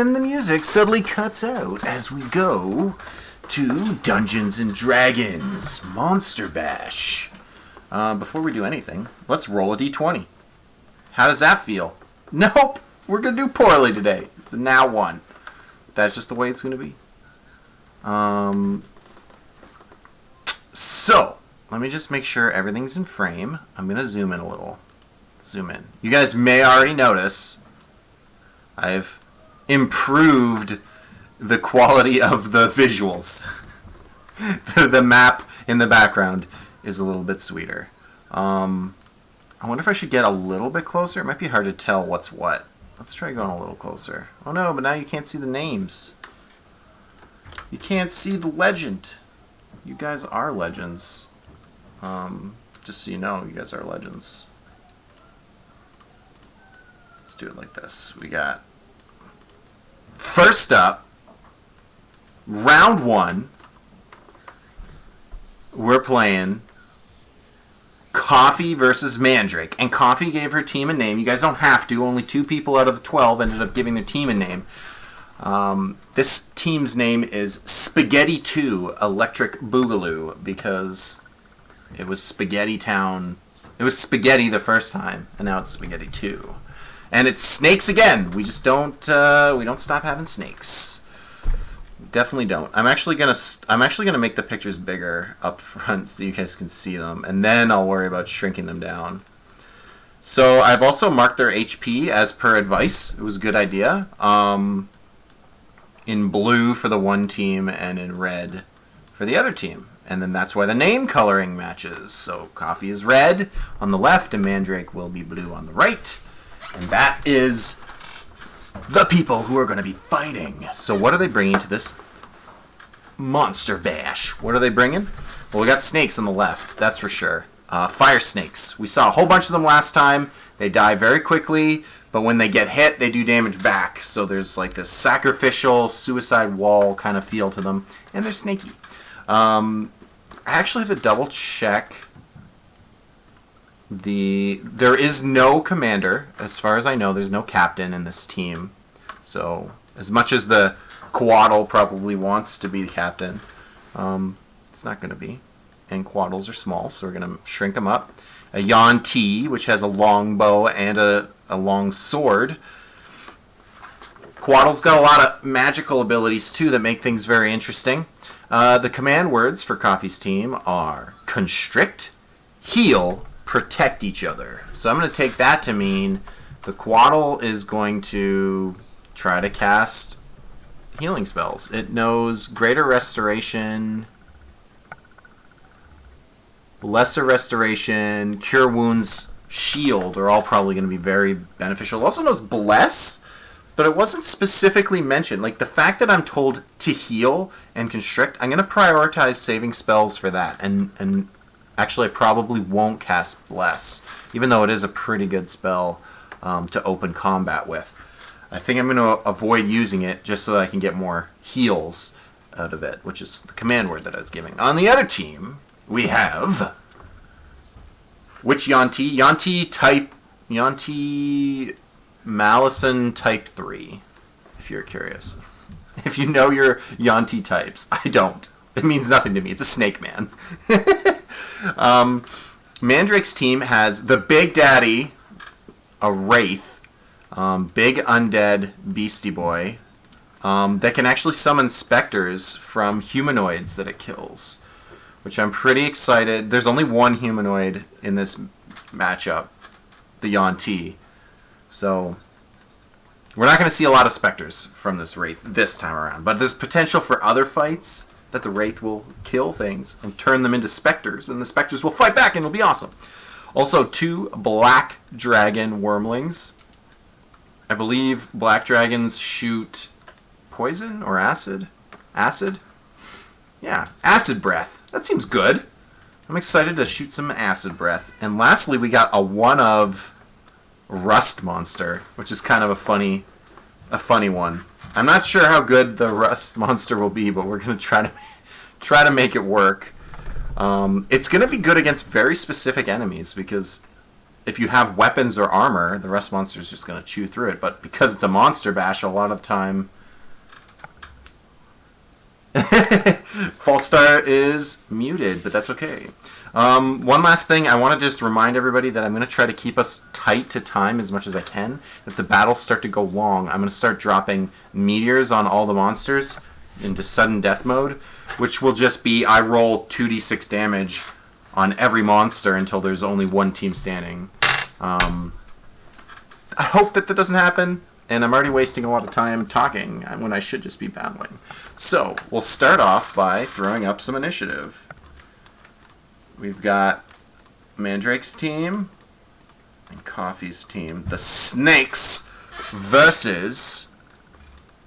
then the music suddenly cuts out as we go to Dungeons and Dragons Monster Bash. Before we do anything, let's roll a d20. How does that feel? Nope, we're going to do poorly today. It's a now 1. That's just the way it's going to be. So, let me just make sure everything's in frame. I'm going to zoom in a little. Zoom in. You guys may already notice I've improved the quality of the visuals. The map in the background is a little bit sweeter. I wonder if I should get a little bit closer. It might be hard to tell what's what. Let's try going a little closer. Oh no, but now you can't see the names. You can't see the legend. You guys are legends. Just so you know, you guys are legends. Let's do it like this. We got, first up, round 1. We're playing Coffee versus Mandrake. And Coffee gave her team a name. You guys don't have to. Only 2 people out of the 12 ended up giving their team a name. This team's name is Spaghetti 2 Electric Boogaloo because it was Spaghetti Town. It was Spaghetti the first time, and now it's Spaghetti 2. And it's snakes again. We just don't we don't stop having snakes. Definitely don't. I'm actually gonna make the pictures bigger up front so you guys can see them, and then I'll worry about shrinking them down. So I've also marked their HP as per advice. It was a good idea. In blue for the one team and in red for the other team. And then that's why the name coloring matches. So Coffee is red on the left and Mandrake will be blue on the right. And that is the people who are going to be fighting. So what are they bringing to this Monster Bash? What are they bringing? Well, we got snakes on the left, that's for sure. Fire snakes. We saw a whole bunch of them last time. They die very quickly. But when they get hit, they do damage back. So there's like this sacrificial suicide wall kind of feel to them. And they're snaky. I actually have to double check. There is no commander. As far as I know, there's no captain in this team. So as much as the Quaddle probably wants to be the captain, it's not going to be. And Quaddles are small, so we're going to shrink them up. A Yuan-Ti, which has a long bow and a long sword. Quaddle's got a lot of magical abilities, too, that make things very interesting. The command words for Coffee's team are Constrict, Heal, Protect each other. So I'm going to take that to mean the Quaddle is going to try to cast healing spells. It knows Greater Restoration, Lesser Restoration, Cure Wounds, Shield are all probably going to be very beneficial. It also knows Bless, but it wasn't specifically mentioned. Like, the fact that I'm told to heal and constrict, I'm going to prioritize saving spells for that. And actually, I probably won't cast Bless, even though it is a pretty good spell to open combat with. I think I'm going to avoid using it just so that I can get more heals out of it, which is the command word that I was giving. On the other team, we have... Which Yuan-Ti? Yuan-Ti Malison type 3, if you're curious. If you know your Yuan-Ti types. I don't. It means nothing to me. It's a snake man. Mandrake's team has the Big Daddy, a Wraith, big undead Beastie Boy, that can actually summon specters from humanoids that it kills. Which I'm pretty excited. There's only one humanoid in this matchup, the Yuan-Ti. So we're not going to see a lot of specters from this Wraith this time around. But there's potential for other fights that the Wraith will kill things and turn them into specters. And the specters will fight back and it'll be awesome. Also, 2 black dragon wormlings. I believe black dragons shoot poison or acid? Acid? Yeah, acid breath. That seems good. I'm excited to shoot some acid breath. And lastly, we got a one of Rust Monster, which is kind of a funny one. I'm not sure how good the Rust Monster will be, but we're going to try to make it work. It's going to be good against very specific enemies because if you have weapons or armor, the rust monster is just going to chew through it. But because it's a monster bash, a lot of time... False Star is muted, but that's okay. One last thing, I want to just remind everybody that I'm going to try to keep us tight to time as much as I can. If the battles start to go long, I'm going to start dropping meteors on all the monsters into sudden death mode, which will just be I roll 2d6 damage on every monster until there's only one team standing. I hope that doesn't happen, and I'm already wasting a lot of time talking when I should just be battling. So, we'll start off by throwing up some initiative. We've got Mandrake's team and Coffee's team. The Snakes versus...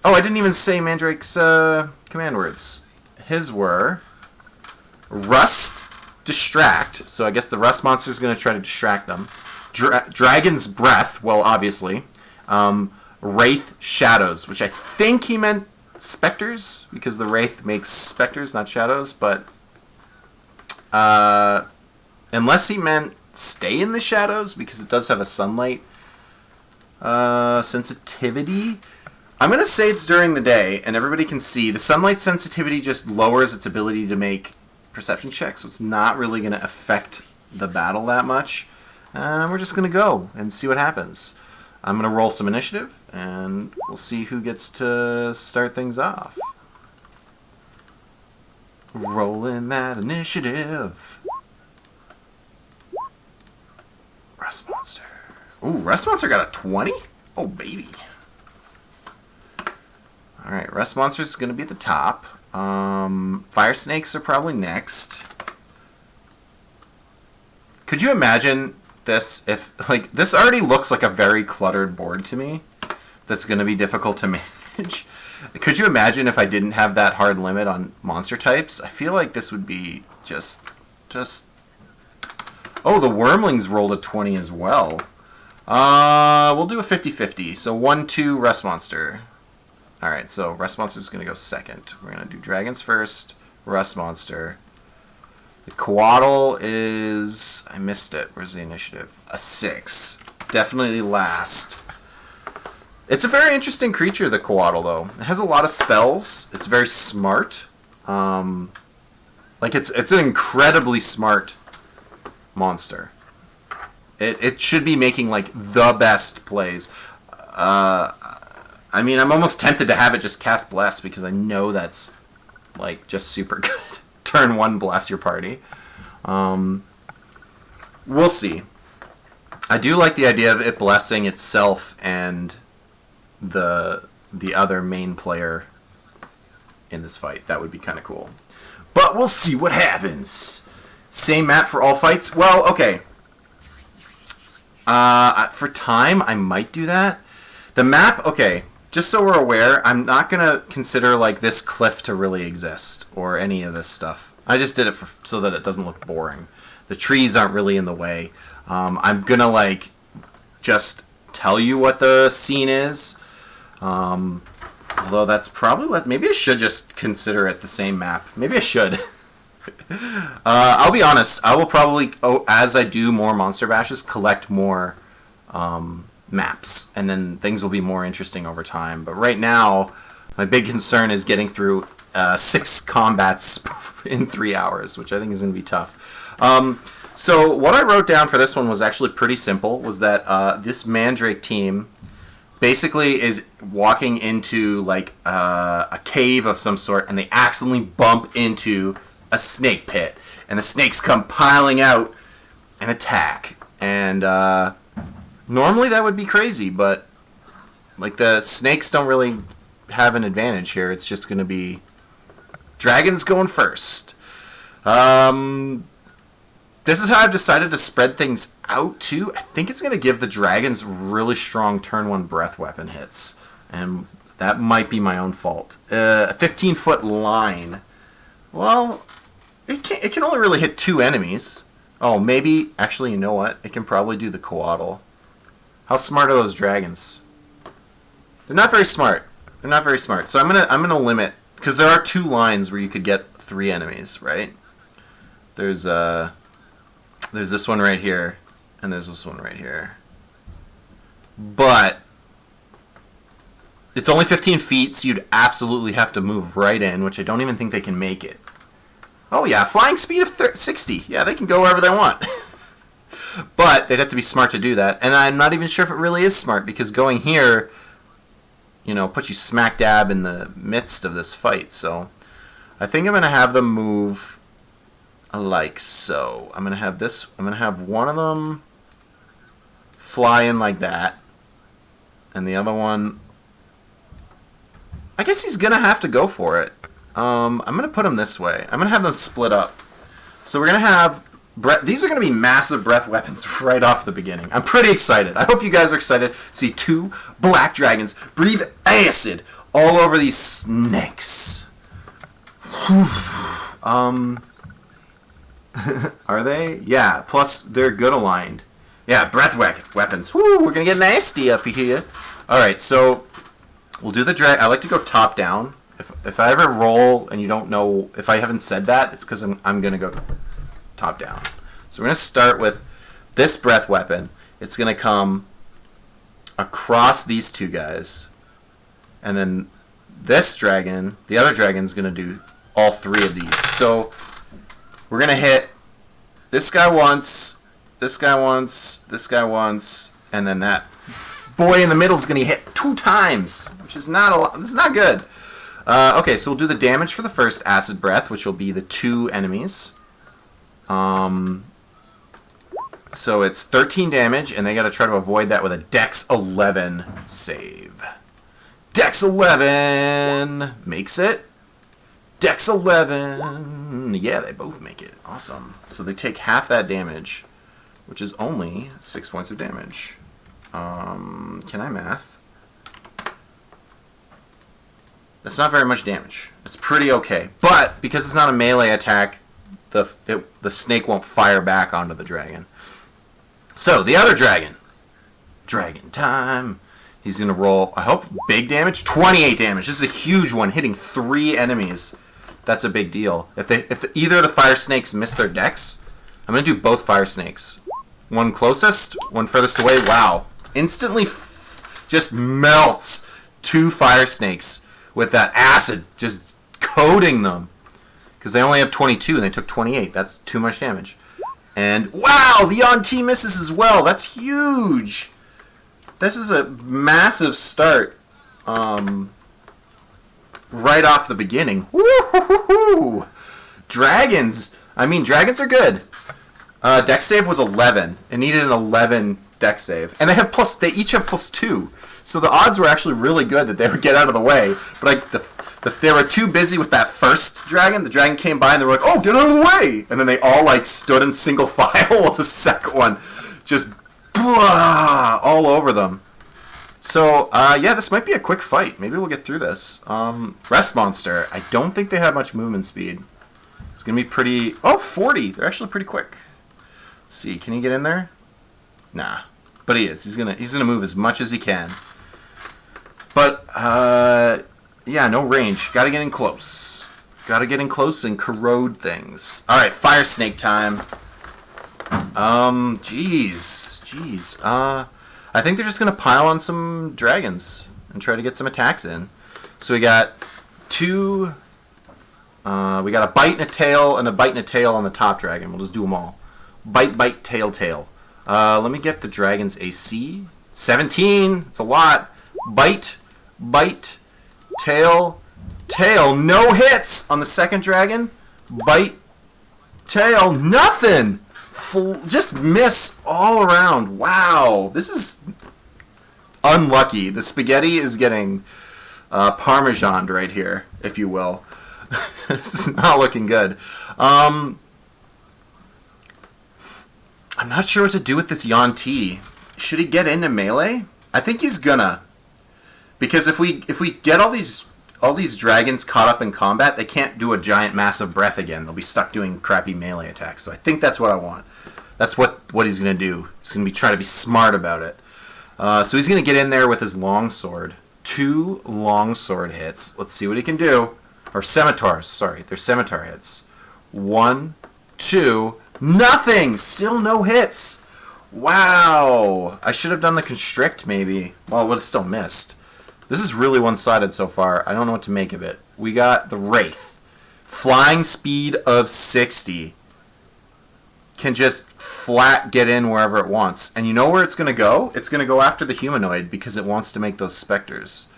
Oh, I didn't even say Mandrake's command words. His were Rust, Distract. So I guess the Rust monster is going to try to distract them. Dragon's Breath, well, obviously. Wraith, Shadows, which I think he meant Spectres, because the Wraith makes Spectres, not Shadows, but... unless he meant stay in the shadows, because it does have a sunlight sensitivity. I'm going to say it's during the day, and everybody can see. The sunlight sensitivity just lowers its ability to make perception checks, so it's not really going to affect the battle that much. We're just going to go and see what happens. I'm going to roll some initiative, and we'll see who gets to start things off. Rolling that initiative. Rust Monster. Ooh, Rust Monster got a 20? Oh, baby. Alright, Rust Monster's going to be at the top. Fire Snakes are probably next. Could you imagine this if, like, this already looks like a very cluttered board to me that's going to be difficult to manage. Could you imagine if I didn't have that hard limit on monster types? I feel like this would be just... Oh, the Wormlings rolled a 20 as well. We'll do a 50-50. So 1-2 Rust Monster. Alright, so Rust Monster's going to go second. We're going to do Dragons first, Rust Monster. The Coatl is... I missed it. Where's the initiative? A 6. Definitely last. It's a very interesting creature, the Coatl, though. It has a lot of spells. It's very smart. Like, it's an incredibly smart monster. It should be making, like, the best plays. I mean, I'm almost tempted to have it just cast Bless, because I know that's, like, just super good. Turn 1, bless your party. We'll see. I do like the idea of it blessing itself and the other main player in this fight. That would be kind of cool. But we'll see what happens. Same map for all fights? Well, okay. For time, I might do that. The map, okay, just so we're aware, I'm not going to consider like this cliff to really exist or any of this stuff. I just did it so that it doesn't look boring. The trees aren't really in the way. I'm going to like just tell you what the scene is. Although that's probably... Maybe I should just consider it the same map. Maybe I should. I'll be honest. I will probably, as I do more Monster Bashes, collect more maps. And then things will be more interesting over time. But right now, my big concern is getting through 6 combats in 3 hours, which I think is going to be tough. So what I wrote down for this one was actually pretty simple, was that this Mandrake team basically is walking into like a cave of some sort, and they accidentally bump into a snake pit, and the snakes come piling out and attack. And normally that would be crazy, but like the snakes don't really have an advantage here. It's just going to be dragons going first. This is how I've decided to spread things out, too. I think it's going to give the dragons really strong turn 1 breath weapon hits. And that might be my own fault. A 15-foot line. Well, it can only really hit 2 enemies. Oh, maybe... Actually, you know what? It can probably do the Coatl. How smart are those dragons? They're not very smart. They're not very smart. So I'm gonna limit... Because there are 2 lines where you could get 3 enemies, right? There's this one right here, And there's this one right here. But it's only 15 feet, so you'd absolutely have to move right in, which I don't even think they can make it. Oh yeah, flying speed of 60. Yeah, they can go wherever they want. But they'd have to be smart to do that. And I'm not even sure if it really is smart, because going here, you know, puts you smack dab in the midst of this fight. So I think I'm going to have them move like so. I'm going to have this, I'm going to have one of them fly in like that. And the other one, I guess he's going to have to go for it. I'm going to put him this way. I'm going to have them split up. So we're going to have these are going to be massive breath weapons right off the beginning. I'm pretty excited. I hope you guys are excited to see 2 black dragons breathe acid all over these snakes. Are they? Yeah, plus they're good aligned. Yeah, breath weapons. Woo, we're going to get nasty up here. Alright, so we'll do the drag. I like to go top down. If I ever roll and you don't know, if I haven't said that, it's because I'm going to go top down. So we're going to start with this breath weapon. It's going to come across these 2 guys. And then this dragon, the other dragon, is going to do all 3 of these. So we're going to hit this guy once, this guy once, this guy once, and then that boy in the middle is going to hit 2 times, which is not a lot. This is not good. Okay, so we'll do the damage for the first acid breath, which will be the 2 enemies. So it's 13 damage, and they got to try to avoid that with a Dex 11 save. Dex 11 makes it. Dex 11. Yeah, they both make it. Awesome. So they take half that damage, which is only 6 points of damage. Can I math? That's not very much damage. It's pretty okay. But because it's not a melee attack, the snake won't fire back onto the dragon. So, the other dragon. Dragon time. He's going to roll, I hope, big damage. 28 damage. This is a huge one, hitting 3 enemies. That's a big deal. If either of the fire snakes miss their dex, I'm going to do both fire snakes. One closest, one furthest away. Wow. Instantly just melts 2 fire snakes with that acid just coating them. Because they only have 22 and they took 28. That's too much damage. And wow, the on-T misses as well. That's huge. This is a massive start. Right off the beginning. Woo-hoo-hoo-hoo. Dragons. I mean, dragons are good. Dex save was 11. It needed an 11 dex save. And they each have +2. So the odds were actually really good that they would get out of the way. But they were too busy with that first dragon. The dragon came by and they were like, oh, get out of the way! And then they all stood in single file while the second one just blah, all over them. So, yeah, this might be a quick fight. Maybe we'll get through this. Rest Monster. I don't think they have much movement speed. It's going to be pretty... Oh, 40! They're actually pretty quick. Let's see, can he get in there? Nah. But he is. He's gonna move as much as he can. But, yeah, no range. Gotta get in close. Gotta get in close and corrode things. Alright, Fire Snake time. Jeez. I think they're just gonna pile on some dragons and try to get some attacks in. So we got 2... we got a bite and a tail and a bite and a tail on the top dragon. We'll just do them all. Bite, bite, tail, tail. Let me get the dragon's AC. 17! It's a lot. Bite, bite, tail, tail. No hits on the second dragon. Bite, tail, nothing! Just miss all around. Wow. This is unlucky. The spaghetti is getting parmesaned right here, if you will. This is not looking good. I'm not sure what to do with this Yuan-Ti. Should he get into melee? I think he's gonna. Because if we get all these dragons caught up in combat, they can't do a giant massive breath again. They'll be stuck doing crappy melee attacks. So I think that's what I want. That's what he's gonna do. He's gonna be trying to be smart about it. So he's gonna get in there with his longsword. 2 longsword hits. Let's see what he can do. Or scimitars, sorry. They're scimitar hits. 1, 2, nothing! Still no hits! Wow! I should have done the constrict, maybe. Well, I would have still missed. This is really one-sided so far. I don't know what to make of it. We got the Wraith. Flying speed of 60. Can just flat get in wherever it wants. And you know where it's going to go? It's going to go after the humanoid because it wants to make those specters.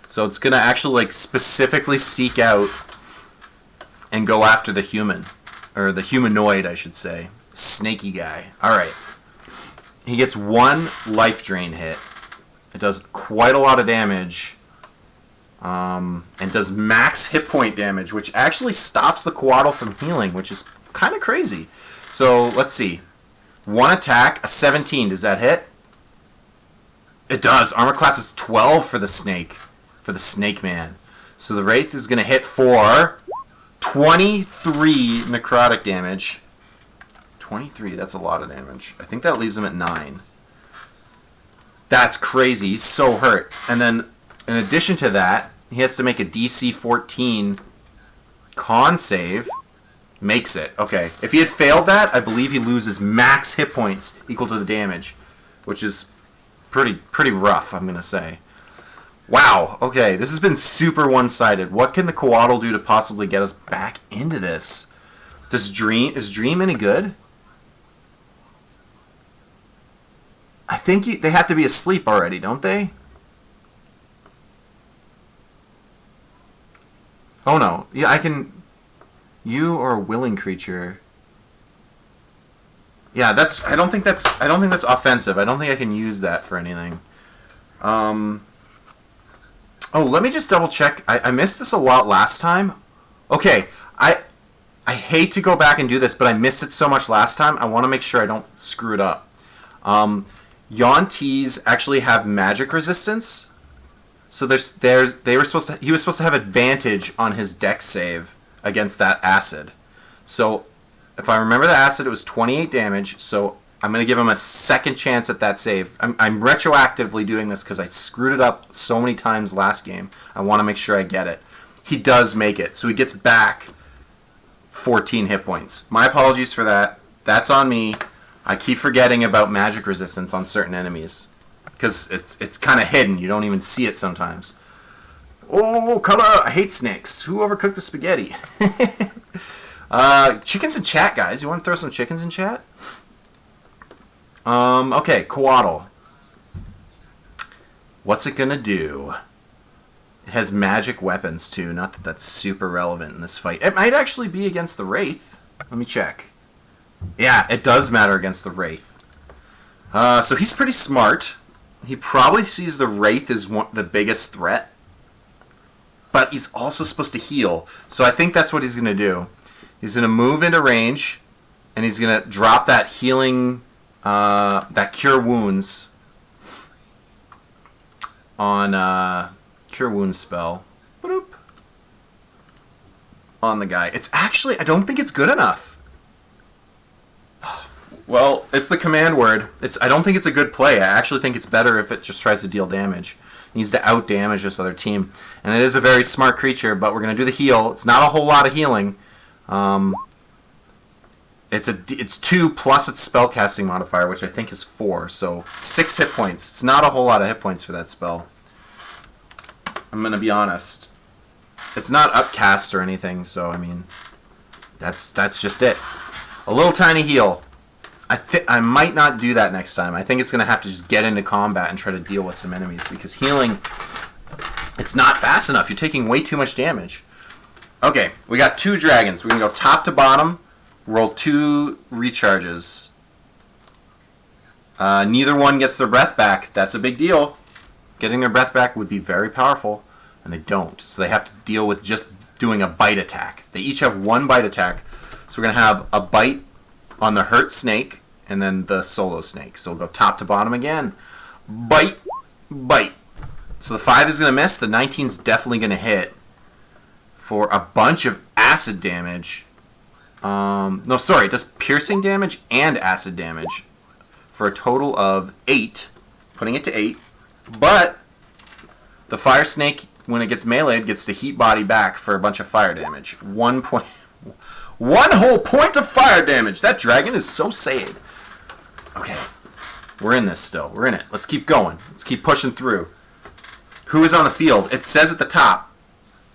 So it's going to actually like specifically seek out and go after the human. Or the humanoid, I should say. Snaky guy. Alright. He gets 1 life drain hit. It does quite a lot of damage. And does max hit point damage, which actually stops the Coatl from healing, which is kind of crazy. So, let's see. 1 attack, a 17. Does that hit? It does. Armor class is 12 for the snake. For the snake man. So the Wraith is going to hit for 23 necrotic damage. 23, that's a lot of damage. I think that leaves him at 9. That's crazy. He's so hurt. And then, in addition to that, he has to make a DC 14 con save. Makes it. Okay. If he had failed that, I believe he loses max hit points equal to the damage, which is pretty rough, I'm going to say. Wow. Okay. This has been super one-sided. What can the Coatl do to possibly get us back into this? Is Dream any good? I think they have to be asleep already, don't they? Oh no. Yeah, I can... You or a willing creature. Yeah, I don't think that's offensive. I don't think I can use that for anything. Oh, let me just double check. I missed this a lot last time. Okay, I hate to go back and do this, but I missed it so much last time. I want to make sure I don't screw it up. Yuan-Tis actually have magic resistance. So he was supposed to have advantage on his dex save against that acid. So if I remember the acid, it was 28 damage. So I'm going to give him a second chance at that save. I'm retroactively doing this because I screwed it up so many times last game. I want to make sure I get it. He does make it. So he gets back 14 hit points. My apologies for that. That's on me. I keep forgetting about magic resistance on certain enemies. Because it's kind of hidden. You don't even see it sometimes. Oh, color! I hate snakes. Who overcooked the spaghetti? Chickens in chat, guys. You want to throw some chickens in chat? Okay, Coatl. What's it gonna do? It has magic weapons, too. Not that that's super relevant in this fight. It might actually be against the Wraith. Let me check. Yeah, it does matter against the Wraith. So he's pretty smart. He probably sees the Wraith as the biggest threat. But he's also supposed to heal. So I think that's what he's going to do. He's going to move into range. And he's going to drop that healing... that Cure Wounds. On... Cure Wounds spell. Boop. On the guy. It's actually... I don't think it's good enough. Well, it's the command word. I don't think it's a good play. I actually think it's better if it just tries to deal damage. It needs to out-damage this other team. And it is a very smart creature, but we're going to do the heal. It's not a whole lot of healing. It's 2 plus its spellcasting modifier, which I think is 4. So 6 hit points. It's not a whole lot of hit points for that spell. I'm going to be honest. It's not upcast or anything, so I mean, that's just it. A little tiny heal. I might not do that next time. I think it's going to have to just get into combat and try to deal with some enemies, because healing, it's not fast enough. You're taking way too much damage. Okay, we got 2 dragons. We're going to go top to bottom, roll 2 recharges. Neither one gets their breath back. That's a big deal. Getting their breath back would be very powerful, and they don't. So they have to deal with just doing a bite attack. They each have 1 bite attack. So we're going to have a bite on the hurt snake, and then the solo snake. So we'll go top to bottom again. Bite, bite. So the 5 is going to miss. The 19 is definitely going to hit for a bunch of acid damage. No, sorry. It does piercing damage and acid damage for a total of 8. Putting it to 8. But the fire snake, when it gets meleeed, gets to heat body back for a bunch of fire damage. 1 point... 1 whole point of fire damage! That dragon is so sad. Okay. We're in this still. We're in it. Let's keep going. Let's keep pushing through. Who is on the field? It says at the top.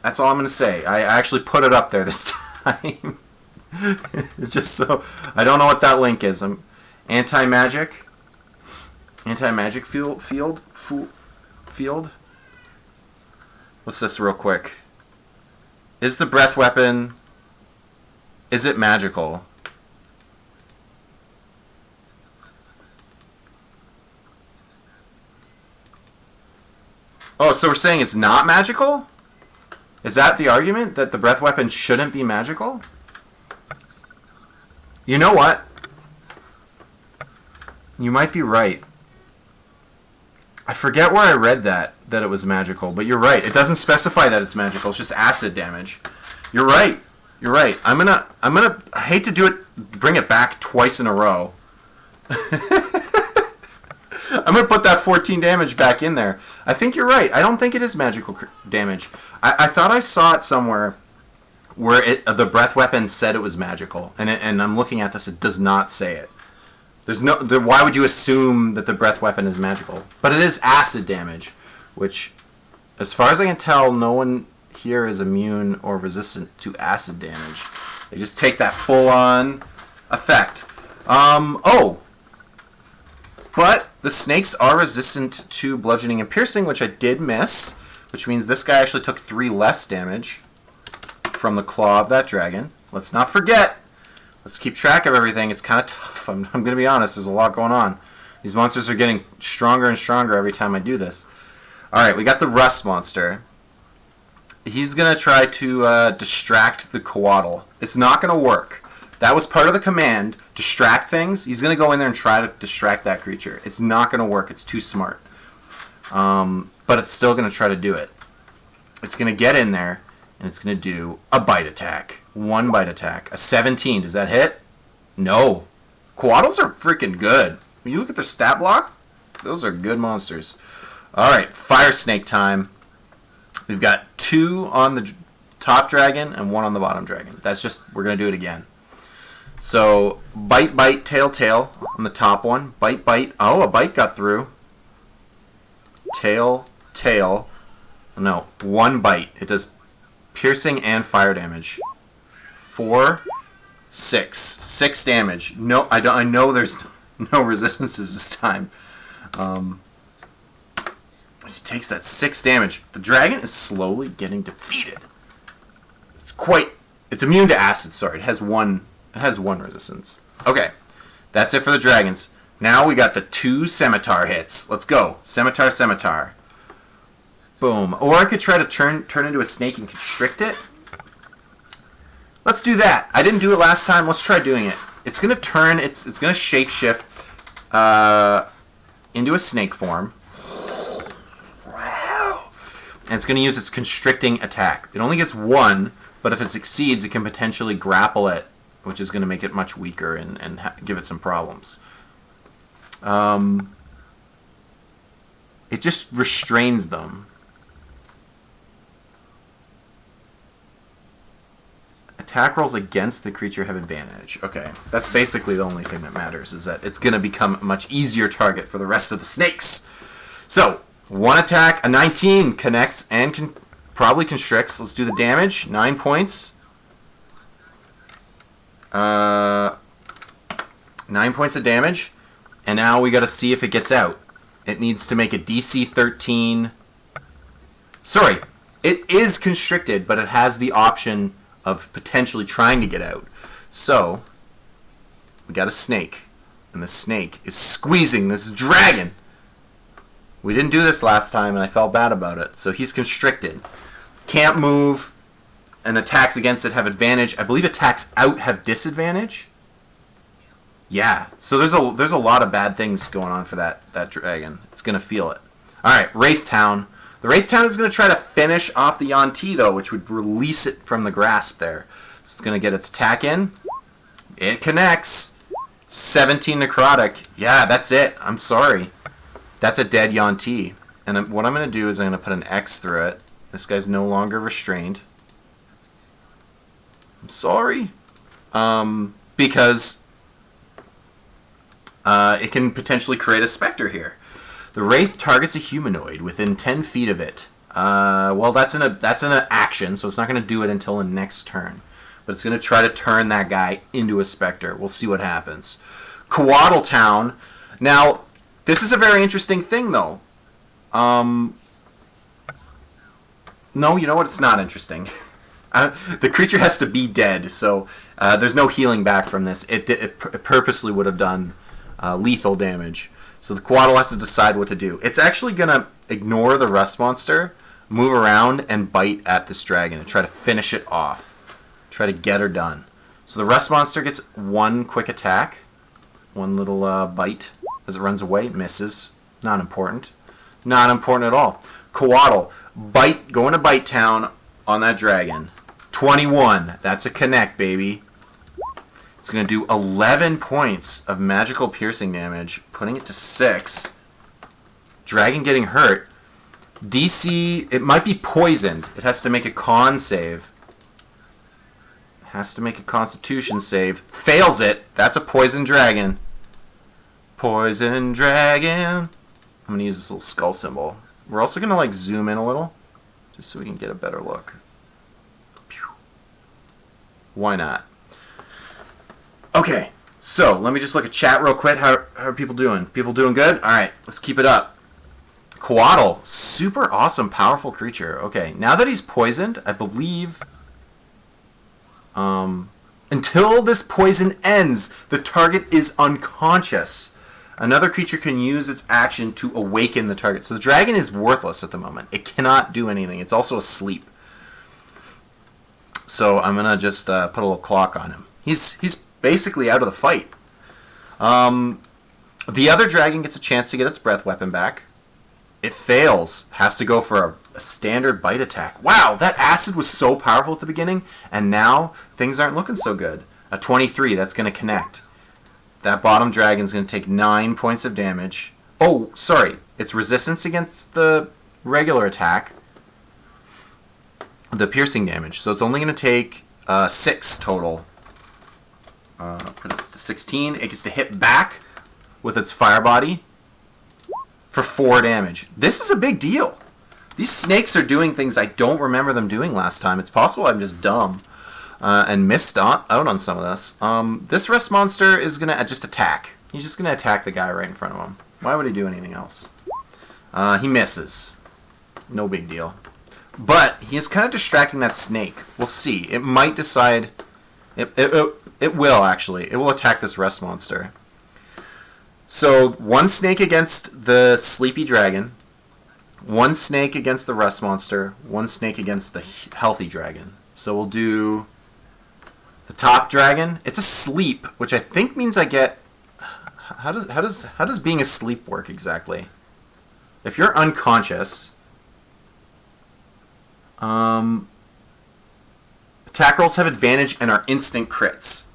That's all I'm going to say. I actually put it up there this time. It's just so... I don't know what that link is. I'm anti-magic. Anti-magic field. What's this real quick? Is the breath weapon... Is it magical? Oh, so we're saying it's not magical? Is that the argument? That the breath weapon shouldn't be magical? You know what? You might be right. I forget where I read that it was magical, but you're right. It doesn't specify that it's magical. It's just acid damage. You're right. You're right. I hate to do it, bring it back twice in a row. I'm going to put that 14 damage back in there. I think you're right. I don't think it is magical damage. I thought I saw it somewhere where the breath weapon said it was magical. And I'm looking at this, it does not say it. Why would you assume that the breath weapon is magical? But it is acid damage, which, as far as I can tell, no one here is immune or resistant to acid damage. They just take that full-on effect. But the snakes are resistant to bludgeoning and piercing, which I did miss, which means this guy actually took 3 less damage from the claw of that dragon. Let's not forget. Let's keep track of everything. It's kind of tough. I'm going to be honest. There's a lot going on. These monsters are getting stronger and stronger every time I do this. Alright, we got the rust monster. He's going to try to distract the coatl. It's not going to work. That was part of the command. Distract things. He's going to go in there and try to distract that creature. It's not going to work. It's too smart. But it's still going to try to do it. It's going to get in there, and it's going to do a bite attack. 1 bite attack. A 17. Does that hit? No. Coatls are freaking good. When you look at their stat block, those are good monsters. Alright, fire snake time. We've got 2 on the top dragon and 1 on the bottom dragon. That's just, we're going to do it again. So, bite, bite, tail, tail on the top one. Bite, bite. Oh, a bite got through. Tail, tail. No, 1 bite. It does piercing and fire damage. 4, 6. 6 damage. No, I know there's no resistances this time. He takes that 6 damage. The dragon is slowly getting defeated. It's immune to acid, sorry. It has one resistance. Okay. That's it for the dragons. Now we got the 2 scimitar hits. Let's go. Scimitar, scimitar. Boom. Or I could try to turn into a snake and constrict it. Let's do that. I didn't do it last time. Let's try doing it. It's going to turn, it's going to shapeshift into a snake form. And it's going to use its constricting attack. It only gets 1, but if it succeeds, it can potentially grapple it, which is going to make it much weaker and give it some problems. It just restrains them. Attack rolls against the creature have advantage. Okay, that's basically the only thing that matters, is that it's going to become a much easier target for the rest of the snakes. So, 1 attack, a 19 connects and probably constricts. Let's do the damage. 9 points. 9 points of damage. And now we got to see if it gets out. It needs to make a DC 13. Sorry, it is constricted, but it has the option of potentially trying to get out. So, we got a snake. And the snake is squeezing this dragon. We didn't do this last time, and I felt bad about it. So he's constricted. Can't move, and attacks against it have advantage. I believe attacks out have disadvantage. Yeah, so there's a lot of bad things going on for that dragon. It's going to feel it. Alright, Wraith Town. The Wraith Town is going to try to finish off the Yuan-ti, though, which would release it from the grasp there. So it's going to get its attack in. It connects. 17 necrotic. Yeah, that's it. I'm sorry. That's a dead Yuan-ti. And what I'm going to do is I'm going to put an X through it. This guy's no longer restrained. I'm sorry. Because it can potentially create a Spectre here. The Wraith targets a humanoid within 10 feet of it. Well, that's an action, so it's not going to do it until the next turn. But it's going to try to turn that guy into a Spectre. We'll see what happens. Coatl Town. Now, this is a very interesting thing, though. No, you know what? It's not interesting. The creature has to be dead, so there's no healing back from this. It purposely would have done lethal damage. So the Coatl has to decide what to do. It's actually going to ignore the Rust Monster, move around, and bite at this dragon and try to finish it off. Try to get her done. So the Rust Monster gets one quick attack. One little bite as it runs away. Misses. Not important. Not important at all. Coatl. Bite. Going to Bite Town on that dragon. 21. That's a connect, baby. It's going to do 11 points of magical piercing damage, putting it to 6. Dragon getting hurt. DC, it might be poisoned. It has to make a con save. Has to make a constitution save. Fails it. That's a poison dragon. Poison dragon. I'm going to use this little skull symbol. We're also going to like zoom in a little, just so we can get a better look. Why not? Okay, so let me just look at chat real quick. How are people doing? People doing good? All right, let's keep it up. Coatl, super awesome, powerful creature. Okay, now that he's poisoned, I believe... until this poison ends, the target is unconscious. Another creature can use its action to awaken the target. So the dragon is worthless at the moment. It cannot do anything. It's also asleep. So I'm going to just put a little clock on him. He's basically out of the fight. The other dragon gets a chance to get its breath weapon back. It fails. Has to go for a standard bite attack. Wow, that acid was so powerful at the beginning, and now things aren't looking so good. A 23, that's going to connect. That bottom dragon's going to take 9 points of damage. Oh, sorry. It's resistance against the regular attack. The piercing damage. So it's only going to take 6 total. Put it to 16. It gets to hit back with its fire body for 4 damage. This is a big deal. These snakes are doing things I don't remember them doing last time. It's possible I'm just dumb and missed out on some of this. This Rust Monster is going to just attack. He's just going to attack the guy right in front of him. Why would he do anything else? He misses. No big deal. But he is kind of distracting that snake. We'll see. It might decide... It will, actually. It will attack this Rust Monster. So, 1 snake against the Sleepy Dragon. 1 snake against the Rust Monster. 1 snake against the Healthy Dragon. So we'll do the top dragon. It's asleep, which I think means I get... How does being asleep work exactly? If you're unconscious... attack rolls have advantage and are instant crits.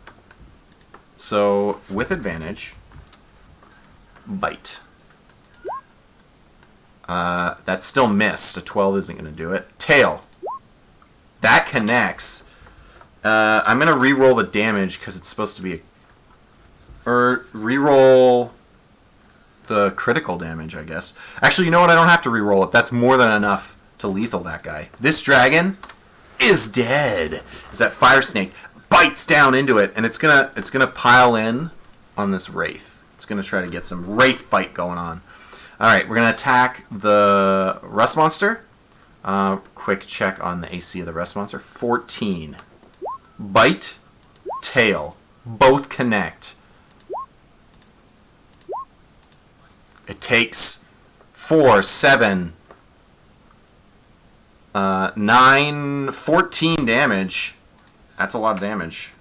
So, with advantage, bite. That still missed. A 12 isn't going to do it. Tail. That connects. I'm going to re-roll the damage because it's supposed to be or re-roll the critical damage, I guess. Actually, you know what? I don't have to re-roll it. That's more than enough to lethal that guy. This dragon is dead. Is that fire snake bites down into it, and it's gonna pile in on this wraith. It's gonna try to get some wraith bite going on. All right, we're gonna attack the Rust Monster. Quick check on the AC of the Rust Monster. 14. Bite, tail, both connect. It takes 4, 7, 9, 14 damage. That's a lot of damage.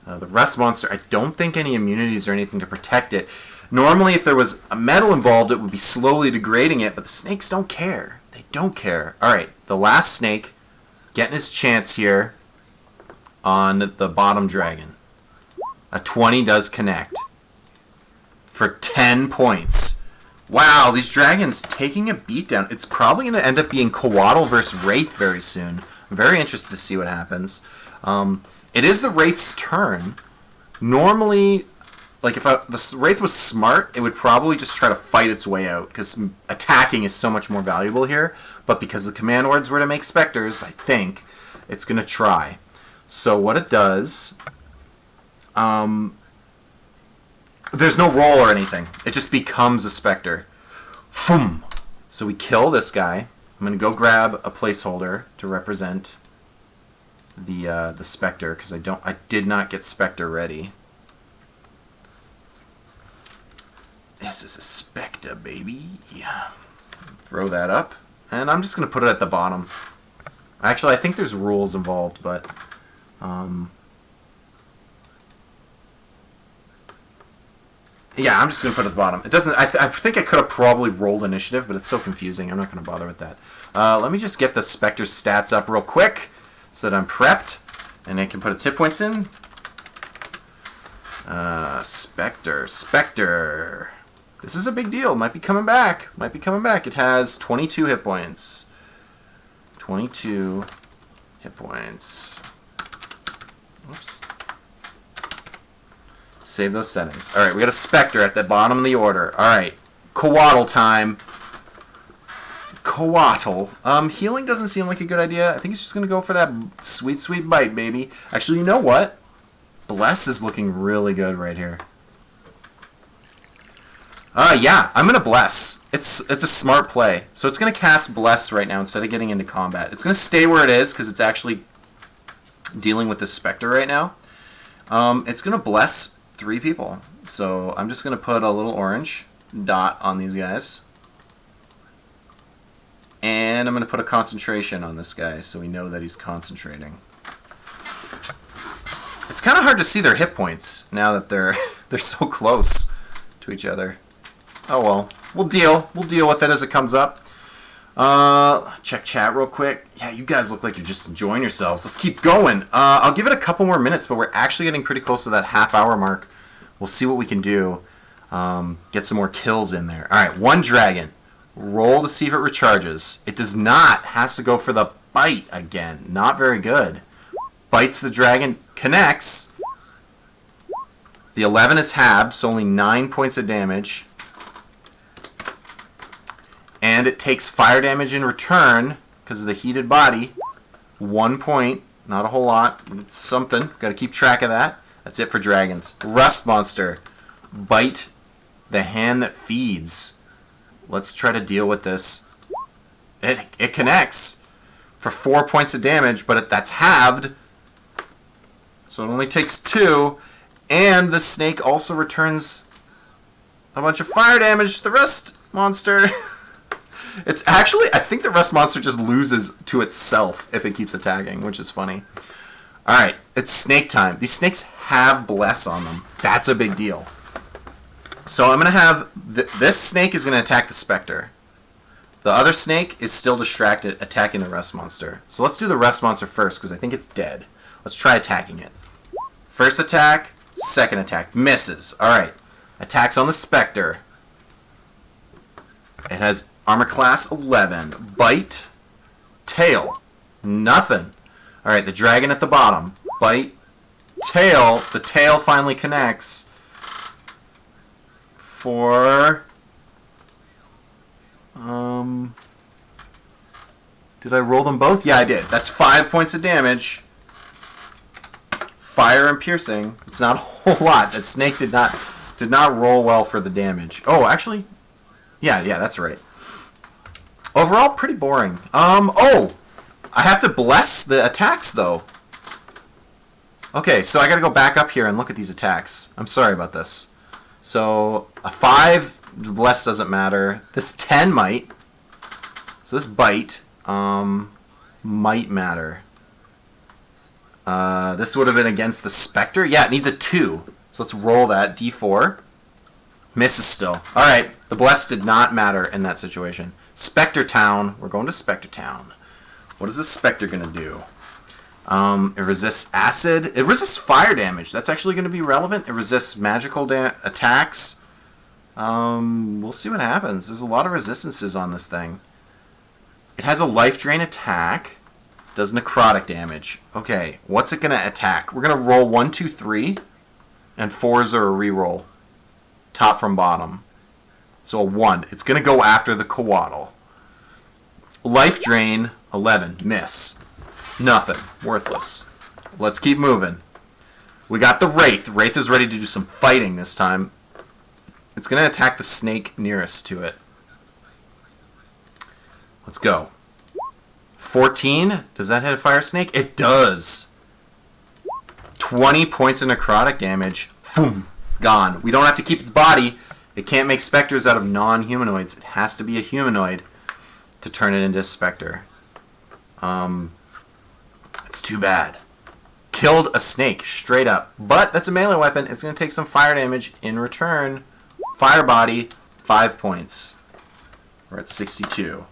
The Rust Monster, I don't think any immunities or anything to protect it. Normally, if there was a metal involved, it would be slowly degrading it, but the snakes don't care. They don't care. Alright, the last snake getting his chance here on the bottom dragon. A 20 does connect. For 10 points. Wow, these dragons taking a beatdown. It's probably going to end up being Coatl versus Wraith very soon. I'm very interested to see what happens. It is the Wraith's turn. Normally, like if the Wraith was smart, it would probably just try to fight its way out, because attacking is so much more valuable here. But because the command words were to make specters, I think it's going to try. So what it does, there's no roll or anything. It just becomes a specter. Boom. So we kill this guy. I'm going to go grab a placeholder to represent the specter, because I did not get specter ready. This is a specter, baby. Yeah. Throw that up, and I'm just going to put it at the bottom. Actually, I think there's rules involved, but yeah, I'm just going to put it at the bottom. It doesn't. I think I could have probably rolled initiative, but it's so confusing. I'm not going to bother with that. Let me just get the specter's stats up real quick so that I'm prepped, and I can put its hit points in. Specter. This is a big deal. Might be coming back. It has 22 hit points. 22 hit points. Whoops. Save those settings. Alright, we got a Spectre at the bottom of the order. Alright, Coatl time. Coatl. Healing doesn't seem like a good idea. I think it's just going to go for that sweet, sweet bite, baby. Actually, you know what? Bless is looking really good right here. Yeah, I'm going to Bless. It's a smart play. So it's going to cast Bless right now instead of getting into combat. It's going to stay where it is because it's actually dealing with this Spectre right now. It's going to Bless 3 people. So I'm just going to put a little orange dot on these guys. And I'm going to put a concentration on this guy so we know that he's concentrating. It's kind of hard to see their hit points now that they're so close to each other. Oh well, we'll deal with it as it comes up. Check chat real quick. Yeah, you guys look like you're just enjoying yourselves. Let's keep going. I'll give it a couple more minutes, but we're actually getting pretty close to that half-hour mark. We'll see what we can do. Get some more kills in there. All right, 1 dragon. Roll to see if it recharges. It does not. Has to go for the bite again. Not very good. Bites the dragon. Connects. The 11 is halved, so only 9 points of damage. And it takes fire damage in return because of the heated body. 1 point. Not a whole lot, but it's something. Got to keep track of that. That's it for dragons. Rust monster. Bite the hand that feeds. Let's try to deal with this. It connects for 4 points of damage, but that's halved. So it only takes 2. And the snake also returns a bunch of fire damage to the rust monster. It's actually, I think the rust monster just loses to itself if it keeps attacking, which is funny. Alright, it's snake time. These snakes have Bless on them. That's a big deal. So I'm going to have, this snake is going to attack the Spectre. The other snake is still distracted attacking the rust monster. So let's do the rust monster first because I think it's dead. Let's try attacking it. First attack, second attack. Misses. Alright. Attacks on the Spectre. It has armor class 11. Bite. Tail. Nothing. Alright, the dragon at the bottom. Bite. Tail. The tail finally connects. For... Did I roll them both? Yeah, I did. That's 5 points of damage. Fire and piercing. It's not a whole lot. That snake did not roll well for the damage. Oh, actually... Yeah, that's right. Overall, pretty boring. Oh! I have to Bless the attacks, though. Okay, so I gotta go back up here and look at these attacks. I'm sorry about this. So, a 5, Bless doesn't matter. This 10 might. So this bite, might matter. This would have been against the Spectre. Yeah, it needs a 2. So let's roll that. D4. Misses still. Alright, the Bless did not matter in that situation. Spectre Town. We're going to Spectre Town. What is this Spectre going to do? It resists acid. It resists fire damage. That's actually going to be relevant. It resists magical attacks. We'll see what happens. There's a lot of resistances on this thing. It has a life drain attack. Does necrotic damage. Okay, what's it going to attack? We're going to roll 1, 2, 3. And 4s are a reroll. top from bottom. So a 1. It's going to go after the Coatl. Life Drain, 11. Miss. Nothing. Worthless. Let's keep moving. We got the Wraith. Wraith is ready to do some fighting this time. It's going to attack the snake nearest to it. Let's go. 14. Does that hit a fire snake? It does. 20 points of necrotic damage. Boom. Gone. We don't have to keep its body. It can't make specters out of non-humanoids. It has to be a humanoid to turn it into a specter. It's too bad. Killed a snake, straight up. But that's a melee weapon. It's going to take some fire damage in return. Fire body, 5 points. We're at 62.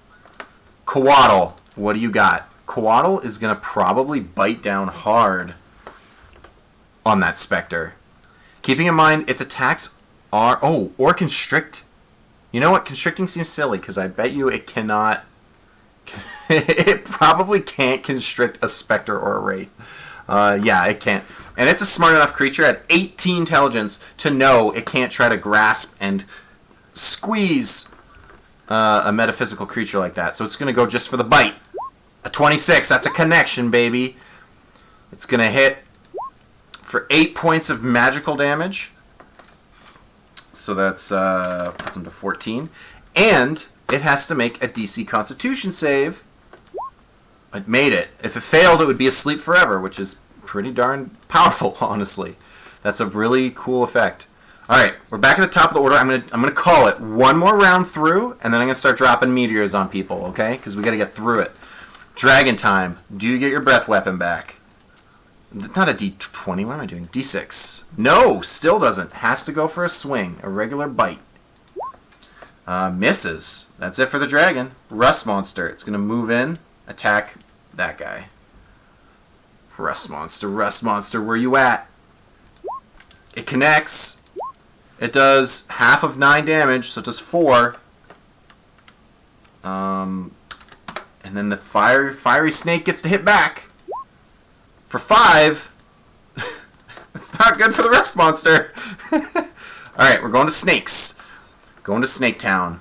Coatl, what do you got? Coatl is going to probably bite down hard on that specter. Keeping in mind, its attacks are... Oh, or constrict. You know what? Constricting seems silly, because I bet you it cannot... it probably can't constrict a specter or a wraith. Yeah, it can't. And it's a smart enough creature at 18 intelligence to know it can't try to grasp and squeeze a metaphysical creature like that. So it's going to go just for the bite. A 26. That's a connection, baby. It's going to hit for 8 points of magical damage. So that's puts them to 14. And it has to make a DC Constitution save. It made it. If it failed, it would be asleep forever, which is pretty darn powerful, honestly. That's a really cool effect. All right, we're back at the top of the order. I'm gonna call it one more round through, and then I'm gonna start dropping meteors on people, okay? Because we got to get through it. Dragon time. Do you get your breath weapon back? Not a D20. What am I doing? D6. No, still doesn't. Has to go for a swing, a regular bite. Misses. That's it for the dragon. Rust monster. It's gonna move in, attack that guy. Rust monster, where you at? It connects. It does half of 9 damage, so it does 4. And then the fiery snake gets to hit back for 5. It's not good for the rust monster. Alright, we're going to snakes. Going to Snake Town.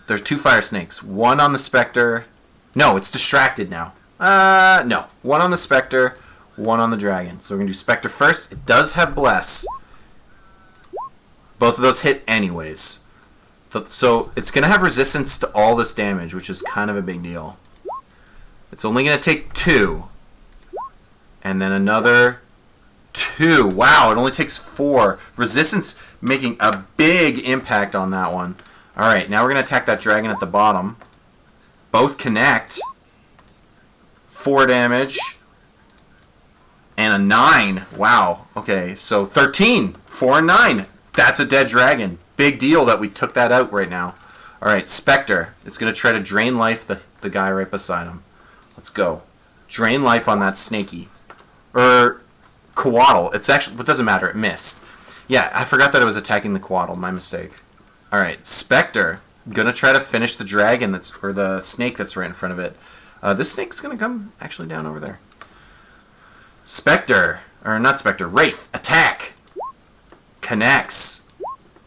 There's 2 fire snakes. One on the specter. No, it's distracted now. No. One on the specter, one on the dragon. So we're going to do specter first. It does have bless. Both of those hit anyways. So it's going to have resistance to all this damage, which is kind of a big deal. It's only going to take 2. And then another 2. Wow, it only takes 4. Resistance making a big impact on that one. Alright, now we're going to attack that dragon at the bottom. Both connect. 4 damage. And a 9. Wow. Okay, so 13. 4 and 9. That's a dead dragon. Big deal that we took that out right now. Alright, Spectre. It's going to try to drain life the guy right beside him. Let's go. Drain life on that snaky. Or Coatl. It's actually... It doesn't matter. It missed. Yeah, I forgot that it was attacking the Coatl. My mistake. Alright, Spectre. Gonna try to finish the dragon or the snake that's right in front of it. This snake's gonna come actually down over there. Spectre. Or not Spectre. Wraith. Attack. Connects.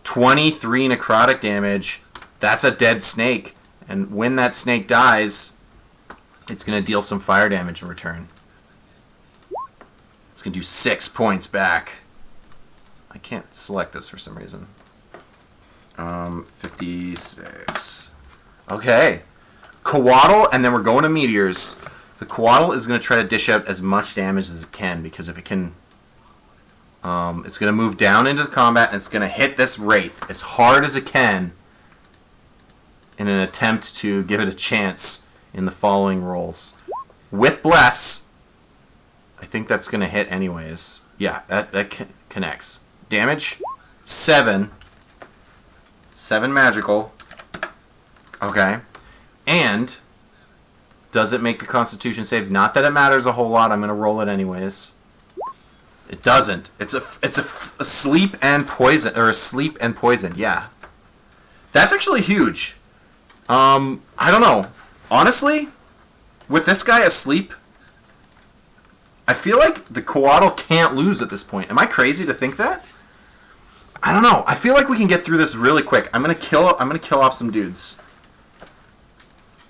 23 necrotic damage. That's a dead snake. And when that snake dies, it's gonna deal some fire damage in return. It's gonna do 6 points back. I can't select this for some reason. 56. Okay. Coatl, and then we're going to meteors. The Coatl is going to try to dish out as much damage as it can, because if it can... it's going to move down into the combat, and it's going to hit this Wraith as hard as it can in an attempt to give it a chance in the following rolls. With Bless, I think that's going to hit anyways. Yeah, that connects. Damage, 7. 7 magical. Okay. And does it make the Constitution save? Not that it matters a whole lot. I'm going to roll it anyways. It doesn't. It's a sleep and poison, or a sleep and poison. Yeah. That's actually huge. I don't know. Honestly, with this guy asleep, I feel like the Coatl can't lose at this point. Am I crazy to think that? I don't know. I feel like we can get through this really quick. I'm gonna kill off some dudes.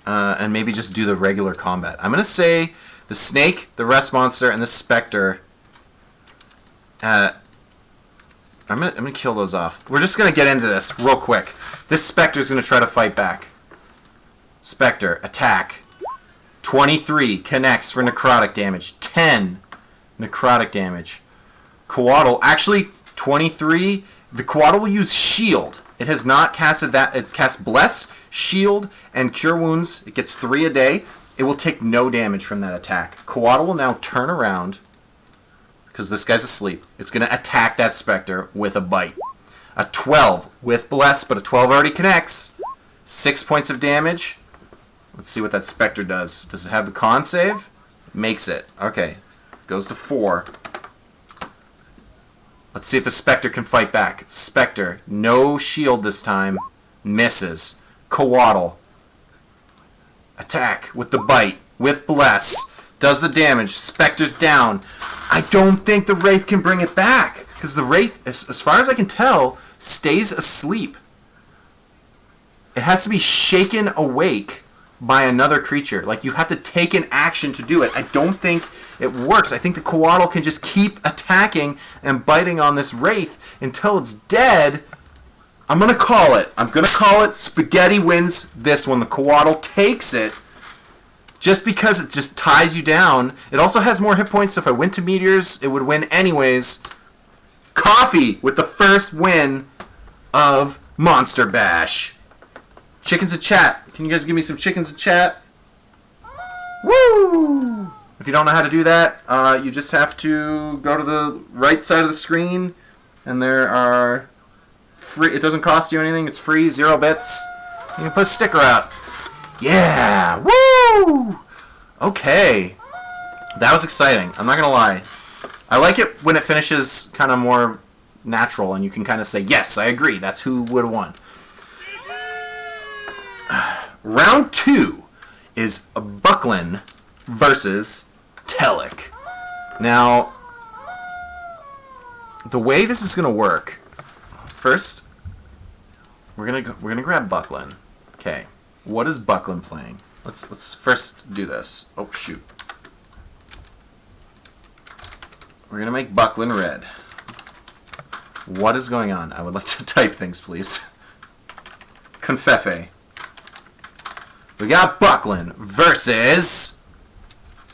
And maybe just do the regular combat. I'm gonna say the snake, the rest monster, and the specter. I'm gonna kill those off. We're just gonna get into this real quick. This specter's gonna try to fight back. Specter, attack. 23 connects for necrotic damage. 10 necrotic damage. Coatl, actually 23. The Coatl will use shield. It has not casted that. It's cast bless, shield, and cure wounds. It gets 3 a day. It will take no damage from that attack. Coatl will now turn around because this guy's asleep. It's going to attack that specter with a bite. A 12 with bless, but a 12 already connects. 6 points of damage. Let's see what that specter does. Does it have the con save? Makes it. Okay. Goes to 4. Let's see if the specter can fight back. Specter, no shield this time. Misses. Coatl. Attack with the bite. With bless. Does the damage. Specter's down. I don't think the Wraith can bring it back. Because the Wraith, as far as I can tell, stays asleep. It has to be shaken awake by another creature. Like, you have to take an action to do it. I don't think it works. I think the Coatl can just keep attacking and biting on this Wraith until it's dead. I'm going to call it. I'm going to call it Spaghetti wins this one. The Coatl takes it just because it just ties you down. It also has more hit points, so if I went to Meteors, it would win anyways. Coffee with the first win of Monster Bash. Chickens in chat. Can you guys give me some chickens in chat? Woo! If you don't know how to do that, you just have to go to the right side of the screen, and there are free. It doesn't cost you anything. It's free, 0 bits. You can put a sticker out. Yeah! Woo! Okay. That was exciting. I'm not gonna lie. I like it when it finishes kind of more natural, and you can kind of say, yes, I agree. That's who would have won. Round 2 is Bucklin versus Telek. Now, the way this is going to work, first, we're gonna grab Bucklin. Okay, what is Bucklin playing? Let's first do this. Oh shoot, we're gonna make Bucklin red. What is going on? I would like to type things, please. Confefe. We got Bucklin versus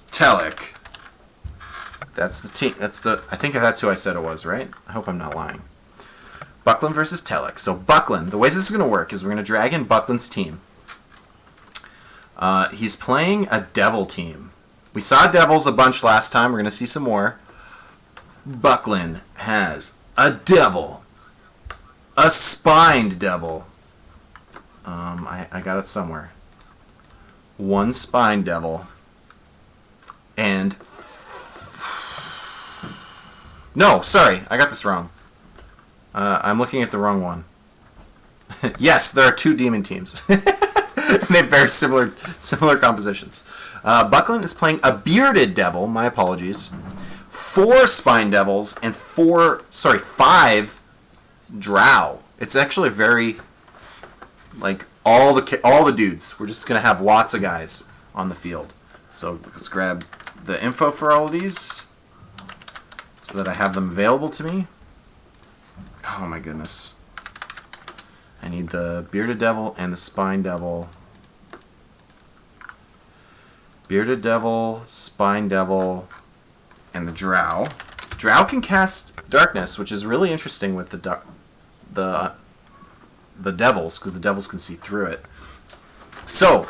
Telek. That's the team. I think that's who I said it was, right? I hope I'm not lying. Bucklin versus Telek. So Bucklin, the way this is going to work is we're going to drag in Bucklin's team. He's playing a Devil team. We saw Devils a bunch last time. We're going to see some more. Bucklin has a Devil. A Spined Devil. I got it somewhere. 1 Spine Devil, and no, sorry, I got this wrong. I'm looking at the wrong one. Yes, there are 2 demon teams. They have very similar compositions. Bucklin is playing a Bearded Devil. My apologies. 4 Spine Devils and 5 Drow. It's actually very like. All the dudes. We're just going to have lots of guys on the field. So let's grab the info for all of these so that I have them available to me. Oh my goodness. I need the Bearded Devil and the Spine Devil. Bearded Devil, Spine Devil, and the Drow. Drow can cast Darkness, which is really interesting with the devils, because the devils can see through it. So,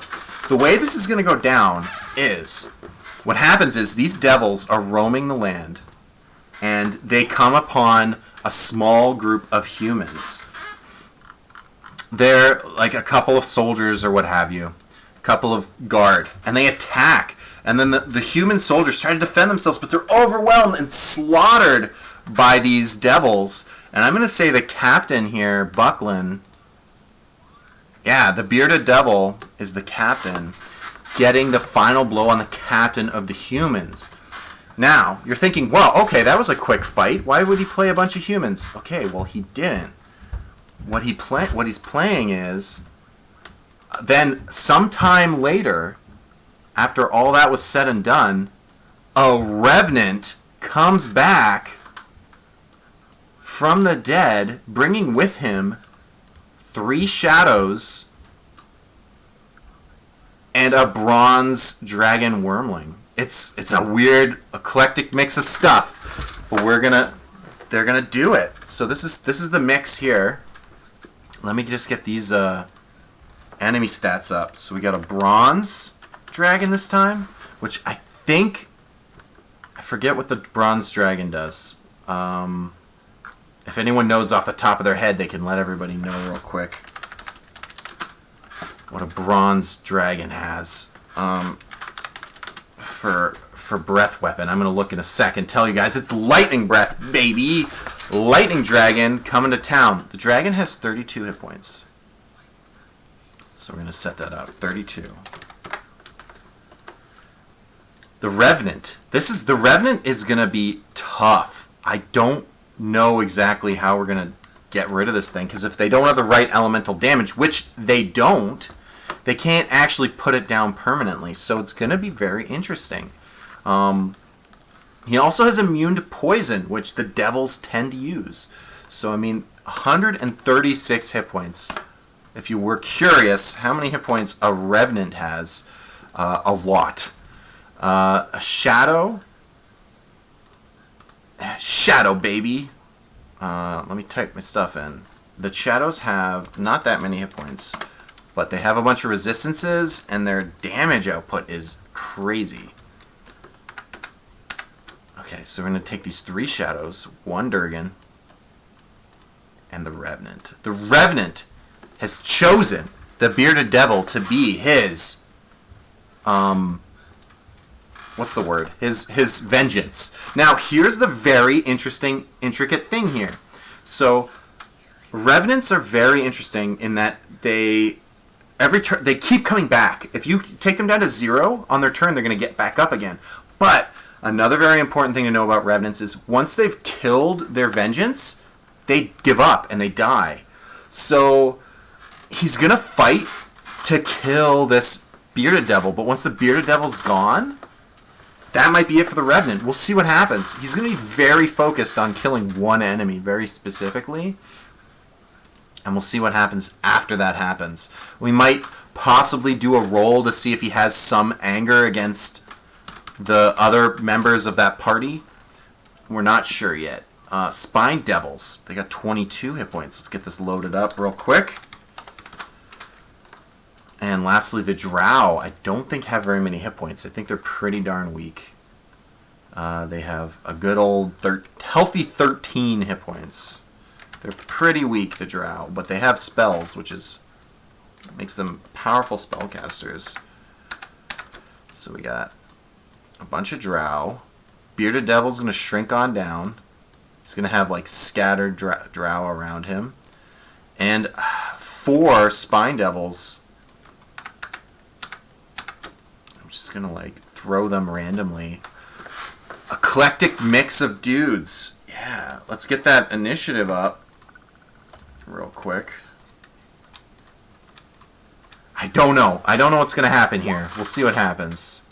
the way this is going to go down is, what happens is these devils are roaming the land, and they come upon a small group of humans. They're like a couple of soldiers or what have you, a couple of guard, and they attack. And then the human soldiers try to defend themselves, but they're overwhelmed and slaughtered by these devils. And I'm going to say the captain here, Bucklin. Yeah, the Bearded Devil is the captain, getting the final blow on the captain of the humans. Now, you're thinking, well, okay, that was a quick fight. Why would he play a bunch of humans? Okay, well, he didn't. What he's playing is, then sometime later, after all that was said and done, a revenant comes back from the dead, bringing with him 3 shadows and a bronze dragon wormling. It's a weird, eclectic mix of stuff, but they're gonna do it. So this is the mix here. Let me just get these enemy stats up. So we got a bronze dragon this time, which I forget what the bronze dragon does. If anyone knows off the top of their head, they can let everybody know real quick what a bronze dragon has. For breath weapon, I'm gonna look in a second. Tell you guys, it's lightning breath, baby. Lightning dragon coming to town. The dragon has 32 hit points, so we're gonna set that up. 32. The revenant. The revenant is gonna be tough. I don't know exactly how we're gonna get rid of this thing, because if they don't have the right elemental damage, which they don't, they can't actually put it down permanently. So it's going to be very interesting. He also has immune to poison, which the devils tend to use. So, I mean, 136 hit points. If you were curious how many hit points a revenant has, a lot. A shadow. Shadow, baby. Let me type my stuff in. The shadows have not that many hit points, but they have a bunch of resistances, and their damage output is crazy. Okay, so we're going to take these 3 shadows, 1 Durgan, and the Revenant. The Revenant has chosen the Bearded Devil to be his, what's the word? His vengeance. Now, here's the very interesting, intricate thing here. So, Revenants are very interesting in that they keep coming back. If you take them down to 0 on their turn, they're going to get back up again. But another very important thing to know about Revenants is once they've killed their vengeance, they give up and they die. So he's going to fight to kill this Bearded Devil, but once the Bearded Devil's gone, that might be it for the Revenant. We'll see what happens. He's going to be very focused on killing one enemy very specifically, and we'll see what happens after that happens. We might possibly do a roll to see if he has some anger against the other members of that party. We're not sure yet. Spine Devils. They got 22 hit points. Let's get this loaded up real quick. And lastly, the Drow. I don't think have very many hit points. I think they're pretty darn weak. They have a good old healthy 13 hit points. They're pretty weak, the Drow, but they have spells, which makes them powerful spellcasters. So we got a bunch of Drow. Bearded Devil's going to shrink on down. He's going to have like scattered Drow around him. And 4 Spine Devils. I'm just going to like throw them randomly. Eclectic mix of dudes. Yeah, let's get that initiative up real quick. I don't know. I don't know what's going to happen here. We'll see what happens.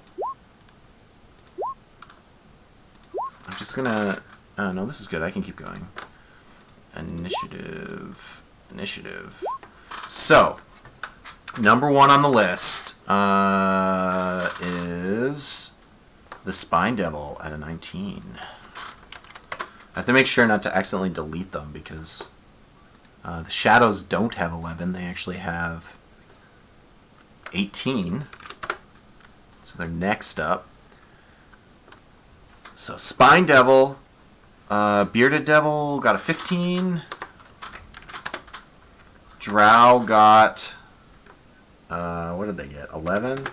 I'm just going to... Oh, no, this is good. I can keep going. Initiative. Initiative. So, number 1 on the list is the Spine Devil at a 19. I have to make sure not to accidentally delete them because the Shadows don't have 11. They actually have 18. So they're next up. So Spine Devil, Bearded Devil got a 15. Drow got, what did they get? 11.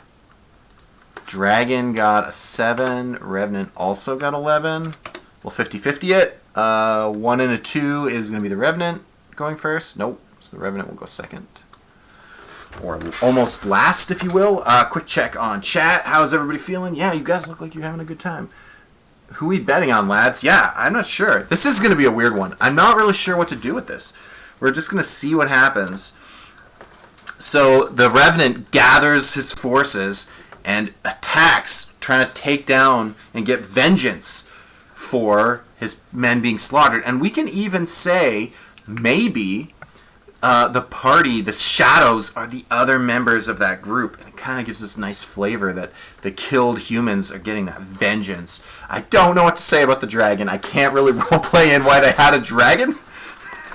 Dragon got a 7. Revenant also got 11. We'll 50-50 it. 1 and a 2 is going to be the Revenant going first. Nope. So the Revenant will go second. Or almost last, if you will. Quick check on chat. How's everybody feeling? Yeah, you guys look like you're having a good time. Who we betting on, lads? Yeah, I'm not sure. This is going to be a weird one. I'm not really sure what to do with this. We're just going to see what happens. So the Revenant gathers his forces and attacks, trying to take down and get vengeance for his men being slaughtered. And we can even say maybe the party, the shadows, are the other members of that group. And it kind of gives this nice flavor that the killed humans are getting that vengeance. I don't know what to say about the dragon. I can't really roleplay in why they had a dragon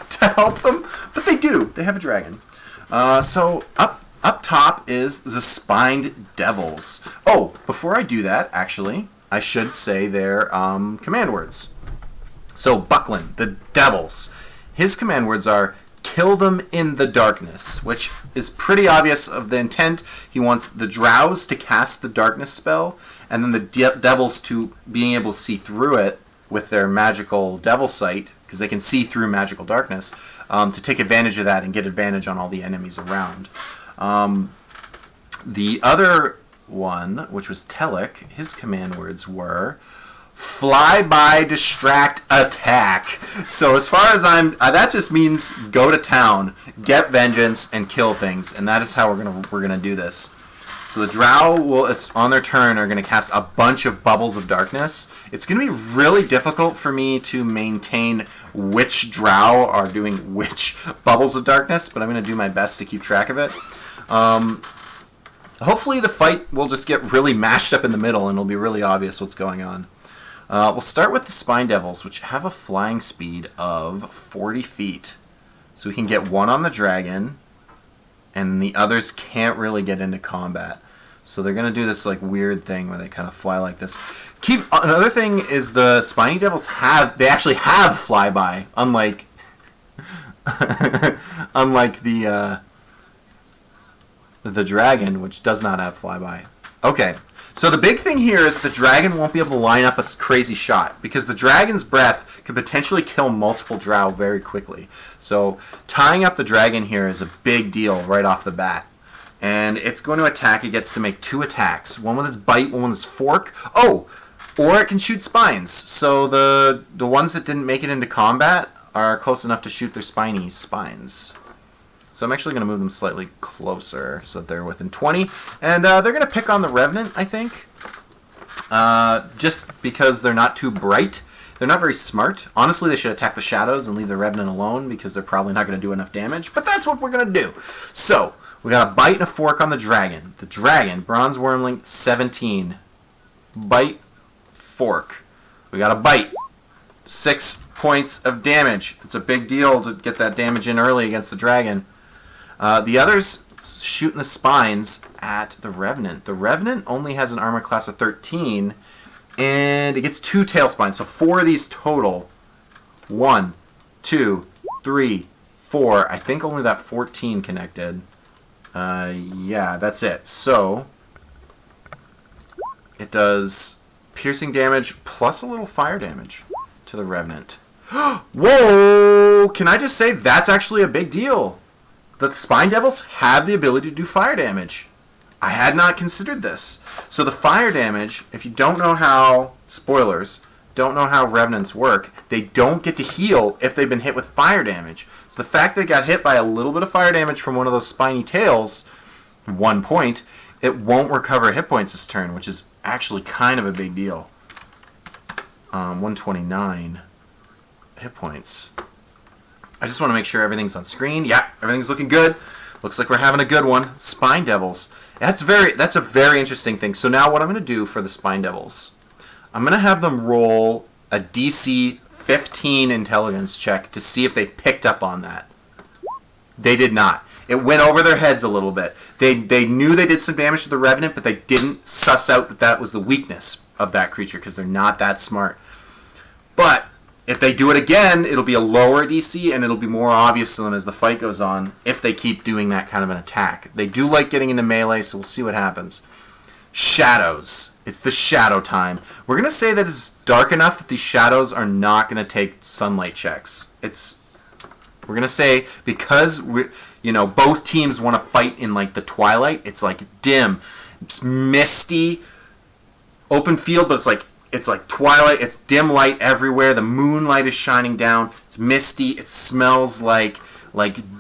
to help them, but they do. They have a dragon. So up top is the Spined Devils. Oh, before I do that, actually, I should say their command words. So Buckland, the Devils, his command words are kill them in the darkness, which is pretty obvious of the intent. He wants the Drows to cast the darkness spell, and then the Devils to being able to see through it with their magical devil sight, because they can see through magical darkness, to take advantage of that and get advantage on all the enemies around. The other one, which was Telek, his command words were fly by, distract, attack. So as far as that just means go to town, get vengeance, and kill things, and that is how we're gonna do this. So the Drow will, it's on their turn, are gonna cast a bunch of bubbles of darkness. It's gonna be really difficult for me to maintain which Drow are doing which bubbles of darkness, but I'm gonna do my best to keep track of it. Hopefully the fight will just get really mashed up in the middle and it'll be really obvious what's going on. We'll start with the Spine Devils, which have a flying speed of 40 feet. So we can get one on the dragon, and the others can't really get into combat. So they're going to do this like weird thing where they kind of fly like this. Another thing is the Spiny Devils actually have flyby, unlike the dragon, which does not have flyby. Okay. So the big thing here is the dragon won't be able to line up a crazy shot, because the dragon's breath could potentially kill multiple drow very quickly. So tying up the dragon here is a big deal right off the bat. And it's going to attack. It gets to make 2 attacks. One with its bite, one with its fork. Oh! Or it can shoot spines. So the ones that didn't make it into combat are close enough to shoot their spines. So I'm actually going to move them slightly closer so that they're within 20. And they're going to pick on the Revenant, I think. Just because they're not too bright. They're not very smart. Honestly, they should attack the shadows and leave the Revenant alone, because they're probably not going to do enough damage. But that's what we're going to do. So, we got a bite and a fork on the dragon. The dragon, Bronze Wormling, 17. Bite, fork. We got a bite. 6 points of damage. It's a big deal to get that damage in early against the dragon. The others shooting the spines at the Revenant. The Revenant only has an armor class of 13, and it gets 2 tail spines, so 4 of these total. 1, 2, 3, 4. I think only that 14 connected. Yeah, that's it. So it does piercing damage plus a little fire damage to the Revenant. Whoa! Can I just say that's actually a big deal? The Spine Devils have the ability to do fire damage. I had not considered this. So the fire damage, if you don't know how, spoilers, don't know how Revenants work, they don't get to heal if they've been hit with fire damage. So the fact they got hit by a little bit of fire damage from one of those spiny tails, 1 point, it won't recover hit points this turn, which is actually kind of a big deal. 129 hit points. I just want to make sure everything's on screen. Yeah, everything's looking good. Looks like we're having a good one. Spine Devils. That's a very interesting thing. So now what I'm going to do for the Spine Devils, I'm going to have them roll a DC 15 intelligence check to see if they picked up on that. They did not. It went over their heads a little bit. They knew they did some damage to the Revenant, but they didn't suss out that that was the weakness of that creature, because they're not that smart. But if they do it again, it'll be a lower DC, and it'll be more obvious to them as the fight goes on if they keep doing that kind of an attack. They do like getting into melee, so we'll see what happens. Shadows. It's the shadow time. We're going to say that it's dark enough that these shadows are not going to take sunlight checks. We're going to say, because both teams want to fight in like the twilight, it's like dim, it's misty, open field, but it's like It's like twilight. It's dim light everywhere. The moonlight is shining down. It's misty. It smells like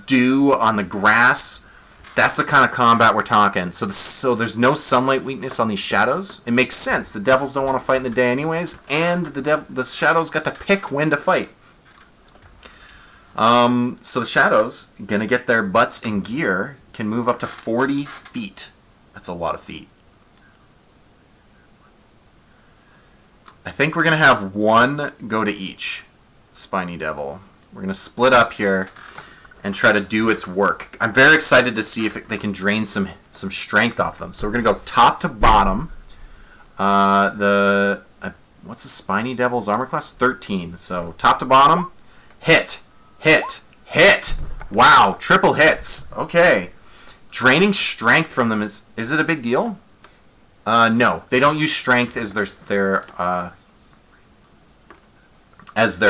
dew on the grass. That's the kind of combat we're talking. So there's no sunlight weakness on these shadows. It makes sense. The devils don't want to fight in the day anyways, and the shadows got to pick when to fight. So the shadows, gonna get their butts in gear, can move up to 40 feet. That's a lot of feet. I think we're gonna have one go to each Spiny Devil. We're gonna split up here and try to do its work. I'm very excited to see if they can drain some strength off them. So we're gonna go top to bottom. What's the Spiny Devil's armor class? 13. So top to bottom, hit. Wow, triple hits. Okay. Draining strength from them is it a big deal? No, they don't use strength as their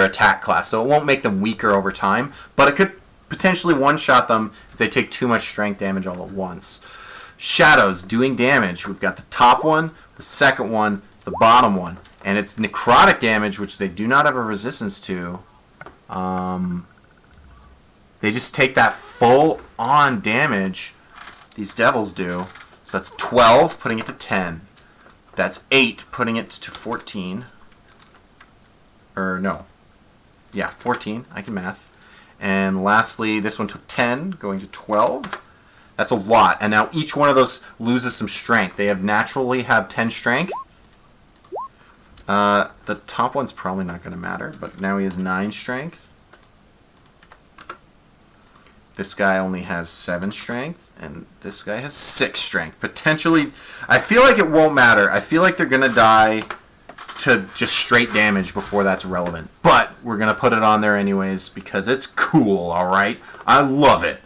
attack class, so it won't make them weaker over time. But it could potentially one-shot them if they take too much strength damage all at once. Shadows doing damage. We've got the top one, the second one, the bottom one, and it's necrotic damage, which they do not have a resistance to. They just take that full-on damage. These devils do. So that's 12, putting it to 10. That's 8, putting it to 14. Or no. Yeah, 14. I can math. And lastly, this one took 10, going to 12. That's a lot. And now each one of those loses some strength. They naturally have 10 strength. The top one's probably not going to matter, but now he has 9 strength. This guy only has 7 strength, and this guy has 6 strength. Potentially, I feel like it won't matter. I feel like they're going to die to just straight damage before that's relevant. But we're going to put it on there anyways because it's cool, alright? I love it.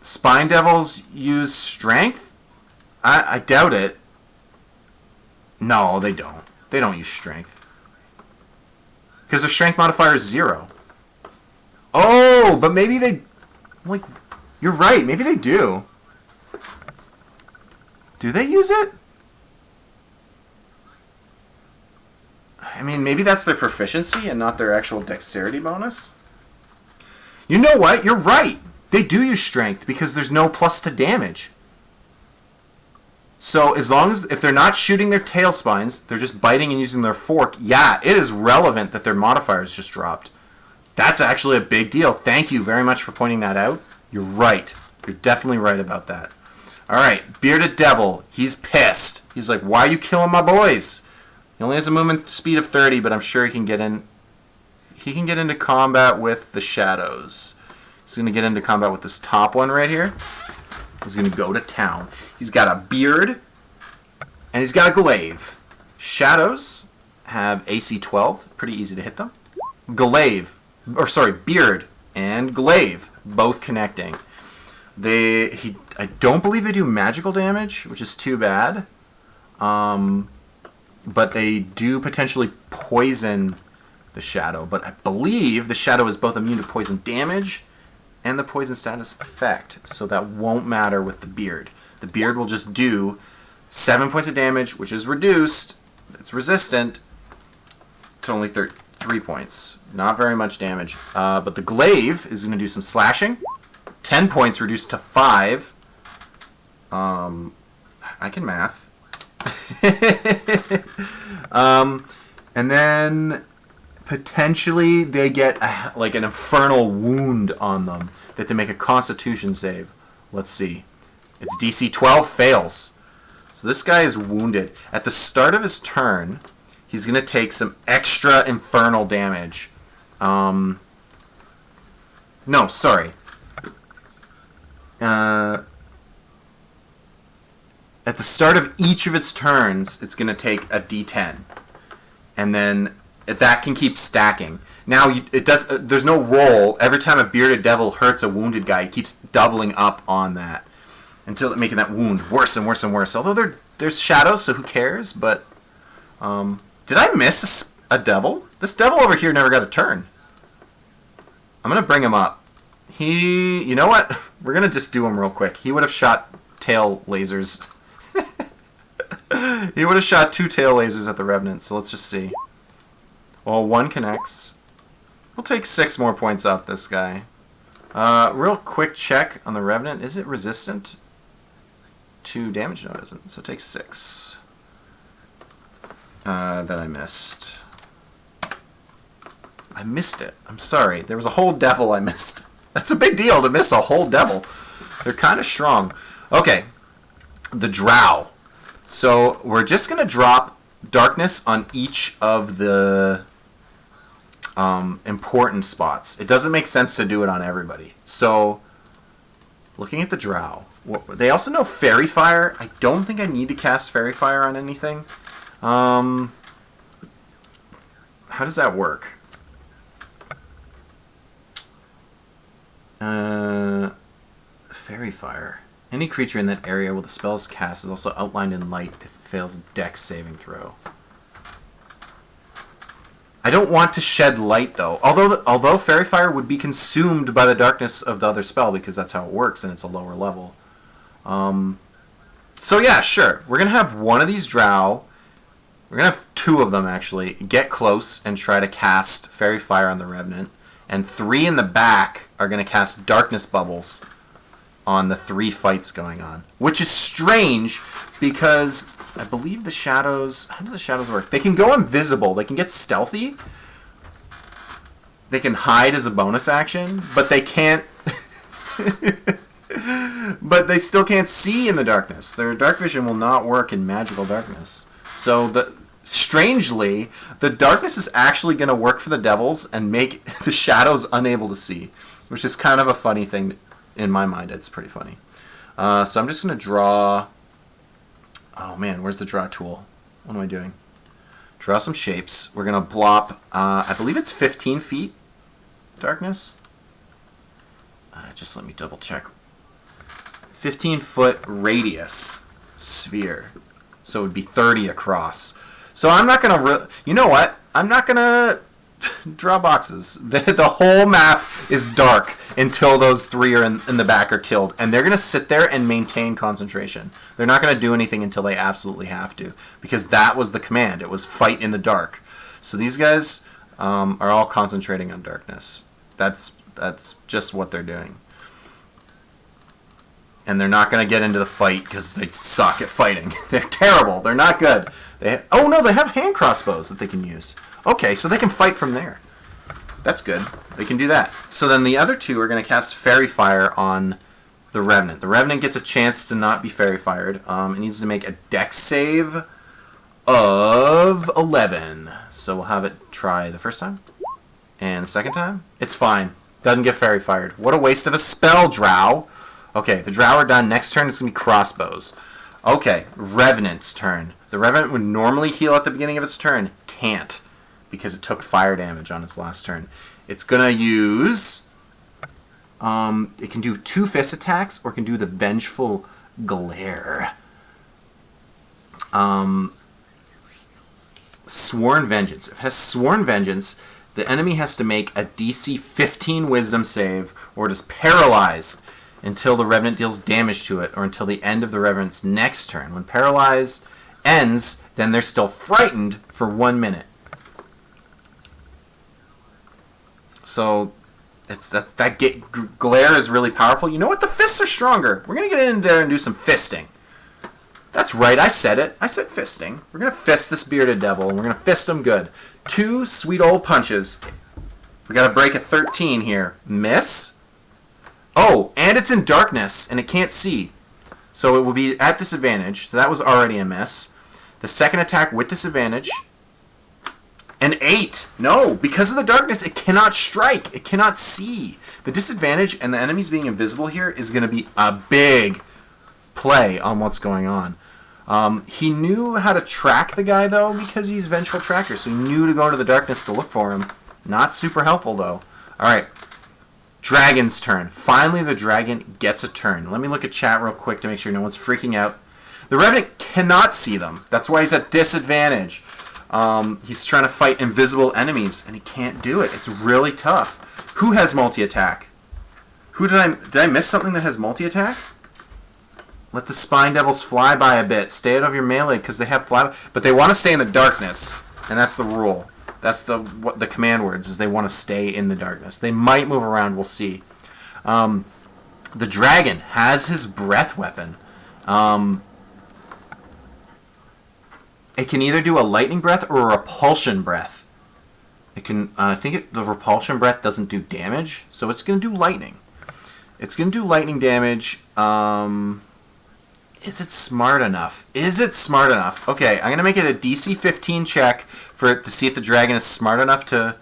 Spine Devils use strength? I doubt it. No, they don't. They don't use strength. Because their strength modifier is 0. Oh, but maybe they... Like, you're right. Maybe they do. Do they use it? I mean, maybe that's their proficiency and not their actual dexterity bonus. You know what? You're right. They do use strength because there's no plus to damage. So as long as, if they're not shooting their tail spines, they're just biting and using their fork, yeah, it is relevant that their modifiers just dropped. That's actually a big deal. Thank you very much for pointing that out. You're right. You're definitely right about that. Alright, Bearded Devil. He's pissed. He's like, why are you killing my boys? He only has a movement speed of 30, but I'm sure he can get in. He can get into combat with the shadows. He's going to get into combat with this top one right here. He's going to go to town. He's got a beard, and he's got a glaive. Shadows have AC 12. Pretty easy to hit them. Beard and glaive, both connecting. I don't believe they do magical damage, which is too bad. But they do potentially poison the shadow. But I believe the shadow is both immune to poison damage and the poison status effect, so that won't matter with the beard. The beard will just do 7 points of damage, which is reduced. It's resistant to only 3 points. Not very much damage. But the glaive is going to do some slashing. 10 points reduced to 5. I can math. And then potentially they get like an infernal wound on them that they make a Constitution save. Let's see. It's DC 12 fails. So this guy is wounded. At the start of his turn, he's going to take some extra infernal damage. No, sorry. At the start of each of its turns, it's going to take a D10. And then that can keep stacking. Now, there's no roll. Every time a Bearded Devil hurts a wounded guy, it keeps doubling up on that until making that wound worse and worse and worse. Although there's shadows, so who cares? But did I miss a devil? This devil over here never got a turn. I'm going to bring him up. You know what? We're going to just do him real quick. He would have shot tail lasers. He would have shot 2 tail lasers at the Revenant, so let's just see. Well, 1 connects. We'll take 6 more points off this guy. Real quick check on the Revenant. Is it resistant to damage? No, it isn't. So take 6. That I missed. I missed it. I'm sorry. There was a whole devil I missed. That's a big deal to miss a whole devil. They're kind of strong. Okay. The Drow. So we're just going to drop darkness on each of the important spots. It doesn't make sense to do it on everybody. So, looking at the Drow. They also know Fairy Fire. I don't think I need to cast Fairy Fire on anything. How does that work? Fairy Fire. Any creature in that area where the spell is cast is also outlined in light if it fails a Dex saving throw. I don't want to shed light, though. Although Fairy Fire would be consumed by the darkness of the other spell, because that's how it works, and it's a lower level. So yeah, sure. We're going to have one of these Drow. We're going to have 2 of them, actually. Get close and try to cast Fairy Fire on the Revenant. And 3 in the back are going to cast Darkness Bubbles on the 3 fights going on. Which is strange, because I believe the shadows... How do the shadows work? They can go invisible. They can get stealthy. They can hide as a bonus action, but they can't... but they still can't see in the darkness. Their dark vision will not work in magical darkness. So, strangely, the darkness is actually going to work for the devils and make the shadows unable to see, which is kind of a funny thing in my mind. It's pretty funny. So I'm just going to draw... Oh man, where's the draw tool? What am I doing? Draw some shapes. We're going to plop, I believe it's 15 feet darkness. Just let me double check. 15-foot radius sphere. So it would be 30 across. So I'm not going to... You know what? I'm not going to draw boxes. The whole map is dark until those 3 are in the back are killed. And they're going to sit there and maintain concentration. They're not going to do anything until they absolutely have to. Because that was the command. It was fight in the dark. So these guys are all concentrating on darkness. That's just what they're doing. And they're not going to get into the fight because they suck at fighting. They're terrible. They're not good. Oh no, they have hand crossbows that they can use. Okay, so they can fight from there. That's good. They can do that. So then the other 2 are going to cast Fairy Fire on the Revenant. The Revenant gets a chance to not be Fairy Fired. It needs to make a Dex save of 11. So we'll have it try the first time. And the second time. It's fine. Doesn't get Fairy Fired. What a waste of a spell, Drow. Okay, the Drow are done. Next turn is going to be crossbows. Okay, Revenant's turn. The Revenant would normally heal at the beginning of its turn. Can't, because it took fire damage on its last turn. It's going to use... it can do 2 fist attacks, or it can do the Vengeful Glare. Sworn Vengeance. If it has Sworn Vengeance, the enemy has to make a DC 15 Wisdom save, or it is paralyzed until the Revenant deals damage to it, or until the end of the Revenant's next turn. When Paralyzed ends, then they're still frightened for 1 minute. So, glare is really powerful. You know what? The fists are stronger. We're going to get in there and do some fisting. That's right, I said it. I said fisting. We're going to fist this bearded devil, and we're going to fist him good. 2 sweet old punches. We got to break a 13 here. Miss. Oh, and it's in darkness, and it can't see. So it will be at disadvantage. So that was already a miss. The second attack with disadvantage. An 8. No, because of the darkness, it cannot strike. It cannot see. The disadvantage and the enemies being invisible here is going to be a big play on what's going on. He knew how to track the guy, though, because he's Vengeful Tracker. So he knew to go into the darkness to look for him. Not super helpful, though. Alright. Dragon's turn. Finally, the dragon gets a turn. Let me look at chat real quick to make sure no one's freaking out. The Revenant cannot see them. That's why he's at disadvantage. He's trying to fight invisible enemies, and he can't do it. It's really tough. Who has multi-attack? Did I miss something that has multi-attack? Let the Spine Devils fly by a bit. Stay out of your melee because they have fly. But they want to stay in the darkness, and that's the rule. That's what the command words is. They want to stay in the darkness. They might move around. We'll see. The dragon has his breath weapon. It can either do a lightning breath or a repulsion breath. It can. I think the repulsion breath doesn't do damage, so it's going to do lightning. It's going to do lightning damage. Is it smart enough? Is it smart enough? Okay, I'm going to make it a DC 15 check for it to see if the dragon is smart enough to...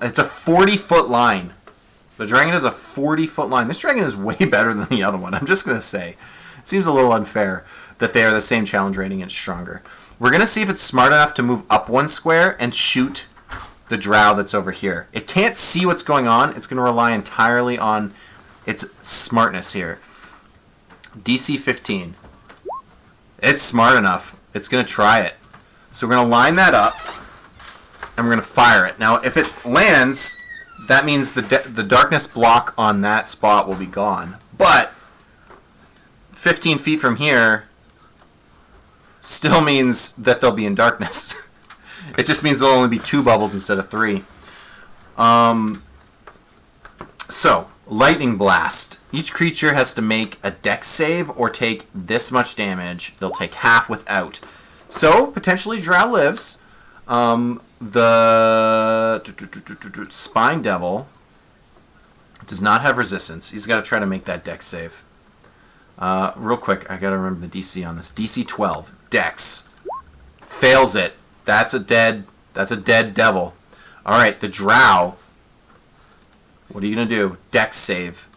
It's a 40-foot line. The dragon is a 40-foot line. This dragon is way better than the other one, I'm just going to say. It seems a little unfair that they are the same challenge rating and stronger. We're going to see if it's smart enough to move up 1 square and shoot the drow that's over here. It can't see what's going on. It's going to rely entirely on its smartness here. DC 15. It's smart enough. It's going to try it. So we're going to line that up, and we're going to fire it. Now, if it lands, that means the darkness block on that spot will be gone. But 15 feet from here still means that they'll be in darkness. It just means there'll only be 2 bubbles instead of 3. So, Lightning Blast. Each creature has to make a dex save or take this much damage. They'll take half without. So, potentially Drow lives. The Spine Devil does not have resistance. He's got to try to make that dex save. Real quick, I got to remember the DC on this. DC 12. Dex. Fails it. That's a dead devil. Alright, the drow. What are you going to do? Dex save.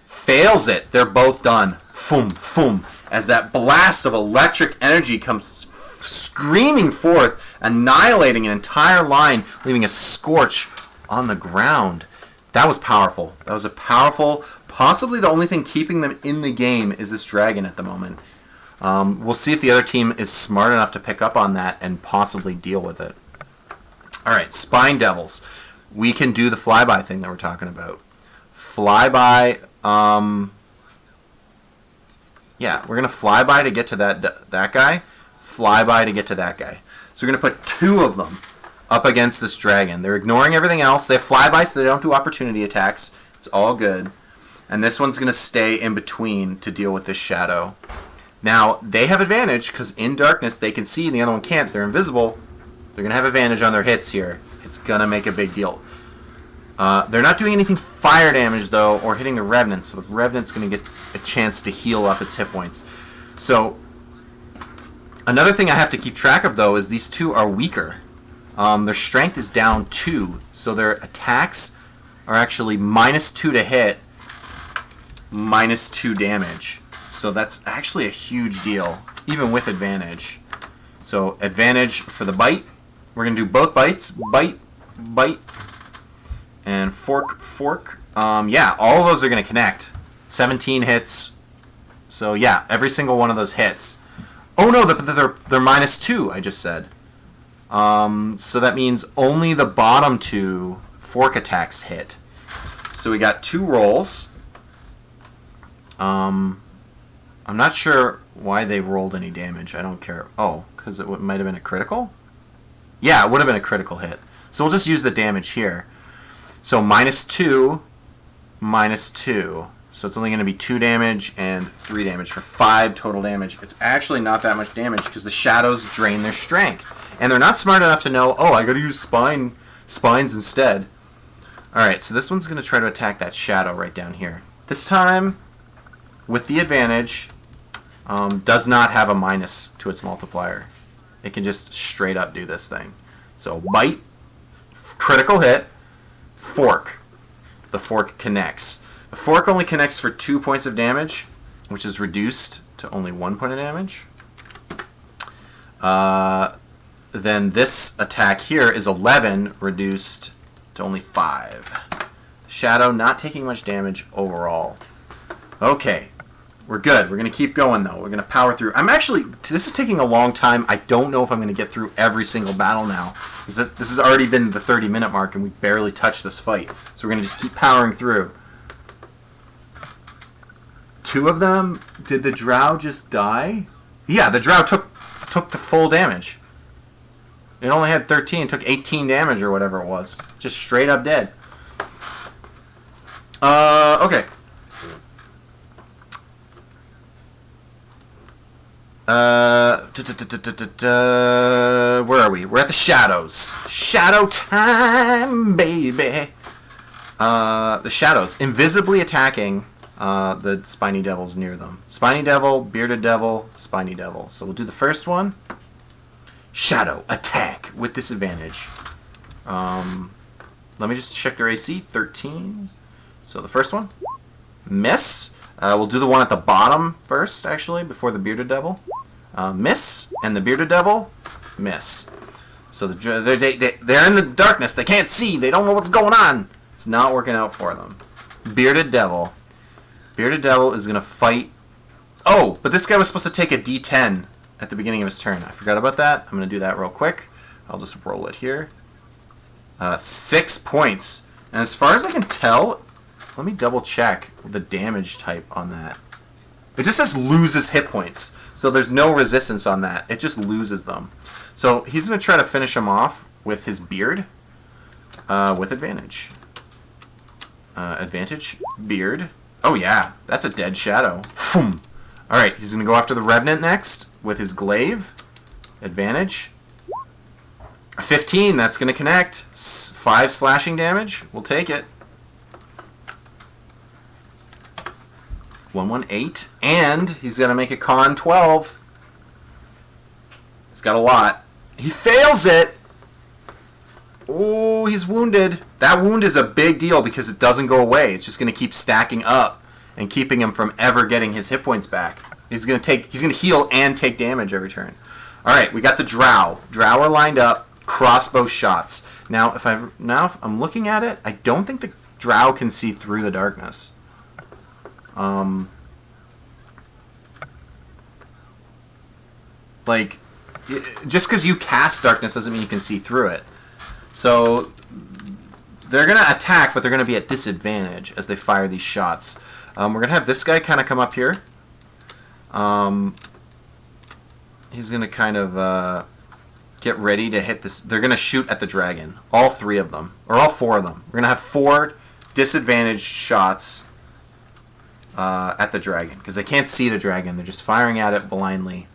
Fails it. They're both done. Foom, foom. As that blast of electric energy comes screaming forth, annihilating an entire line, leaving a scorch on the ground. That was powerful. That was a powerful, possibly the only thing keeping them in the game is this dragon at the moment. We'll see if the other team is smart enough to pick up on that and possibly deal with it. Alright, Spine Devils. We can do the flyby thing that we're talking about. Flyby, yeah, we're going to flyby to get to that guy, flyby to get to that guy. So we're going to put 2 of them up against this dragon. They're ignoring everything else. They have flyby so they don't do opportunity attacks. It's all good. And this one's going to stay in between to deal with this shadow. Now, they have advantage because in darkness they can see and the other one can't. They're invisible. They're going to have advantage on their hits here. It's going to make a big deal. They're not doing anything fire damage, though, or hitting the Revenant, so the Revenant's going to get a chance to heal up its hit points. So, another thing I have to keep track of, though, is these 2 are weaker. Their strength is down 2, so their attacks are actually -2 to hit, -2 damage. So that's actually a huge deal, even with advantage. So advantage for the bite. We're going to do both bites. Bite, bite, and fork, fork. Yeah, all of those are going to connect. 17 hits. So yeah, every single one of those hits. Oh no, they're -2, I just said. So that means only the bottom 2 fork attacks hit. So we got 2 rolls. I'm not sure why they rolled any damage. I don't care. Oh, because it might have been a critical? Yeah, it would have been a critical hit. So we'll just use the damage here. So -2, -2. So it's only going to be 2 damage and 3 damage for 5 total damage. It's actually not that much damage because the shadows drain their strength. And they're not smart enough to know, oh, I got to use spines instead. Alright, so this one's going to try to attack that shadow right down here. This time, with the advantage, does not have a minus to its multiplier. It can just straight up do this thing. So bite, critical hit, fork. The fork connects. The fork only connects for 2 points of damage, which is reduced to only 1 point of damage. Then this attack here is 11, reduced to only 5. Shadow not taking much damage overall. Okay, We're good. We're going to keep going, though. We're going to power through. This is taking a long time. I don't know if I'm going to get through every single battle now. This has already been the 30-minute mark, and we barely touched this fight. So we're going to just keep powering through. 2 of them, did the drow just die? Yeah, the drow took the full damage. It only had 13, took 18 damage or whatever it was. Just straight up dead. Okay. Where are we? We're at the shadows. Shadow time, baby. The shadows. Invisibly attacking the spiny devils near them. Spiny devil, bearded devil, spiny devil. So we'll do the first one. Shadow attack with disadvantage. Let me just check their AC. 13. So the first one. Miss. We'll do the one at the bottom first, actually, before the bearded devil. Miss. And the bearded devil. Miss. So they're in the darkness. They can't see. They don't know what's going on. It's not working out for them. Bearded devil. Bearded devil is going to fight. Oh, but this guy was supposed to take a D10 at the beginning of his turn. I forgot about that. I'm going to do that real quick. I'll just roll it here. 6 points. And as far as I can tell, let me double check the damage type on that. It just says loses hit points. So there's no resistance on that. It just loses them. So he's going to try to finish him off with his beard. With advantage. Advantage. Beard. Oh yeah, that's a dead shadow. Alright, he's going to go after the Revenant next with his glaive. Advantage. A 15, that's going to connect. 5 slashing damage. We'll take it. 118. And he's going to make a con 12. He's got a lot. He fails it. Oh, he's wounded. That wound is a big deal because it doesn't go away. It's just going to keep stacking up and keeping him from ever getting his hit points back. He's going to heal and take damage every turn. All right, we got the drow. Drow are lined up, crossbow shots. Now, if I'm looking at it, I don't think the drow can see through the darkness. Like, just because you cast darkness doesn't mean you can see through it. So they're going to attack, but they're going to be at disadvantage as they fire these shots. We're going to have this guy kind of come up here. He's going to kind of get ready to hit this. They're going to shoot at the dragon. All 3 of them. Or all 4 of them. We're going to have 4 disadvantaged shots at the dragon. Because they can't see the dragon. They're just firing at it blindly.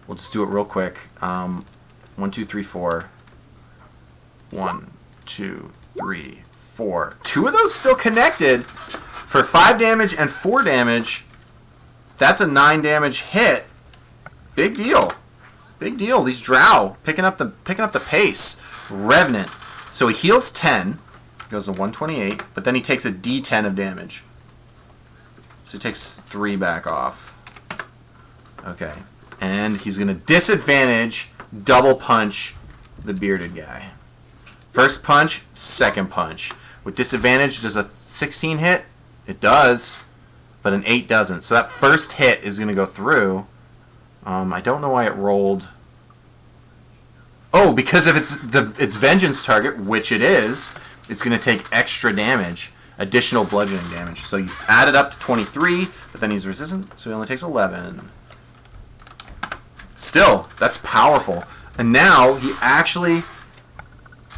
We'll just do it real quick. 1, 2, 3, 4. 1, 2, 3, 4. 2 of those still connected for 5 damage and 4 damage. That's a 9 damage hit. Big deal. Big deal. These drow picking up the pace. Revenant. So he heals 10. Goes to 128, but then he takes a D10 of damage. So he takes 3 back off. Okay. And he's going to disadvantage double punch the bearded guy. First punch, second punch. With disadvantage, does a 16 hit? It does, but an 8 doesn't. So that first hit is going to go through. I don't know why it rolled. Oh, because if its vengeance target, which it is, it's going to take extra damage, additional bludgeoning damage. So you add it up to 23, but then he's resistant, so he only takes 11. Still, that's powerful. And now he actually...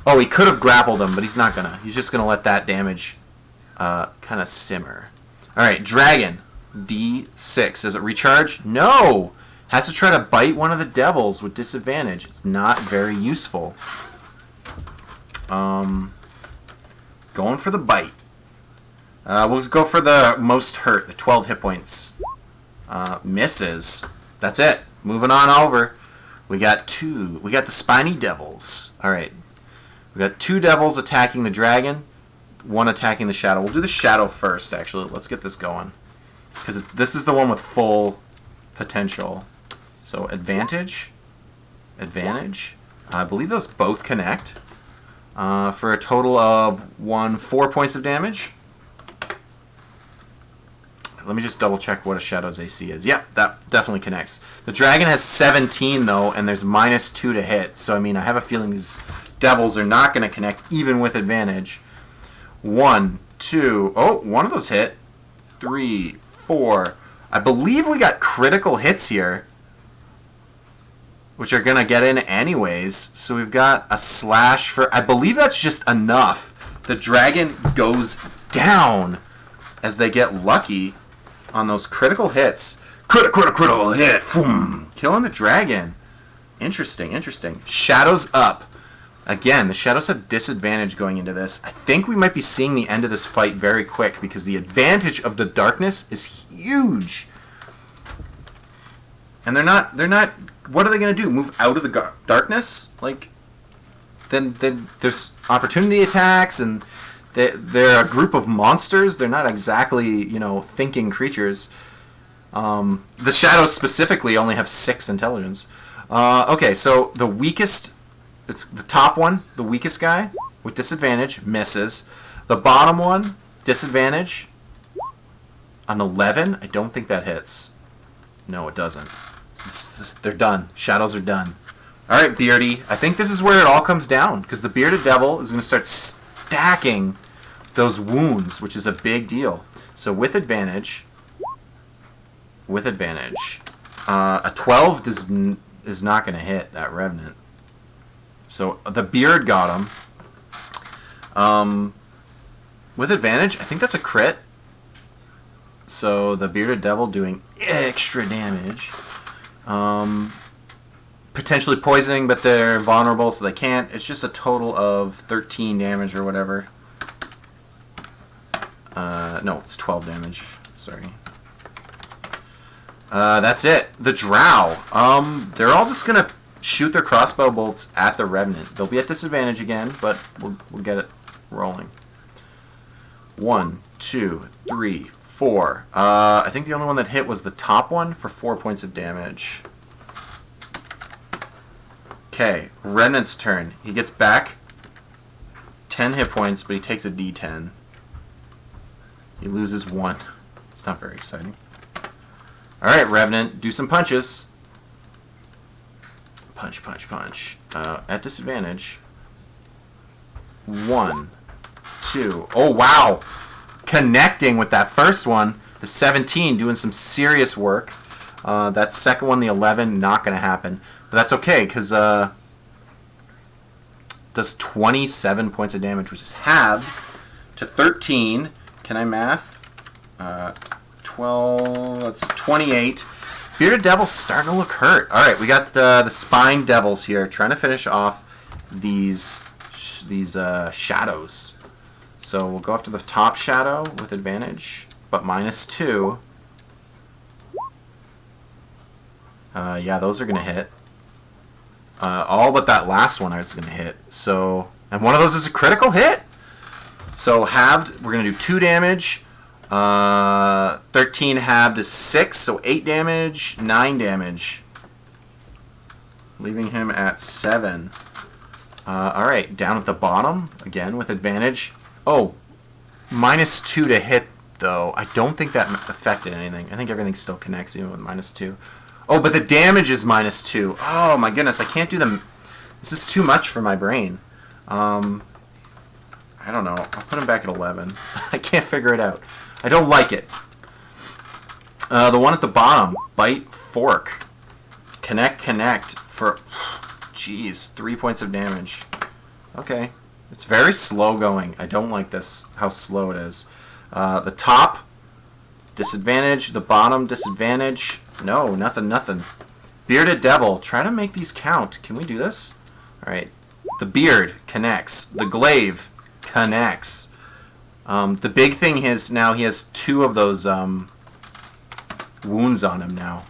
Oh, he could have grappled him, but he's not gonna. He's just gonna let that damage kind of simmer. Alright, dragon. D6. Does it recharge? No! Has to try to bite one of the devils with disadvantage. It's not very useful. Going for the bite. We'll just go for the most hurt, the 12 hit points. Misses. That's it. Moving on over. We got the spiny devils. Alright. We got 2 devils attacking the dragon, 1 attacking the shadow. We'll do the shadow first, actually. Let's get this going. Because this is the one with full potential. So, advantage. Advantage. I believe those both connect. For a total of 4 points of damage. Let me just double check what a Shadow's AC is. Yep, that definitely connects. The dragon has 17 though, and there's -2 to hit. So I mean, I have a feeling these devils are not going to connect even with advantage. 1, 2. Oh, one of those hit. 3, 4. I believe we got critical hits here, which are going to get in anyways. So we've got a slash for... I believe that's just enough. The dragon goes down as they get lucky on those critical hits. Critical hit. Boom. Killing the dragon. Interesting, interesting. Shadows up. Again, the Shadows have disadvantage going into this. I think we might be seeing the end of this fight very quick because the advantage of the darkness is huge. And they're not, what are they going to do? Move out of the darkness? Like, then there's opportunity attacks, and they're a group of monsters. They're not exactly, you know, thinking creatures. The Shadows specifically only have 6 intelligence. Okay, so the weakest, it's the top one, the weakest guy, with disadvantage, misses. The bottom one, disadvantage, an 11. I don't think that hits. No, it doesn't. They're done. Shadows are done. Alright, Beardy. I think this is where it all comes down, because the Bearded Devil is going to start stacking those wounds, which is a big deal. So with advantage, a 12 is not going to hit that Revenant. So the Beard got him. With advantage, I think that's a crit. So the Bearded Devil doing extra damage. Potentially poisoning, but they're vulnerable, so they can't. It's just a total of 13 damage or whatever. No, it's 12 damage. Sorry. That's it. The Drow. They're all just gonna shoot their crossbow bolts at the Revenant. They'll be at disadvantage again, but we'll get it rolling. 1, 2, 3, 4. I think the only one that hit was the top one for 4 points of damage. Okay, Revenant's turn. He gets back 10 hit points, but he takes a D10. He loses 1. It's not very exciting. Alright, Revenant, do some punches. Punch, punch, punch. At disadvantage. 1, 2. Oh, wow! Connecting with that first one. The 17 doing some serious work. That second one, the 11, not going to happen. But that's okay, because does 27 points of damage, which is halved to 13. Can I math? 12, that's 28. Bearded Devil's starting to look hurt. Alright, we got the Spine Devils here, trying to finish off these shadows. So we'll go after the top shadow with advantage, but -2. Yeah, those are going to hit. All but that last one is going to hit. So, and one of those is a critical hit. So halved, we're going to do 2 damage. 13 halved is 6, so 8 damage, 9 damage. Leaving him at 7. Alright, down at the bottom, again with advantage. Oh, -2 to hit, though. I don't think that affected anything. I think everything still connects even with -2. Oh, but the damage is -2. Oh my goodness, I can't do them. This is too much for my brain. I don't know. I'll put him back at 11. I can't figure it out. I don't like it. The one at the bottom, Bite Fork. Connect for, jeez, 3 points of damage. Okay. It's very slow going. I don't like this, how slow it is. The top, disadvantage. The bottom, disadvantage. No, nothing. Bearded Devil. Try to make these count. Can we do this? Alright. The Beard connects. The Glaive connects. The big thing is now he has 2 of those wounds on him now.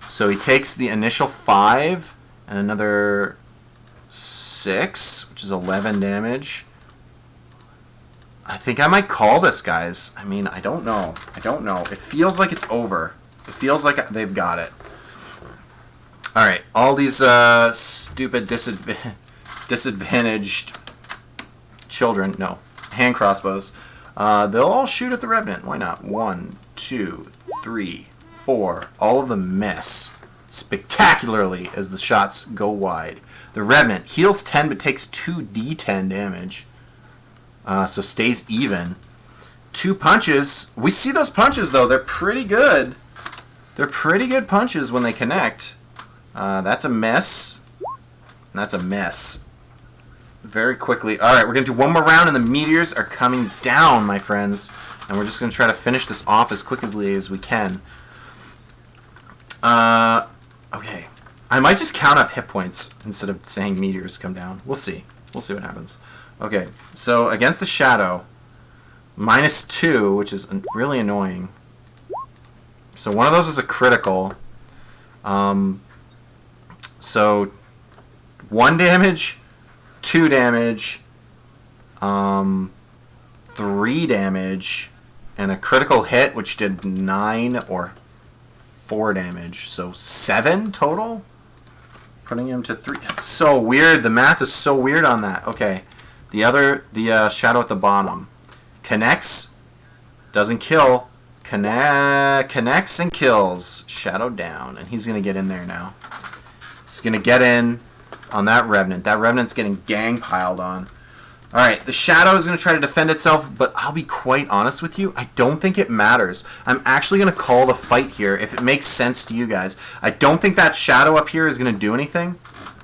So he takes the initial 5 and another 6, which is 11 damage. I think I might call this, guys. I mean, I don't know. It feels like it's over. It feels like they've got it. Alright, all these stupid disadvantaged children, no, hand crossbows, they'll all shoot at the Revenant. Why not? 1, 2, 3, 4. All of them miss spectacularly as the shots go wide. The Revenant heals 10 but takes 2d10 damage. So stays even. 2 punches. We see those punches though. They're pretty good. They're pretty good punches when they connect. That's a miss. And that's a miss. Very quickly. Alright, we're going to do one more round and the meteors are coming down, my friends. And we're just going to try to finish this off as quickly as we can. Okay. I might just count up hit points instead of saying meteors come down. We'll see. We'll see what happens. Okay, so against the Shadow, -2, which is really annoying. So one of those is a critical. So 1 damage, 2 damage, 3 damage, and a critical hit, which did 9 or 4 damage. So 7 total? Putting him to 3. It's so weird. The math is so weird on that. Okay. The Shadow at the bottom. Connects. Doesn't kill. Connects and kills. Shadow down. And he's going to get in there now. He's going to get in on that Revenant. That Revenant's getting gang piled on. Alright, the Shadow is going to try to defend itself, but I'll be quite honest with you, I don't think it matters. I'm actually going to call the fight here if it makes sense to you guys. I don't think that Shadow up here is going to do anything.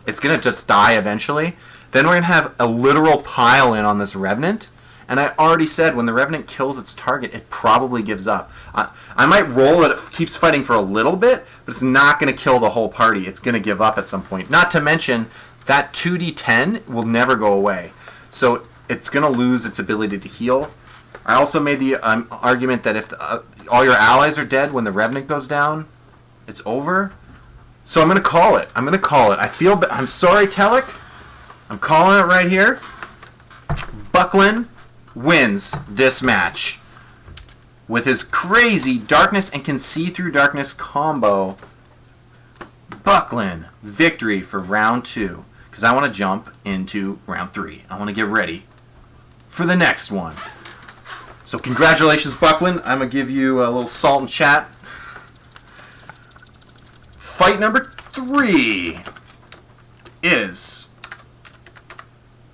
It's going to just die eventually. Then we're going to have a literal pile-in on this Revenant. And I already said when the Revenant kills its target, it probably gives up. I might roll it keeps fighting for a little bit, but it's not going to kill the whole party. It's going to give up at some point. Not to mention, that 2d10 will never go away. So it's going to lose its ability to heal. I also made the argument that if all your allies are dead when the Revenant goes down, it's over. So I'm going to call it. I'm going to call it. I'm sorry, Telek. I'm calling it right here. Buckland wins this match with his crazy darkness and can see through darkness combo. Buckland victory for round 2. Because I want to jump into round 3. I want to get ready for the next one. So congratulations, Buckland. I'm going to give you a little salt and chat. Fight number 3 is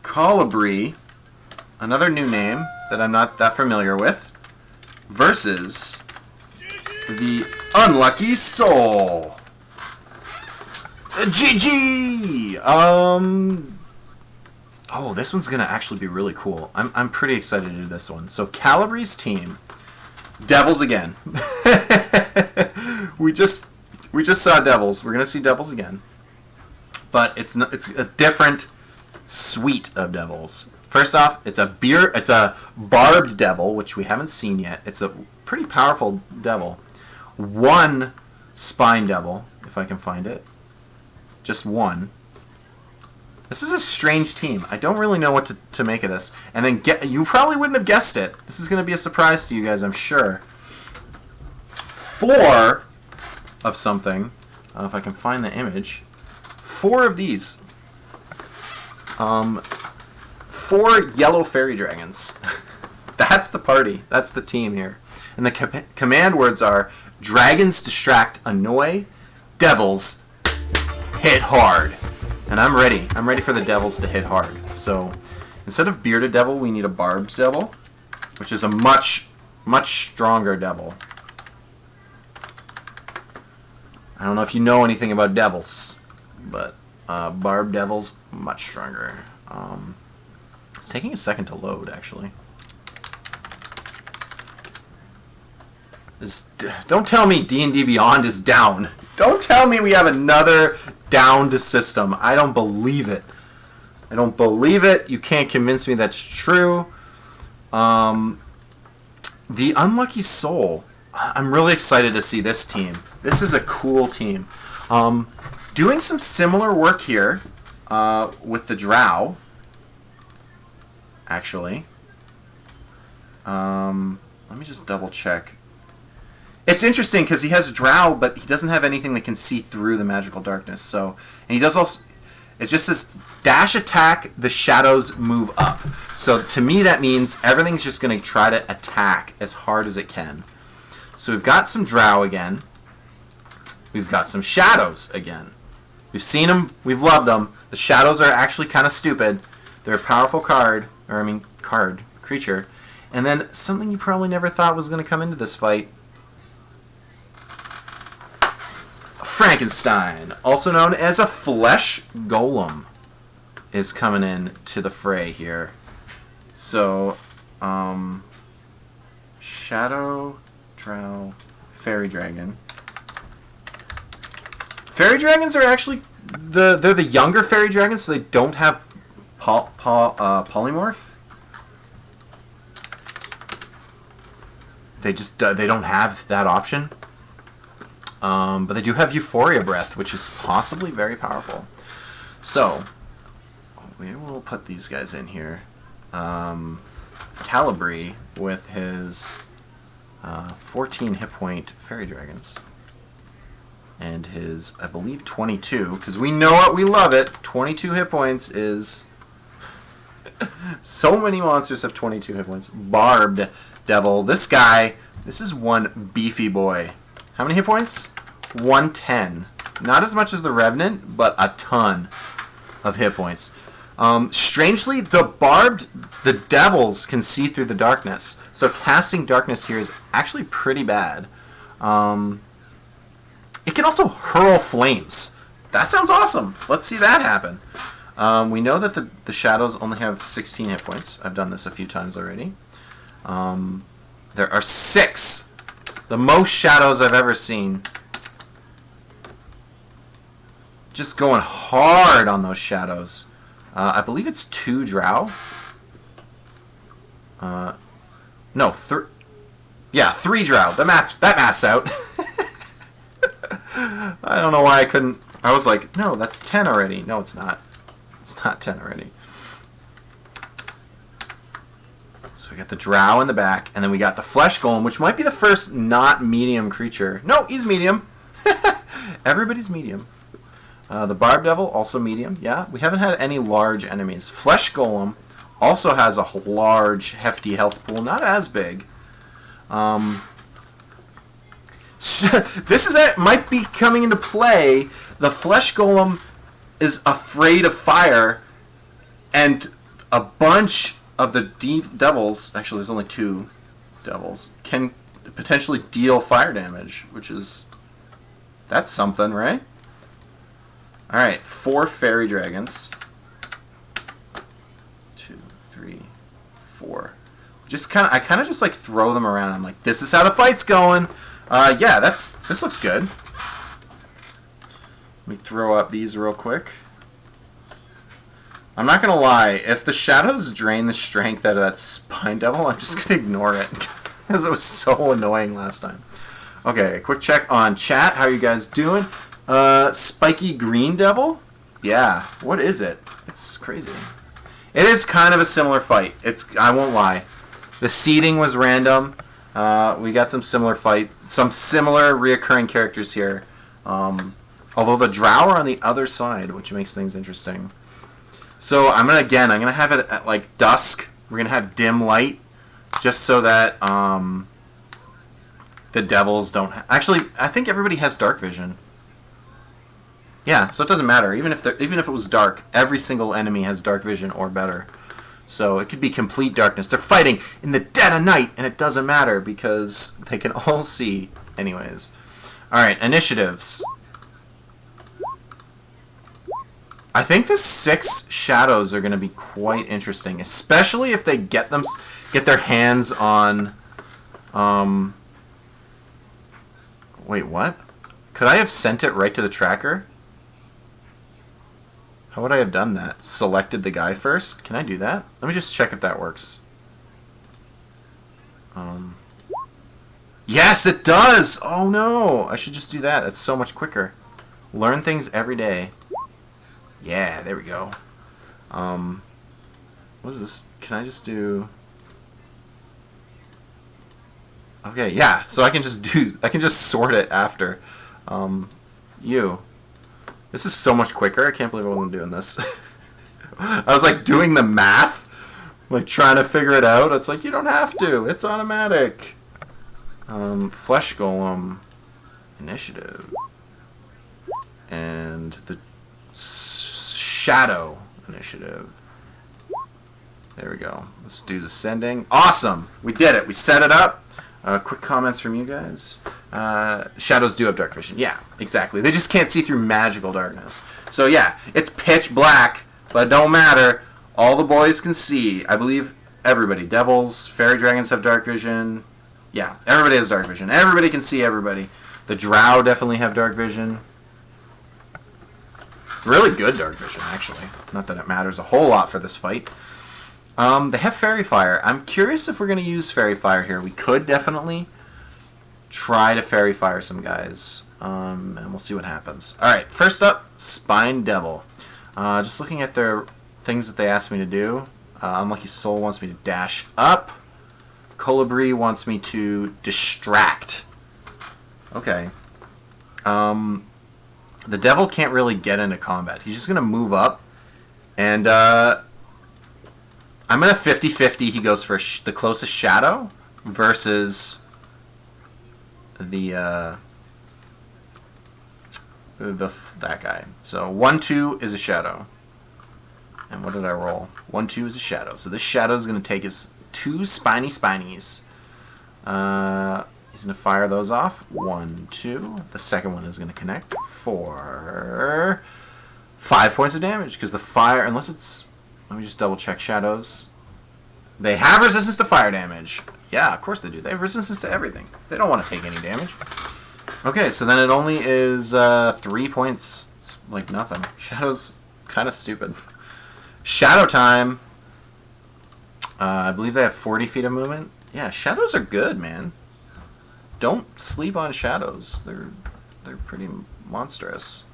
Colibri, another new name that I'm not that familiar with, versus the Unlucky Soul. GG! Oh, this one's gonna actually be really cool. I'm pretty excited to do this one. So Calibri's team, Devils again. we just saw Devils. We're gonna see Devils again, but it's a different suite of Devils. First off, it's a barbed devil, which we haven't seen yet. It's a pretty powerful devil. 1 spine devil, if I can find it. Just 1. This is a strange team. I don't really know what to make of this. And then you probably wouldn't have guessed it. This is going to be a surprise to you guys, I'm sure. 4 of something. If I can find the image. 4 of these. 4 yellow fairy dragons. That's the party. That's the team here. And the command words are dragons distract, annoy, devils hit hard. And I'm ready. I'm ready for the devils to hit hard. So instead of bearded devil, we need a barbed devil, which is a much stronger devil. I don't know if you know anything about devils, but barbed devils, much stronger. It's taking a second to load, actually. Don't tell me D&D Beyond is down. Don't tell me we have another downed system. I don't believe it. I don't believe it. You can't convince me that's true. The Unlucky Soul. I'm really excited to see this team. This is a cool team. Doing some similar work here with the Drow, actually. Let me just double check. It's interesting because he has Drow, but he doesn't have anything that can see through the magical darkness. So, and he does also. It's just this dash attack. The shadows move up. So to me, that means everything's just going to try to attack as hard as it can. So we've got some Drow again. We've got some Shadows again. We've seen them. We've loved them. The Shadows are actually kind of stupid. They're a powerful creature. And then something you probably never thought was going to come into this fight. Frankenstein, also known as a flesh golem, is coming in to the fray here. So, Shadow, Drow, Fairy Dragon. Fairy Dragons are actually they're the younger Fairy Dragons, so they don't have polymorph. They just they don't have that option. But they do have Euphoria Breath, which is possibly very powerful. So, we will put these guys in here. Calibri with his 14 hit point Fairy Dragons. And his, I believe, 22, because we know it, we love it. 22 hit points is... So many monsters have 22 hit points. Barbed Devil. This guy, this is one beefy boy. How many hit points? 110. Not as much as the Revenant, but a ton of hit points. Strangely, the devils can see through the darkness. So casting darkness here is actually pretty bad. It can also hurl flames. That sounds awesome. Let's see that happen. We know that the shadows only have 16 hit points. I've done this a few times already. There are 6. The most shadows I've ever seen. Just going hard on those shadows. I believe it's 2 drow. No, 3. Yeah, 3 drow. That math's out. I don't know why I couldn't. I was like, no, that's 10 already. No, it's not. It's not 10 already. So we got the drow in the back, and then we got the flesh golem, which might be the first not medium creature. No, he's medium. Everybody's medium. The barb devil, also medium. Yeah, we haven't had any large enemies. Flesh golem also has a large, hefty health pool. Not as big. This is it. Might be coming into play. The flesh golem is afraid of fire, and a bunch of the devils, actually there's only 2 devils, can potentially deal fire damage, which is, that's something, right? Alright, 4 fairy dragons. 2, 3, 4. I kind of just like throw them around. I'm like, this is how the fight's going. Yeah, this looks good. Let me throw up these real quick. I'm not gonna lie, if the shadows drain the strength out of that spine devil, I'm just gonna ignore it because it was so annoying last time. Okay, quick check on chat. How are you guys doing? Spiky green devil? Yeah, what is it? It's crazy. It is kind of a similar fight. I won't lie. The seeding was random. We got some similar reoccurring characters here. Although the drow are on the other side, which makes things interesting. So I'm gonna have it at like dusk. We're gonna have dim light, just so that the devils don't. Actually, I think everybody has dark vision. Yeah, so it doesn't matter. Even if it was dark, every single enemy has dark vision or better. So it could be complete darkness. They're fighting in the dead of night, and it doesn't matter because they can all see anyways. All right, initiatives. I think the 6 shadows are going to be quite interesting, especially if they get their hands on. Wait, what? Could I have sent it right to the tracker? How would I have done that? Selected the guy first? Can I do that? Let me just check if that works. Yes, it does! Oh no! I should just do that. That's so much quicker. Learn things every day. Yeah, there we go. What is this? Can I just do... Okay, yeah. So I can just sort it after. This is so much quicker. I can't believe I wasn't doing this. I was like doing the math, like trying to figure it out. It's like, you don't have to. It's automatic. Flesh Golem initiative. And the Shadow initiative. There we go. Let's do descending. Awesome! We did it. We set it up. Quick comments from you guys. Shadows do have dark vision. Yeah, exactly. They just can't see through magical darkness. So yeah, it's pitch black, but it don't matter. All the boys can see. I believe everybody. Devils, fairy dragons have dark vision. Yeah, everybody has dark vision. Everybody can see everybody. The drow definitely have dark vision. Really good dark vision, actually. Not that it matters a whole lot for this fight. They have Fairy Fire. I'm curious if we're going to use Fairy Fire here. We could definitely try to Fairy Fire some guys. And we'll see what happens. Alright, first up, Spine Devil. Just looking at their things that they asked me to do. Unlucky Soul wants me to dash up. Colibri wants me to distract. Okay. The Devil can't really get into combat. He's just going to move up. And I'm going to 50-50. He goes for the closest shadow versus that guy. So 1-2 is a shadow. And what did I roll? 1-2 is a shadow. So this shadow is going to take his 2 spiny spinies. He's going to fire those off. 1, 2. The second one is going to connect for 5 points of damage. Because the fire, unless it's... Let me just double check shadows. They have resistance to fire damage. Yeah, of course they do. They have resistance to everything. They don't want to take any damage. Okay, so then it only is 3 points. It's like nothing. Shadow's kind of stupid. Shadow time. I believe they have 40 feet of movement. Yeah, shadows are good, man. Don't sleep on shadows. They're pretty monstrous.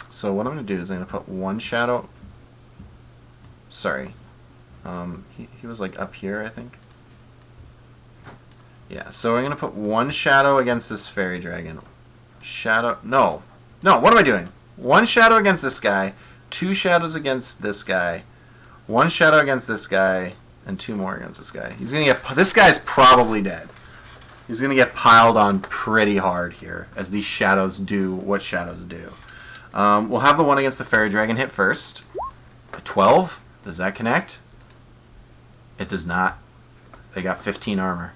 So what I'm going to do is I'm going to put one shadow... Sorry. He was like up here, I think. Yeah, so I'm going to put one shadow against this fairy dragon. Shadow... No, what am I doing? One shadow against this guy, 2 shadows against this guy, 1 shadow against this guy, and 2 more against this guy. He's gonna get. This guy's probably dead. He's gonna get piled on pretty hard here, as these shadows do what shadows do. We'll have the one against the fairy dragon hit first. A 12. Does that connect? It does not. They got 15 armor.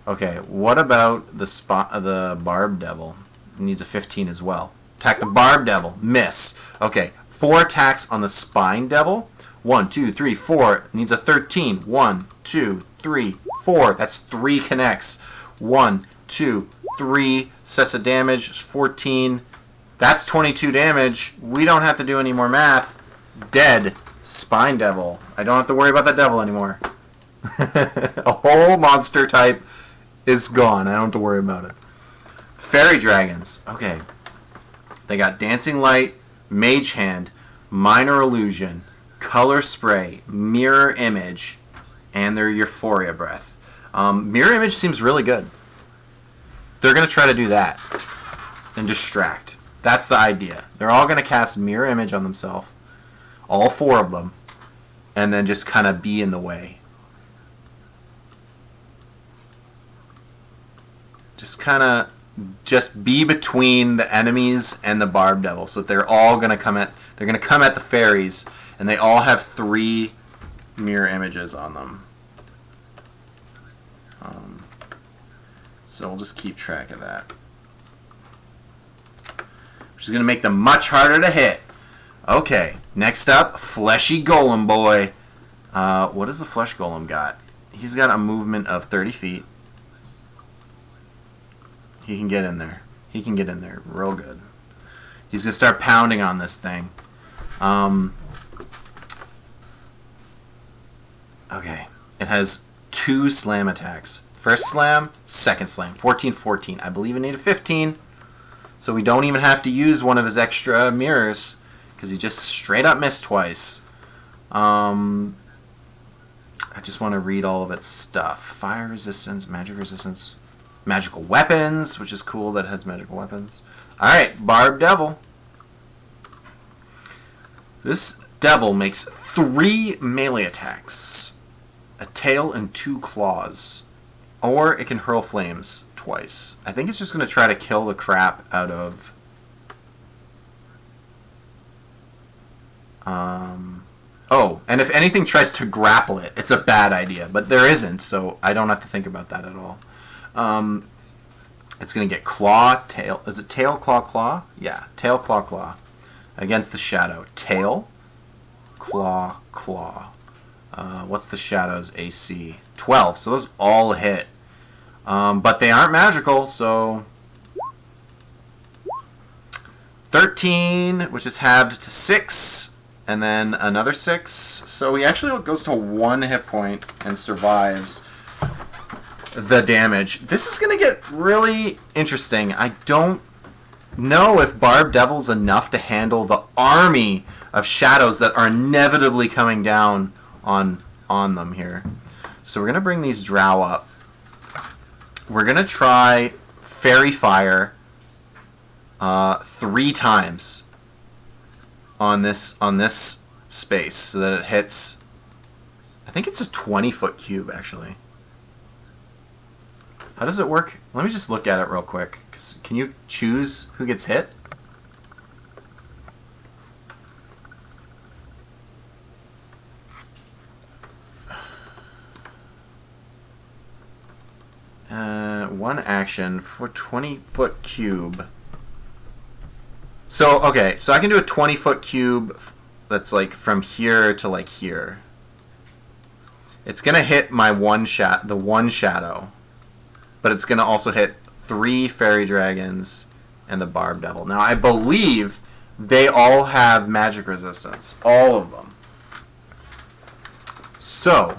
Okay, what about the Barb Devil? It needs a 15 as well. Attack the Barb Devil. Miss. Okay, 4 attacks on the Spine Devil. 1, 2, 3, 4. Needs a 13. 1, 2, 3, 4. That's 3 connects. 1, 2, 3 sets of damage. 14. That's 22 damage. We don't have to do any more math. Dead. Spine Devil. I don't have to worry about that devil anymore. A whole monster type is gone. I don't have to worry about it. Fairy Dragons. Okay. They got Dancing Light, Mage Hand, Minor Illusion, Color Spray, Mirror Image, and their Euphoria Breath. Mirror Image seems really good. They're going to try to do that and distract. That's the idea. They're all going to cast Mirror Image on themselves, all 4 of them, and then just kind of be in the way. Just be between the enemies and the Barb Devil. So they're all going to come at the fairies, and they all have 3 mirror images on them. So we'll just keep track of that. Which is going to make them much harder to hit. Okay, next up, Fleshy Golem Boy. What does the Flesh Golem got? He's got a movement of 30 feet. He can get in there. He can get in there real good. He's going to start pounding on this thing. Okay. It has 2 slam attacks. First slam, second slam. 14-14. I believe it needed 15. So we don't even have to use one of his extra mirrors, because he just straight up missed twice. I just want to read all of its stuff. Fire resistance, magic resistance, magical weapons, which is cool that it has magical weapons. Alright, Barb Devil. This devil makes 3 melee attacks. a tail and 2 claws. Or it can hurl flames twice. I think it's just going to try to kill the crap out of... Oh, and if anything tries to grapple it, it's a bad idea. But there isn't, so I don't have to think about that at all. It's going to get claw, tail. Is it tail, claw, claw? Yeah, tail, claw, claw. Against the shadow. Tail, claw, claw. What's the shadow's AC? 12, so those all hit. But they aren't magical, so... 13, which is halved to 6, and then another 6. So he actually goes to 1 hit point and survives the damage. This is going to get really interesting. I don't know if Barb Devil's enough to handle the army of shadows that are inevitably coming down on them here. So we're going to bring these drow up. We're going to try Fairy Fire 3 times on this space so that it hits... I think it's a 20-foot cube, actually. How does it work? Let me just look at it real quick. Can you choose who gets hit? One action for 20-foot cube. So, okay, so I can do a 20-foot cube that's like from here to like here. It's gonna hit my the one shadow, but it's gonna also hit 3 fairy dragons and the Barb Devil. Now, I believe they all have magic resistance, all of them. So,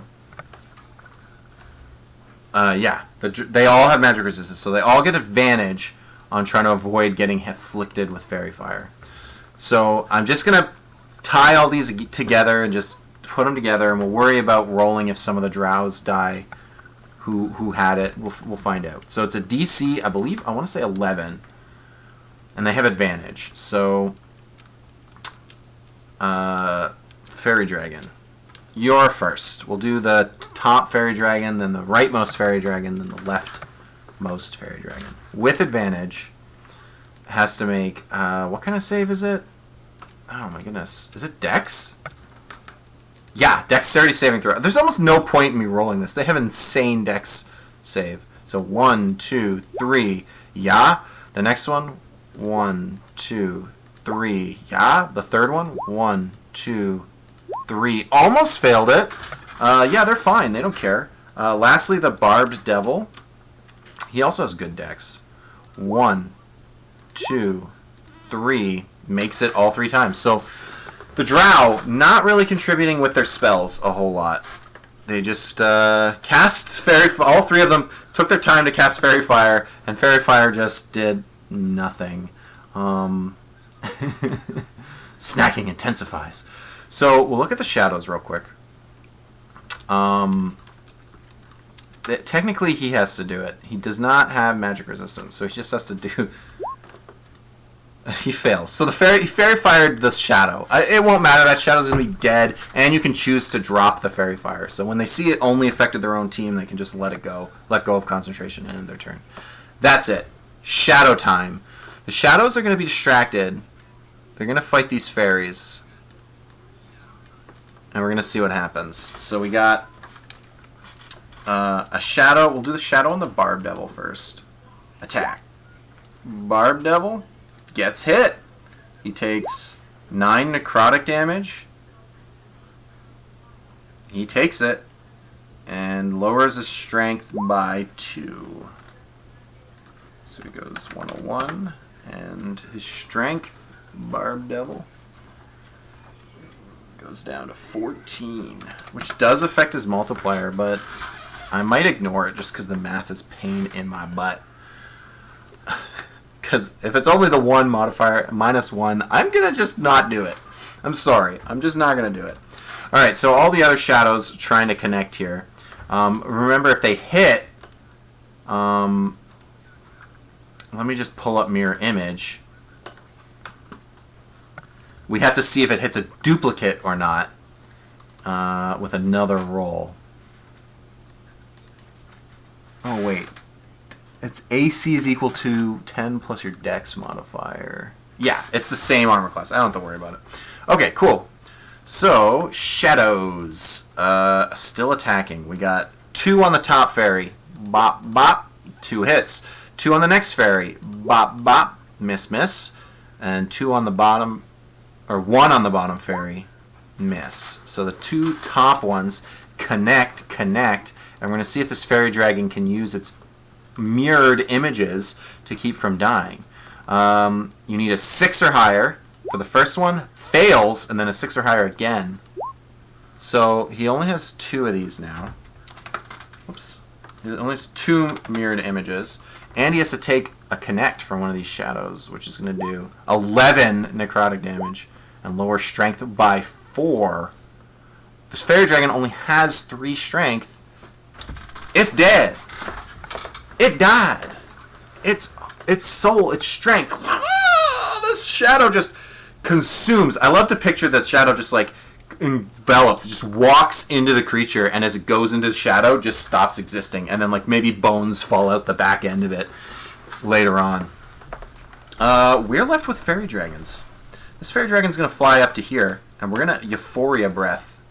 yeah, they all have magic resistance, so they all get advantage on trying to avoid getting afflicted with Fairy Fire. So I'm just going to tie all these together and just put them together, and we'll worry about rolling if some of the drows die who had it. We'll find out. So it's a DC, I believe, I want to say 11, and they have advantage. So, Fairy Dragon, you're first. We'll do the top Fairy Dragon, then the rightmost Fairy Dragon, then the leftmost Fairy Dragon. With advantage, has to make, what kind of save is it? Oh my goodness. Is it Dex? Yeah, Dexterity saving throw. There's almost no point in me rolling this. They have insane Dex save. So 1, 2, 3, yeah. The next one, 1, 2, 3, yeah. The third one, 1, 2, 3. Almost failed it. Yeah, they're fine. They don't care. Lastly, the Barbed Devil. He also has good dex. 1, 2, 3. Makes it all 3 times. So the drow not really contributing with their spells a whole lot. They just cast Fairy Fire. All 3 of them took their time to cast Fairy Fire, and Fairy Fire just did nothing. Snacking intensifies. So we'll look at the shadows real quick. Technically, he has to do it. He does not have magic resistance, so he just has to do... He fails. So the fairy fired the shadow. It won't matter. That shadow's going to be dead, and you can choose to drop the Fairy Fire. So when they see it only affected their own team, they can just let it go. Let go of concentration and end their turn. That's it. Shadow time. The shadows are going to be distracted. They're going to fight these fairies. And we're going to see what happens. So we got a shadow. We'll do the shadow on the Barb Devil first. Attack. Barb Devil gets hit. He takes 9 necrotic damage. He takes it and lowers his strength by 2. So he goes 101, and his strength, Barb Devil, goes down to 14, which does affect his multiplier, but I might ignore it just because the math is pain in my butt. Because if it's only the 1 modifier, -1, I'm going to just not do it. I'm sorry. I'm just not going to do it. Alright, so all the other shadows trying to connect here. Remember, if they hit... let me just pull up Mirror Image. We have to see if it hits a duplicate or not with another roll. Oh, wait. It's AC is equal to 10 plus your dex modifier. Yeah, it's the same armor class. I don't have to worry about it. Okay, cool. So, shadows. Still attacking. We got 2 on the top fairy. Bop, bop. 2 hits. 2 on the next fairy. Bop, bop. Miss, miss. And 2 on the bottom, or 1 on the bottom fairy. Miss. So the 2 top ones connect. And we're going to see if this fairy dragon can use its mirrored images to keep from dying. You need a 6 or higher for the first one. Fails, and then a 6 or higher again. So he only has 2 of these now. Oops. He only has 2 mirrored images. And he has to take a connect from one of these shadows, which is going to do 11 necrotic damage and lower strength by 4. This fairy dragon only has 3 strength. It's dead. It died. Its soul, its strength. This shadow just consumes. I love to picture that shadow just like envelops, just walks into the creature, and as it goes into the shadow, just stops existing, and then like maybe bones fall out the back end of it later on. We're left with fairy dragons. This fairy dragon's gonna fly up to here, and we're gonna Euphoria Breath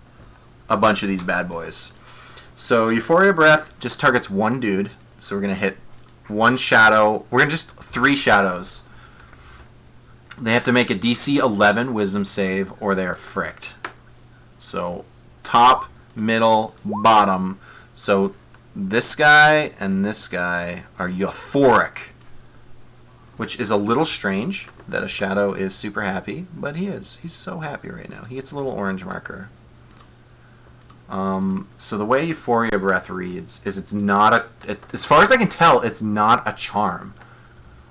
a bunch of these bad boys. So Euphoria Breath just targets 1 dude. So we're gonna hit 1 shadow. We're gonna just 3 shadows. They have to make a DC 11 Wisdom save, or they are fricked. So top, middle, bottom. So this guy and this guy are euphoric, which is a little strange that a shadow is super happy, but he is. He's so happy right now. He gets a little orange marker. So the way Euphoria Breath reads is it's not as far as I can tell, it's not a charm.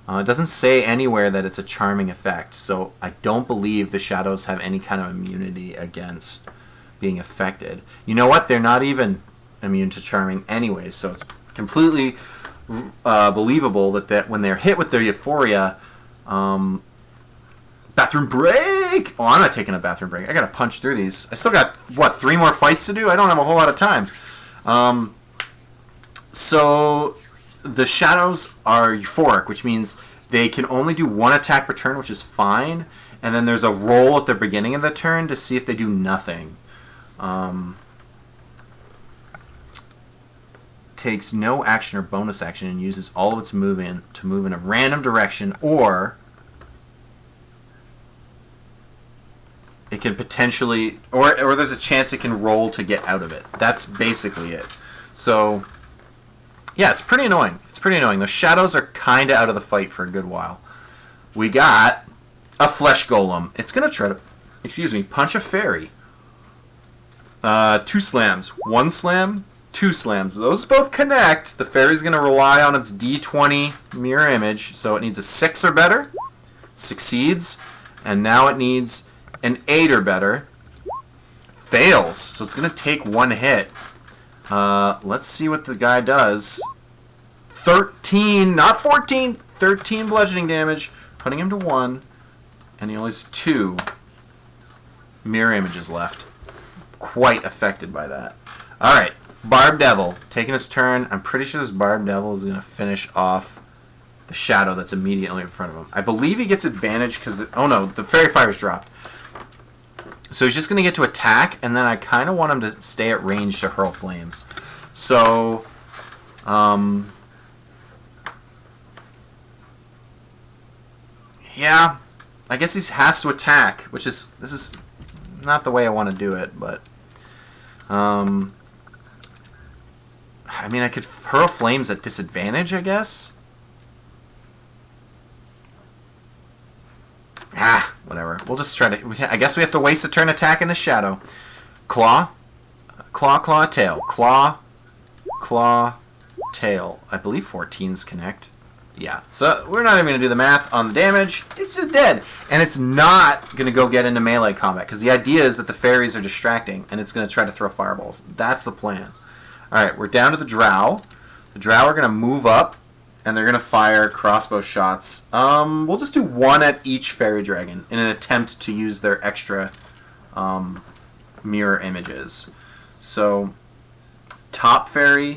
It doesn't say anywhere that it's a charming effect, so I don't believe the shadows have any kind of immunity against being affected. You know what? They're not even immune to charming anyways, so it's completely believable that when they're hit with their Euphoria, bathroom break! Oh, I'm not taking a bathroom break. I gotta punch through these. I still got, 3 more fights to do? I don't have a whole lot of time. So the shadows are euphoric, which means they can only do 1 attack per turn, which is fine. And then there's a roll at the beginning of the turn to see if they do nothing. Takes no action or bonus action and uses all of its movement to move in a random direction, or it can potentially, or there's a chance it can roll to get out of it. That's basically it. So, yeah, it's pretty annoying. The shadows are kind of out of the fight for a good while. We got a flesh golem. It's going to try to, punch a fairy. 2 slams. 1 slam, 2 slams. Those both connect. The fairy's going to rely on its D20 mirror image, so it needs a 6 or better. Succeeds. And now it needs an 8 or better. Fails. So it's going to take 1 hit. Let's see what the guy does. 13, not 14, 13 bludgeoning damage, putting him to 1, and he only has 2 mirror images left. Quite affected by that. Alright, Barb Devil, taking his turn. I'm pretty sure this Barb Devil is going to finish off the shadow that's immediately in front of him. I believe he gets advantage because, oh no, the Fairy Fire's dropped. So he's just going to get to attack, and then I kind of want him to stay at range to hurl flames. So, yeah, I guess he has to attack, which is, this is not the way I want to do it, but, I mean, I could hurl flames at disadvantage, I guess. Whatever. We'll just try to, I guess we have to waste a turn attacking the shadow. Claw, claw, tail. Claw, tail. I believe 14s connect. Yeah, so we're not even going to do the math on the damage. It's just dead. And it's not going to go get into melee combat, because the idea is that the fairies are distracting, and it's going to try to throw fireballs. That's the plan. Alright, we're down to the drow. The drow are going to move up, and they're going to fire crossbow shots. We'll just do 1 at each fairy dragon in an attempt to use their extra mirror images. So, top fairy,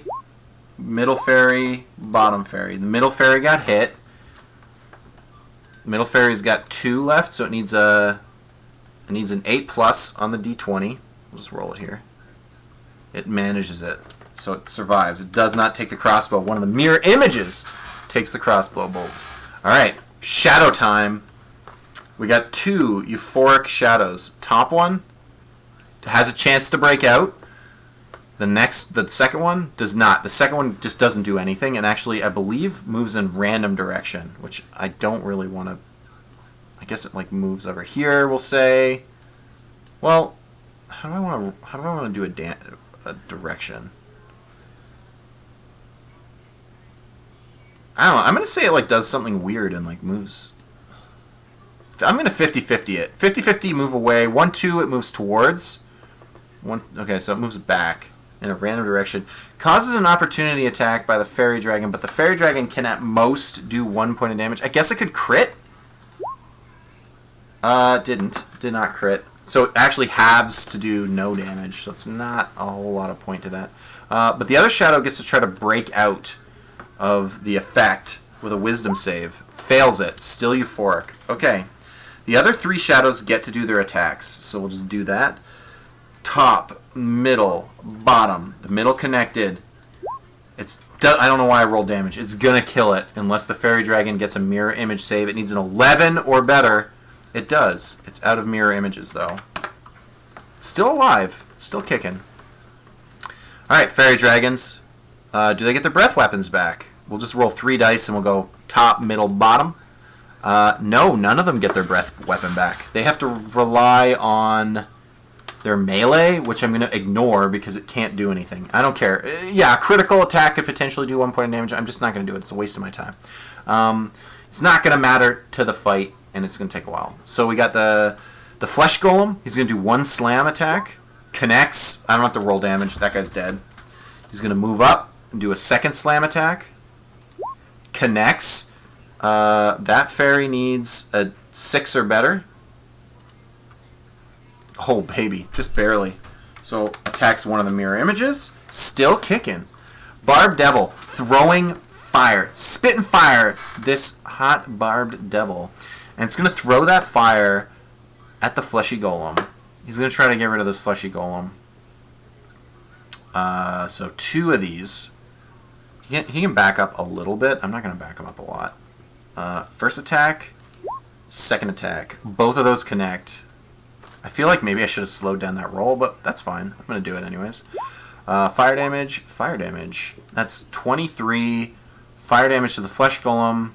Middle fairy, bottom fairy. The middle fairy got hit. Middle fairy's got 2 left, so it needs an 8+ on the d20. We'll just roll it here. It manages it, so it survives. It does not take the crossbow. One of the mirror images takes the crossbow bolt. All right, shadow time. We got 2 euphoric shadows. Top one has a chance to break out. The second one does not. The second one just doesn't do anything, and actually, I believe, moves in random direction, which I don't really want to. I guess it like moves over here. We'll say. Well, how do I want to do a direction? I don't know. I'm gonna say it like does something weird and like moves. I'm gonna 50-50 it. 50-50 move away. 1-2 it moves towards. Okay, so it moves back in a random direction. Causes an opportunity attack by the fairy dragon, but the fairy dragon can at most do 1 point of damage. I guess it could crit. Did not crit. So it actually halves to do no damage, so it's not a whole lot of point to that. But the other shadow gets to try to break out of the effect with a wisdom save. Fails it. Still euphoric. Okay. The other 3 shadows get to do their attacks, so we'll just do that. Top, middle, bottom. The middle connected. I don't know why I rolled damage. It's going to kill it unless the fairy dragon gets a mirror image save. It needs an 11 or better. It does. It's out of mirror images, though. Still alive. Still kicking. Alright, fairy dragons. Do they get their breath weapons back? We'll just roll 3 dice and we'll go top, middle, bottom. No, none of them get their breath weapon back. They have to rely on their melee, which I'm going to ignore because it can't do anything. I don't care. Yeah, critical attack could potentially do 1 point of damage. I'm just not going to do it. It's a waste of my time. It's not going to matter to the fight, and it's going to take a while. So we got the flesh golem. He's going to do 1 slam attack. Connects. I don't have to roll damage. That guy's dead. He's going to move up and do a 2nd slam attack. Connects. That fairy needs a 6 or better. Oh, baby. Just barely. So, attacks one of the mirror images. Still kicking. Barbed Devil. Throwing fire. Spitting fire. This hot barbed devil. And it's going to throw that fire at the fleshy golem. He's going to try to get rid of this fleshy golem. So, 2 of these. He can back up a little bit. I'm not going to back him up a lot. First attack. Second attack. Both of those connect. I feel like maybe I should have slowed down that roll, but that's fine. I'm going to do it anyways. Fire damage. Fire damage. That's 23 fire damage to the flesh golem.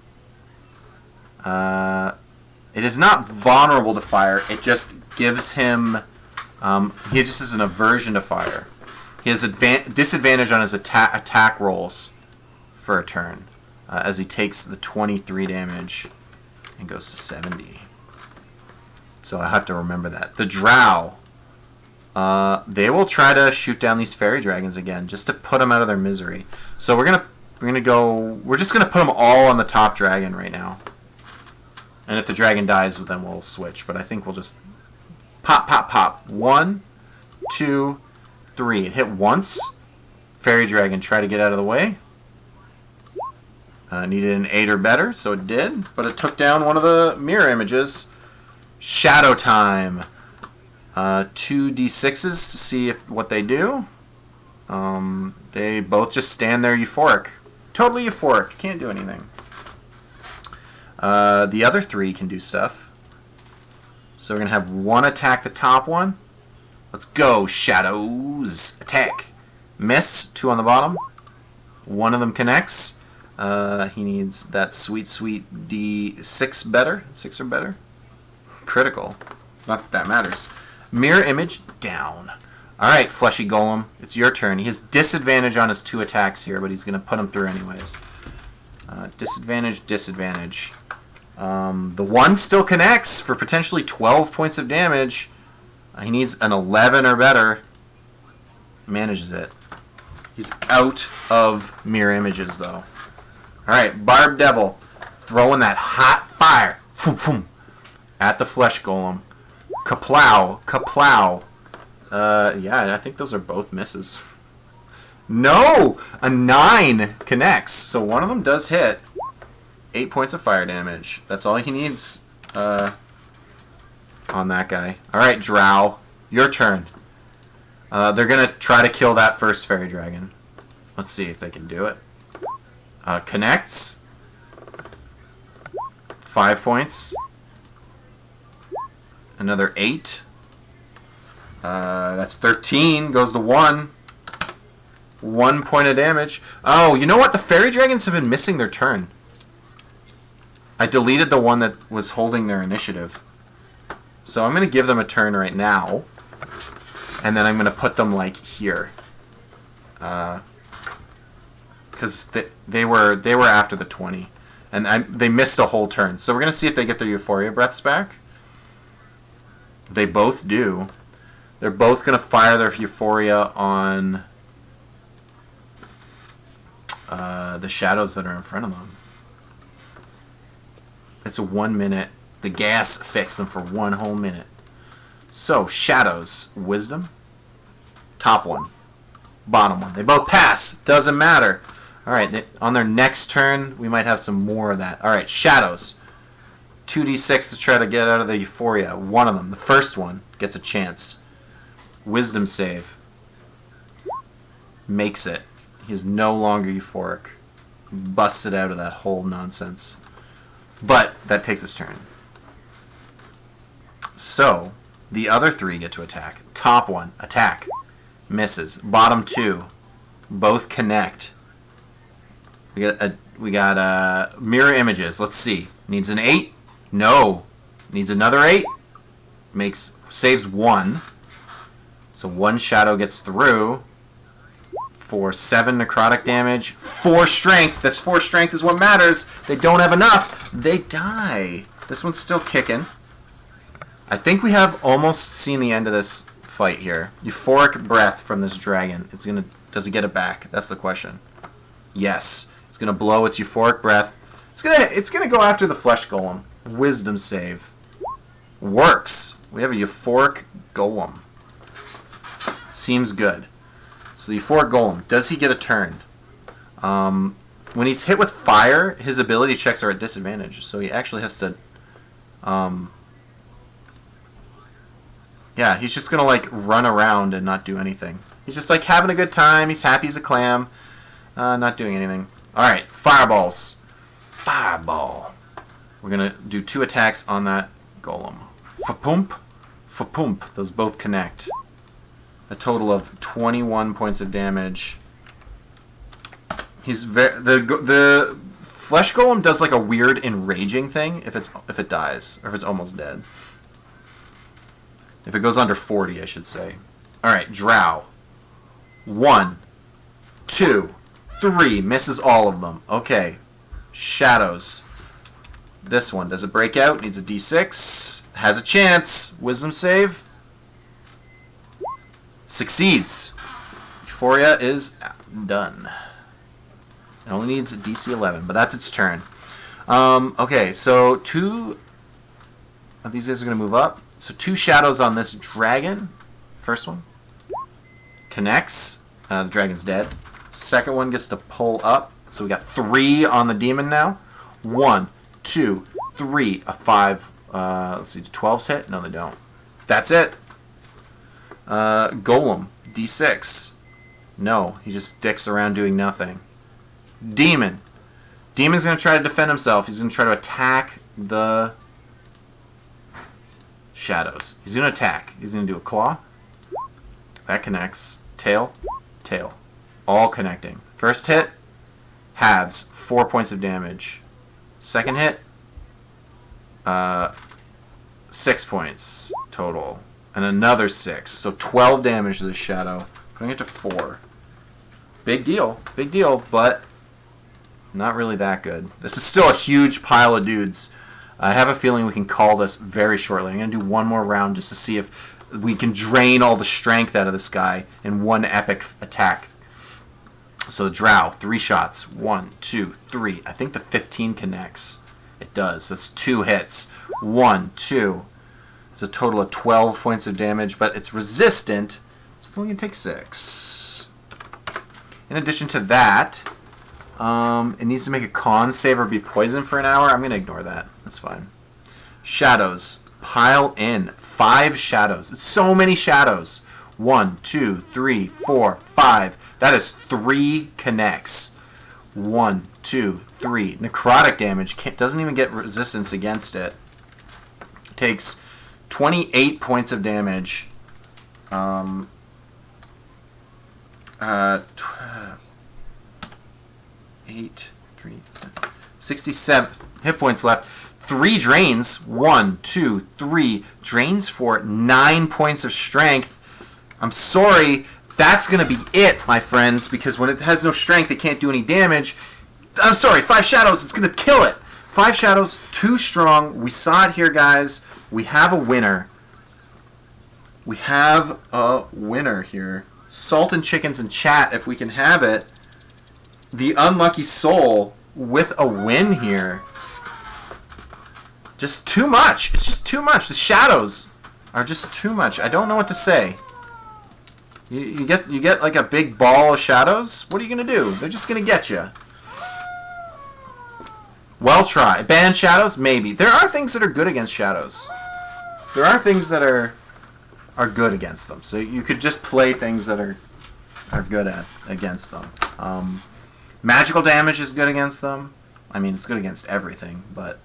It is not vulnerable to fire. It just gives him... he just has an aversion to fire. He has disadvantage on his attack rolls for a turn as he takes the 23 damage and goes to 70. So I have to remember that. The Drow, they will try to shoot down these fairy dragons again, just to put them out of their misery. So we're just gonna put them all on the top dragon right now. And if the dragon dies, then we'll switch. But I think we'll just pop, pop, pop. 1, 2, 3. It hit once. Fairy dragon, try to get out of the way. Needed an 8 or better, so it did. But it took down one of the mirror images. Shadow time. 2 d6s to see what they do. They both just stand there euphoric. Totally euphoric. Can't do anything. The other 3 can do stuff. So we're going to have 1 attack the top one. Let's go, shadows. Attack. Miss. 2 on the bottom. 1 of them connects. He needs that sweet, sweet D6 better. 6 or better. Critical. Not that that matters. Mirror image down. Alright, fleshy golem. It's your turn. He has disadvantage on his 2 attacks here, but he's going to put them through anyways. Disadvantage, disadvantage. The 1 still connects for potentially 12 points of damage. He needs an 11 or better. Manages it. He's out of mirror images, though. Alright, Barbed Devil. Throwing that hot fire. Boom, boom. At the flesh golem. Kaplow. Kaplow. Yeah, I think those are both misses. No! A 9 connects. So one of them does hit. 8 points of fire damage. That's all he needs on that guy. Alright, Drow. Your turn. They're going to try to kill that first fairy dragon. Let's see if they can do it. Connects. 5 points. Another 8. That's 13. Goes to 1. 1 point of damage. Oh, you know what? The fairy dragons have been missing their turn. I deleted the one that was holding their initiative. So I'm going to give them a turn right now. And then I'm going to put them, like, here. Because they were after the 20. And they missed a whole turn. So we're going to see if they get their Euphoria Breaths back. They both do. They're both going to fire their Euphoria on the shadows that are in front of them. It's a 1 minute. The gas affects them for 1 whole minute. So, shadows. Wisdom. Top one. Bottom one. They both pass. Doesn't matter. Alright, on their next turn, we might have some more of that. Alright, shadows. 2d6 to try to get out of the Euphoria. One of them, the first one, gets a chance. Wisdom save. Makes it. He is no longer euphoric. Busted out of that whole nonsense. But that takes his turn. So, the other 3 get to attack. Top one, attack. Misses. Bottom 2, both connect. We got mirror images. Let's see. Needs an 8? No. Needs another 8? Saves 1. So 1 shadow gets through. For 7 necrotic damage. 4 strength. This 4 strength is what matters. They don't have enough. They die. This one's still kicking. I think we have almost seen the end of this fight here. Euphoric breath from this dragon. Does it get it back? That's the question. Yes. It's gonna blow its euphoric breath. It's gonna go after the flesh golem. Wisdom save. Works. We have a euphoric golem. Seems good. So the euphoric golem. Does he get a turn? When he's hit with fire, his ability checks are at disadvantage. So he actually has to... yeah, he's just going to, like, run around and not do anything. He's just, like, having a good time. He's happy as a clam. Not doing anything. Alright, fireballs. Fireball. We're going to do 2 attacks on that golem. Fa-pump. Fa-pump. Those both connect. A total of 21 points of damage. The flesh golem does like a weird enraging thing if it dies or if it's almost dead. If it goes under 40, I should say. All right, Drow. 1, 2, 3 misses all of them. Okay, shadows. This one does it break out? Needs a D6. Has a chance. Wisdom save. Succeeds. Euphoria is done. It only needs a DC 11, but that's its turn. Okay, so 2 of these guys are going to move up. So 2 shadows on this dragon. First one connects. The dragon's dead. Second one gets to pull up. So we got 3 on the demon now. 1, 2, 3, a 5. Let's see, do 12s hit? No, they don't. That's it. Golem, D6. No, he just dicks around doing nothing. Demon. Demon's going to try to defend himself. He's going to try to attack the shadows. He's going to attack. He's going to do a claw. That connects. Tail. Tail. All connecting. First hit, halves, 4 points of damage. Second hit, 6 points total. And another 6. So 12 damage to the shadow. Putting it to 4. Big deal. Big deal, but not really that good. This is still a huge pile of dudes. I have a feeling we can call this very shortly. I'm going to do one more round just to see if we can drain all the strength out of this guy in one epic attack. So the Drow, 3 shots. 1, 2, 3. I think the 15 connects. It does. That's 2 hits. 1, 2. It's a total of 12 points of damage, but it's resistant, so it's only going to take 6. In addition to that, it needs to make a con save or be poisoned for an hour. I'm going to ignore that. That's fine. Shadows. Pile in. 5 shadows. It's so many shadows. 1, 2, 3, 4, 5. That is 3 connects. 1, 2, 3. Necrotic damage. Doesn't even get resistance against it. Takes 28 points of damage. 8, 3, 67 hit points left. 3 drains. 1, 2, 3. Drains for 9 points of strength. I'm sorry. That's going to be it, my friends, because when it has no strength, it can't do any damage. I'm sorry. 5 shadows. It's going to kill it. 5 shadows. Too strong. We saw it here, guys. We have a winner. We have a winner here. Salt and chickens in chat, if we can have it. The Unlucky Soul with a win here. Just too much. It's just too much. The shadows are just too much. I don't know what to say. You get like a big ball of shadows. What are you gonna do? They're just gonna get you. Well, try. Ban shadows? Maybe. There are things that are good against shadows. There are things that are good against them. So you could just play things that are good against them. Magical damage is good against them. I mean, it's good against everything, but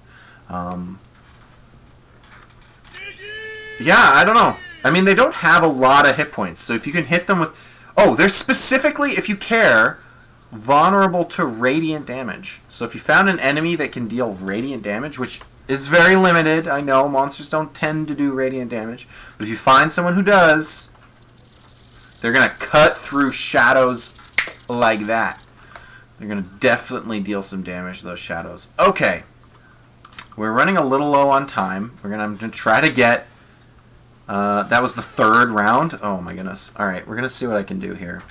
yeah, I don't know. I mean, they don't have a lot of hit points, so if you can hit them with... Oh, they're specifically, if you care, vulnerable to radiant damage. So if you found an enemy that can deal radiant damage, which is very limited, I know, monsters don't tend to do radiant damage, but if you find someone who does, they're going to cut through shadows like that. They're going to definitely deal some damage to those shadows. Okay. We're running a little low on time. I'm going to try to get... that was the 3rd round. Oh my goodness. Alright, we're going to see what I can do here.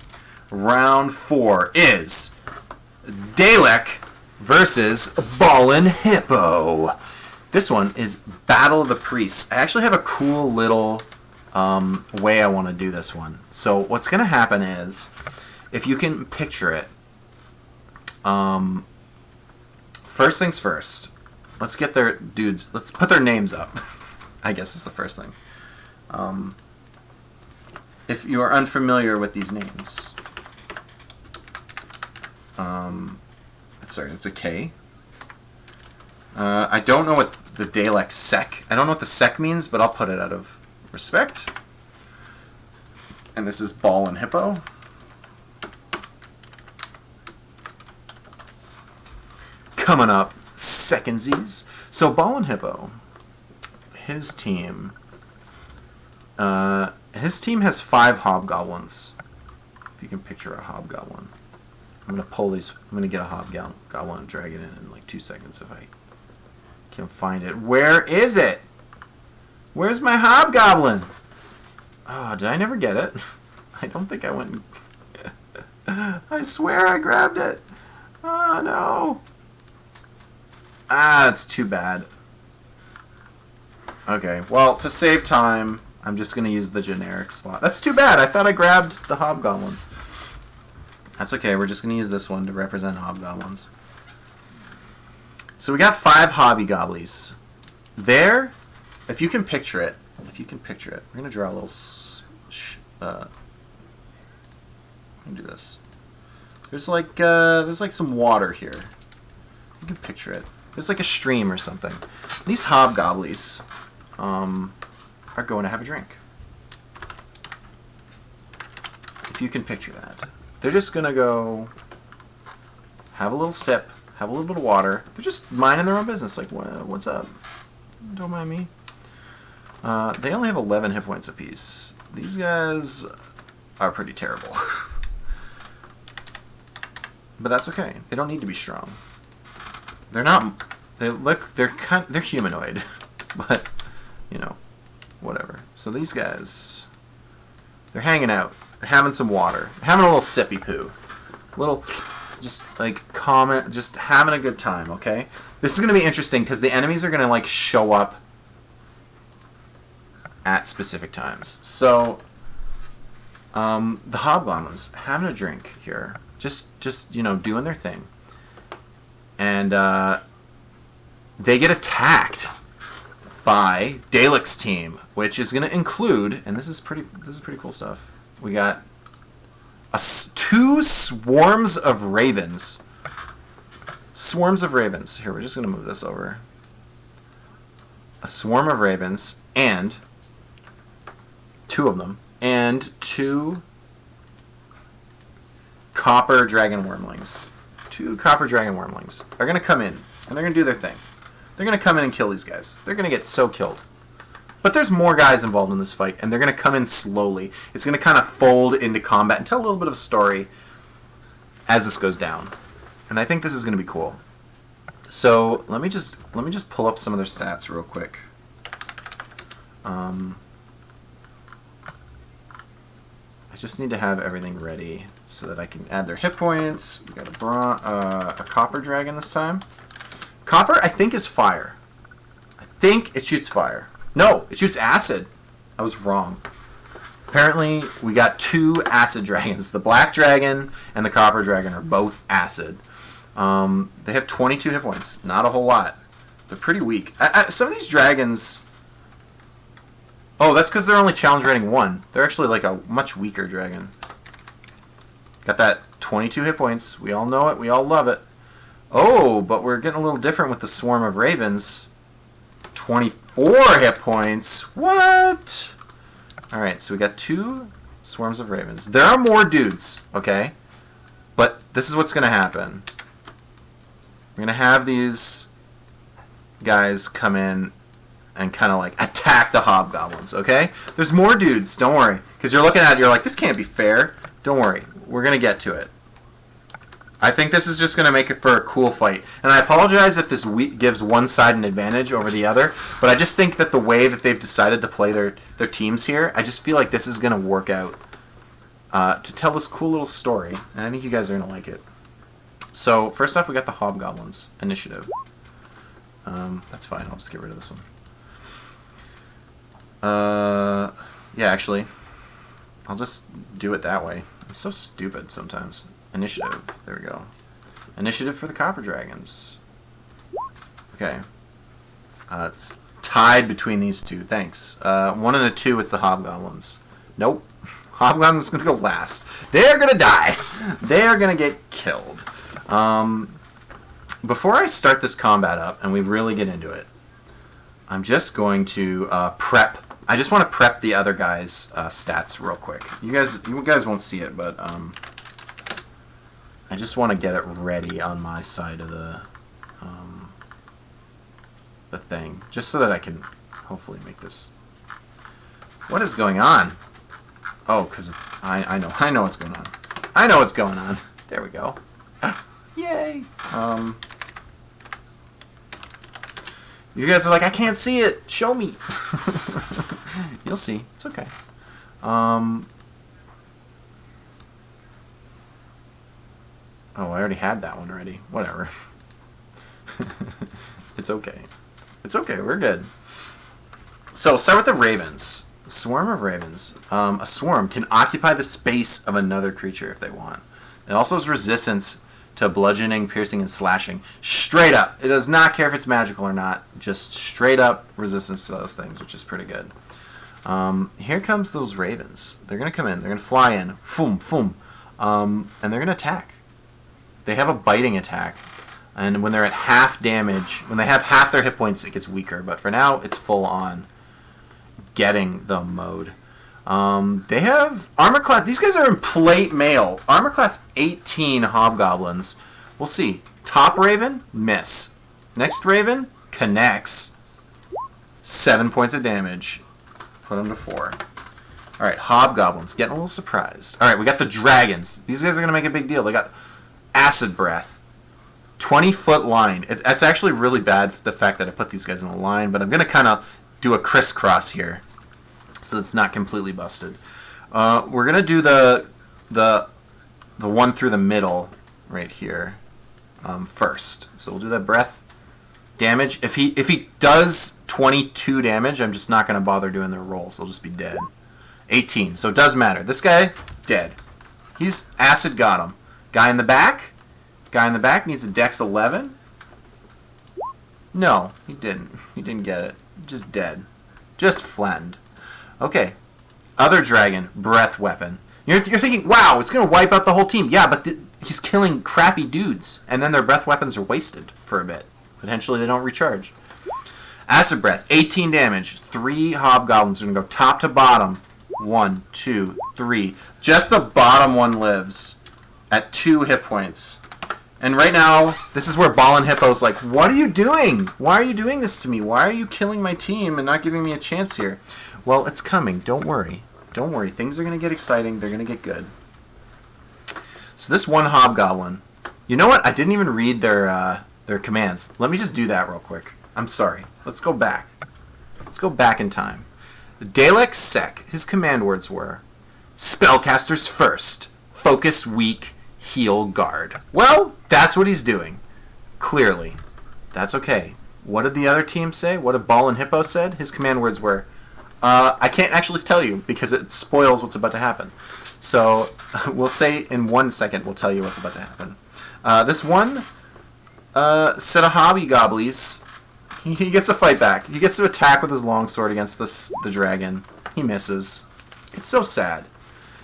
Round 4 is Dalek versus Ballin' Hippo. This one is Battle of the Priests. I actually have a cool little way I want to do this one. So what's going to happen is, if you can picture it, first things first, let's get their dudes, let's put their names up. I guess is the first thing. If you are unfamiliar with these names, sorry, it's a K. I don't know what the Dalek Sec. I don't know what the Sec means, but I'll put it out of respect. And this is Ballin' Hippo. Coming up, secondsies. So Ballin' Hippo, his team has 5 hobgoblins. If you can picture a hobgoblin. I'm gonna pull these. I'm gonna get a hobgoblin and drag it in like 2 seconds if I can find it. Where is it? Where's my hobgoblin? Oh, did I never get it? I don't think I went. I swear I grabbed it. Oh no. Ah, it's too bad. Okay, well, to save time, I'm just going to use the generic slot. That's too bad. I thought I grabbed the hobgoblins. That's okay. We're just going to use this one to represent hobgoblins. So we got 5 hobbygobblies. There, if you can picture it, we're going to draw a little... let me do this. There's like some water here. You can picture it. It's like a stream or something. These hobgoblies are going to have a drink. If you can picture that. They're just going to go have a little sip, have a little bit of water. They're just minding their own business. Like, what's up? Don't mind me. They only have 11 hit points apiece. These guys are pretty terrible. But that's okay. They don't need to be strong. They're not. They're humanoid, but you know, whatever. So these guys, they're hanging out. They're having some water. They're having a little sippy poo. Little, just like just having a good time. Okay. This is gonna be interesting because the enemies are gonna like show up at specific times. So, the hobgoblins having a drink here. just you know, doing their thing. And they get attacked by Dalek's team, which is going to include, and this is pretty cool stuff. We got two swarms of ravens. Swarms of ravens. Here, we're just going to move this over. A swarm of ravens, and two of them, and two copper dragon wormlings. Two copper dragon wormlings are going to come in, and they're going to do their thing. They're going to come in and kill these guys. They're going to get so killed. But there's more guys involved in this fight, and they're going to come in slowly. It's going to kind of fold into combat and tell a little bit of a story as this goes down. And I think this is going to be cool. So let me just pull up some of their stats real quick. I just need to have everything ready so that I can add their hit points. We got a copper dragon this time. Copper, I think, is fire. I think it shoots fire. No, it shoots acid. I was wrong. Apparently, we got two acid dragons. The black dragon and the copper dragon are both acid. They have 22 hit points. Not a whole lot. They're pretty weak. Some of these dragons... Oh, that's because they're only challenge rating 1. They're actually like a much weaker dragon. Got that 22 hit points. We all know it. We all love it. Oh, but we're getting a little different with the swarm of ravens. 24 hit points. What? Alright, so we got two swarms of ravens. There are more dudes, okay? But this is what's going to happen. We're going to have these guys come in and kind of like attack the hobgoblins, okay? There's more dudes, don't worry. Because you're looking at it, you're like, this can't be fair. Don't worry, we're going to get to it. I think this is just going to make it for a cool fight. And I apologize if this gives one side an advantage over the other, but I just think that the way that they've decided to play their teams here, I just feel like this is going to work out to tell this cool little story. And I think you guys are going to like it. So, first off, we got the hobgoblins initiative. That's fine, I'll just get rid of this one. Yeah, actually, I'll just do it that way. I'm so stupid sometimes. Initiative. There we go. Initiative for the copper dragons. Okay. It's tied between these two. Thanks. 1 and a 2, it's the hobgoblins. Nope. Hobgoblins going to go last. They're going to die. They're going to get killed. Before I start this combat up and we really get into it, I'm just going to prep. I just want to prep the other guys' stats real quick. You guys won't see it, but I just want to get it ready on my side of the thing, just so that I can hopefully make this. What is going on? Oh, because it's I know what's going on. I know what's going on. There we go. Yay! You guys are like, I can't see it. Show me. You'll see. It's okay. Oh, I already had that one already. Whatever. It's okay. It's okay. We're good. So, start with the ravens. The swarm of ravens. A swarm can occupy the space of another creature if they want. It also has resistance to bludgeoning, piercing, and slashing. Straight up. It does not care if it's magical or not. Just straight up resistance to those things, which is pretty good. Here comes those ravens. They're going to come in. They're going to fly in. Foom, foom. And they're going to attack. They have a biting attack. And when they're at half damage, when they have half their hit points, it gets weaker. But for now, it's full on getting the mode. They have armor class. These guys are in plate mail. Armor class 18 hobgoblins. We'll see. Top raven, miss. Next raven, connects. 7 points of damage. Put them to 4. Alright, hobgoblins. Getting a little surprised. Alright, we got the dragons. These guys are going to make a big deal. They got acid breath. 20-foot line. It's actually really bad, the fact that I put these guys in a line, but I'm going to kind of do a crisscross here, so it's not completely busted. We're gonna do the one through the middle right here first. So we'll do that breath damage. If he does 22 damage, I'm just not gonna bother doing the rolls. He'll just be dead. 18. So it does matter. This guy dead. He's acid got him. Guy in the back? Guy in the back needs a dex 11? No, he didn't. He didn't get it. Just dead. Just flattened. Okay. Other dragon, breath weapon. You're thinking, wow, it's going to wipe out the whole team. Yeah, but he's killing crappy dudes, and then their breath weapons are wasted for a bit. Potentially they don't recharge. Acid breath, 18 damage. 3 hobgoblins are going to go top to bottom. 1, 2, 3. Just the bottom one lives at 2 hit points. And right now, this is where Ballin' Hippo's like, what are you doing? Why are you doing this to me? Why are you killing my team and not giving me a chance here? Well, it's coming. Don't worry. Don't worry. Things are going to get exciting. They're going to get good. So this one hobgoblin, you know what? I didn't even read their commands. Let me just do that real quick. I'm sorry. Let's go back. Let's go back in time. Dalek Sec, his command words were, spellcasters first, focus weak, heal guard. Well, that's what he's doing. Clearly. That's okay. What did the other team say? What did Ballin' Hippo said? His command words were, I can't actually tell you because it spoils what's about to happen. So we'll say in 1 second we'll tell you what's about to happen. This one set of hobby gobblies, he gets to fight back. He gets to attack with his longsword against the dragon. He misses. It's so sad.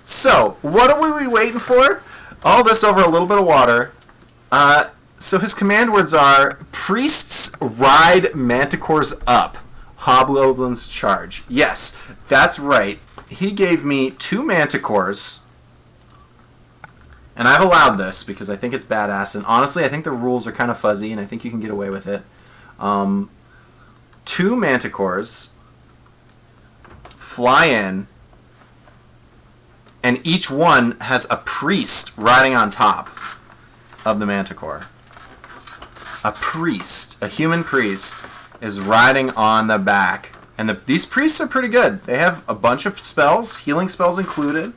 So, what are we waiting for? All this over a little bit of water. So his command words are, priests ride manticores up. Hobgoblins charge. Yes, that's right. He gave me 2 manticores. And I've allowed this because I think it's badass. And honestly, I think the rules are kind of fuzzy and I think you can get away with it. 2 manticores fly in, and each one has a priest riding on top of the manticore. A priest, a human priest, is riding on the back. And these priests are pretty good. They have a bunch of spells, healing spells included.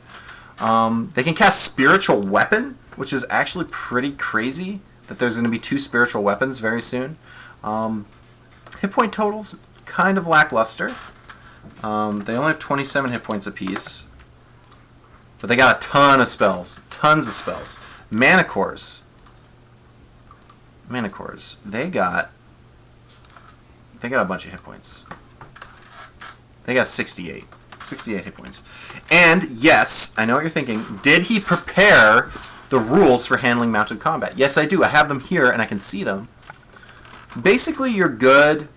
They can cast Spiritual Weapon, which is actually pretty crazy that there's going to be 2 spiritual weapons very soon. Hit point totals kind of lackluster. They only have 27 hit points apiece. But they got a ton of spells. Tons of spells. Manticores. They got a bunch of hit points. They got 68. 68 hit points. And, yes, I know what you're thinking. Did he prepare the rules for handling mounted combat? Yes, I do. I have them here, and I can see them. Basically, you're good.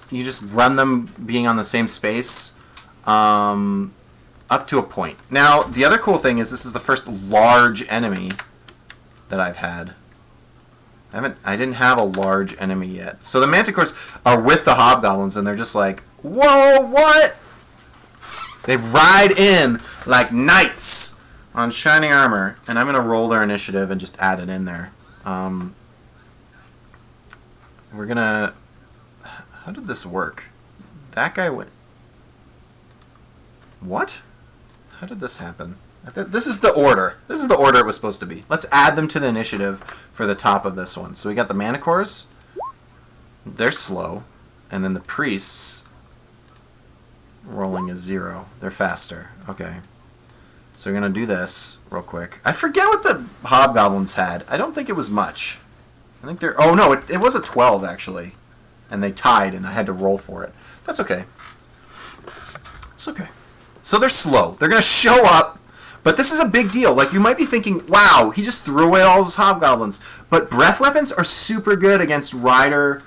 You just run them being on the same space up to a point. Now, the other cool thing is this is the first large enemy that I've had. I didn't have a large enemy yet. So the manticores are with the hobgoblins, and they're just like, whoa, what? They ride in like knights on shining armor. And I'm going to roll their initiative and just add it in there. We're going to... How did this work? That guy went... What? How did this happen? This is the order. This is the order it was supposed to be. Let's add them to the initiative for the top of this one. So we got the manticores. They're slow. And then the priests rolling a 0. They're faster. Okay. So we're going to do this real quick. I forget what the hobgoblins had. I don't think it was much. I think they're... Oh, no. It was a 12, actually. And they tied, and I had to roll for it. That's okay. It's okay. So they're slow. They're going to show up. But this is a big deal. Like, you might be thinking, wow, he just threw away all his hobgoblins. But breath weapons are super good against rider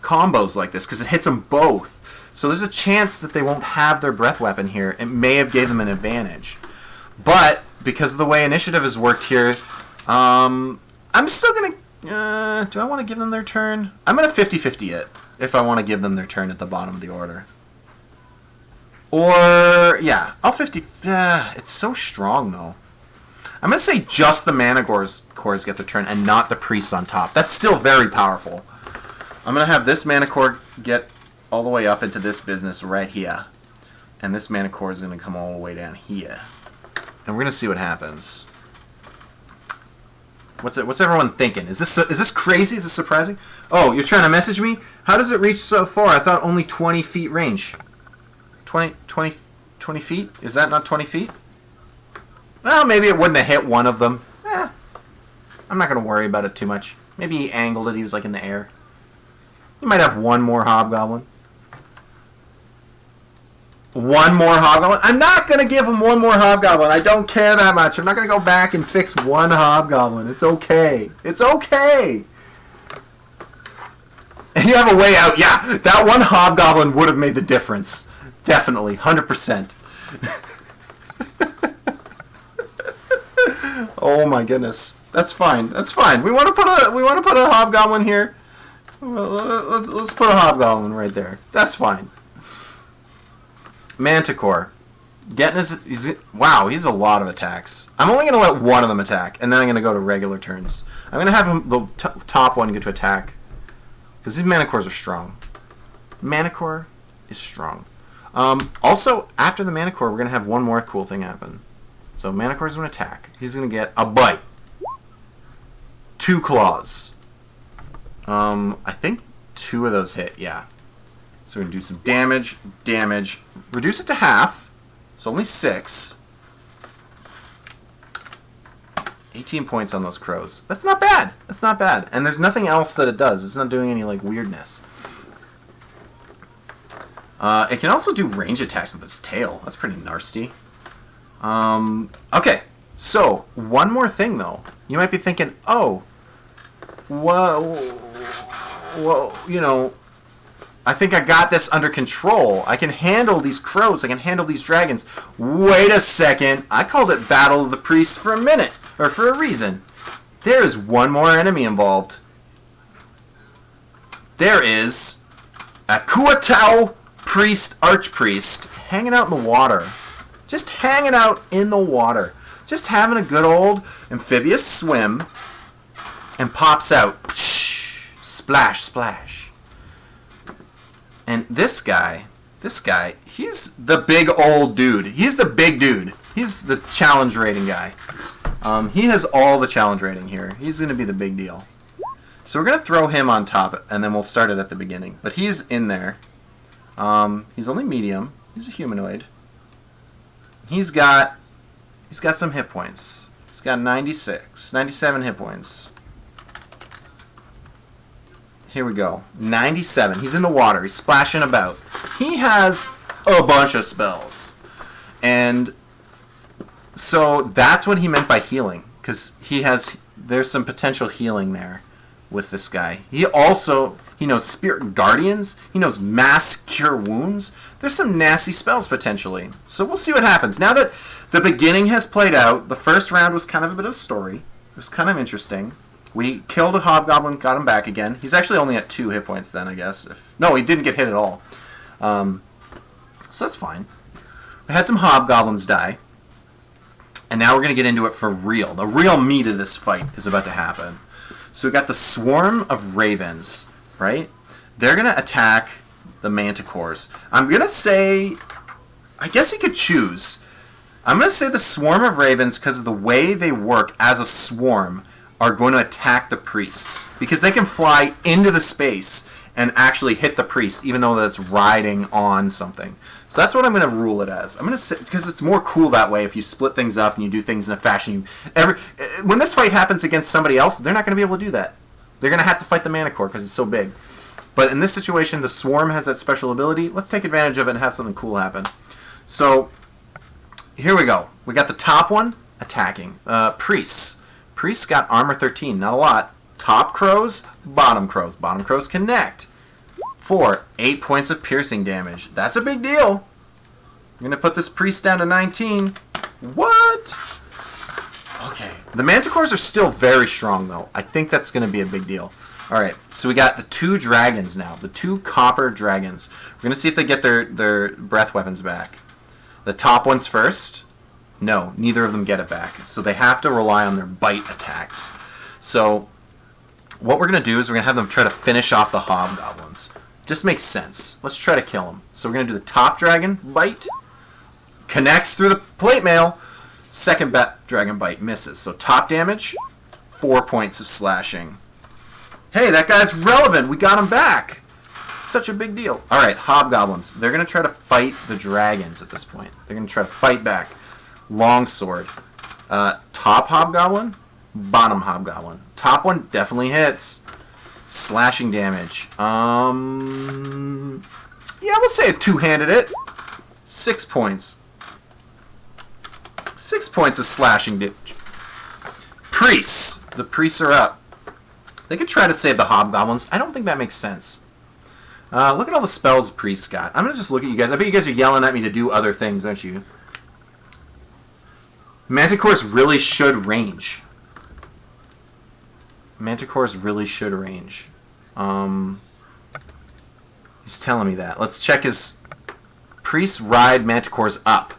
combos like this, because it hits them both. So there's a chance that they won't have their breath weapon here. It may have gave them an advantage. But, because of the way initiative has worked here, I'm still going to... do I want to give them their turn? I'm going to 50-50 it, if I want to give them their turn at the bottom of the order. Or, yeah, I'll 50... it's so strong, though. I'm going to say just the manticores get their turn and not the priests on top. That's still very powerful. I'm going to have this manicore get all the way up into this business right here. And this manicore is going to come all the way down here. And we're going to see what happens. What's everyone thinking? Is this crazy? Is this surprising? Oh, you're trying to message me? How does it reach so far? I thought only 20 feet range. 20 feet? Is that not 20 feet? Well, maybe it wouldn't have hit one of them. I'm not going to worry about it too much. Maybe he angled it. He was like in the air. He might have one more Hobgoblin. One more Hobgoblin? I'm not going to give him one more Hobgoblin. I don't care that much. I'm not going to go back and fix one Hobgoblin. It's okay. It's okay. You have a way out. Yeah, that one Hobgoblin would have made the difference. Definitely. 100%. Oh my goodness. That's fine. That's fine. We want to put a Hobgoblin here. Let's put a Hobgoblin right there. That's fine. Manticore. Getting wow, he's a lot of attacks. I'm only going to let one of them attack, and then I'm going to go to regular turns. I'm going to have him, the top one get to attack, because these Manticores are strong. Manticore is strong. Also, after the Manticore, we're going to have one more cool thing happen. So Manticore's going to attack. He's going to get a bite. 2 claws. I think 2 of those hit, yeah. So we're going to do some damage, reduce it to half, so only 6. 18 points on those crows. That's not bad. That's not bad. And there's nothing else that it does. It's not doing any, like, weirdness. It can also do range attacks with its tail. That's pretty nasty. Okay, so one more thing, though. You might be thinking, oh, well, you know, I think I got this under control. I can handle these crows. I can handle these dragons. Wait a second. I called it Battle of the Priests for a minute, or for a reason. There is one more enemy involved. There is a Kuatao priest, archpriest, hanging out in the water. Just hanging out in the water. Just having a good old amphibious swim, and pops out. Splash, splash. And this guy, he's the big old dude. He's the big dude. He's the challenge rating guy. He has all the challenge rating here. He's going to be the big deal. So we're going to throw him on top, and then we'll start it at the beginning. But he's in there. He's only medium. He's a humanoid. He's got some hit points. He's got 97 hit points. Here we go. 97. He's in the water. He's splashing about. He has a bunch of spells. And so that's what he meant by healing. Because there's some potential healing there with this guy. He knows Spirit Guardians. He knows Mass Cure Wounds. There's some nasty spells potentially. So we'll see what happens. Now that the beginning has played out, the first round was kind of a bit of a story. It was kind of interesting. We killed a Hobgoblin, got him back again. He's actually only at 2 hit points then, I guess. No, he didn't get hit at all. So that's fine. We had some Hobgoblins die. And now we're going to get into it for real. The real meat of this fight is about to happen. So we got the Swarm of Ravens, right? They're going to attack the Manticores. I'm going to say, I guess you could choose. I'm going to say the Swarm of Ravens because of the way they work as a swarm are going to attack the priests. Because they can fly into the space and actually hit the priest, even though that's riding on something. So that's what I'm going to rule it as. I'm going to say, because it's more cool that way if you split things up and you do things in a fashion. When this fight happens against somebody else, they're not going to be able to do that. They're going to have to fight the Manticore because it's so big. But in this situation, the Swarm has that special ability. Let's take advantage of it and have something cool happen. So, here we go. We got the top one attacking. Priests. Priests got armor 13. Not a lot. Top crows, bottom crows. Bottom crows connect. 8 points of piercing damage. That's a big deal. I'm going to put this priest down to 19. What? Okay. The Manticores are still very strong, though. I think that's going to be a big deal. Alright, so we got the 2 dragons now. The 2 copper dragons. We're going to see if they get their breath weapons back. The top ones first. No, neither of them get it back. So they have to rely on their bite attacks. So what we're going to do is we're going to have them try to finish off the Hobgoblins. Just makes sense. Let's try to kill them. So we're going to do the top dragon, bite. Connects through the plate mail. Second dragon bite misses. So top damage, 4 points of slashing. Hey, that guy's relevant. We got him back. Such a big deal. All right, Hobgoblins. They're going to try to fight the dragons at this point. They're going to try to fight back. Longsword. Top Hobgoblin bottom hobgoblin. Top one definitely hits. Slashing damage. Yeah, we'll say it two-handed it. 6 points. 6 points of slashing damage. Priests. The priests are up. They could try to save the hobgoblins. I don't think that makes sense. Look at all the spells priests got. I'm going to just look at you guys. I bet you guys are yelling at me to do other things, aren't you? Manticores really should range. Manticores really should range. He's telling me that. Let's check his priests ride Manticores up.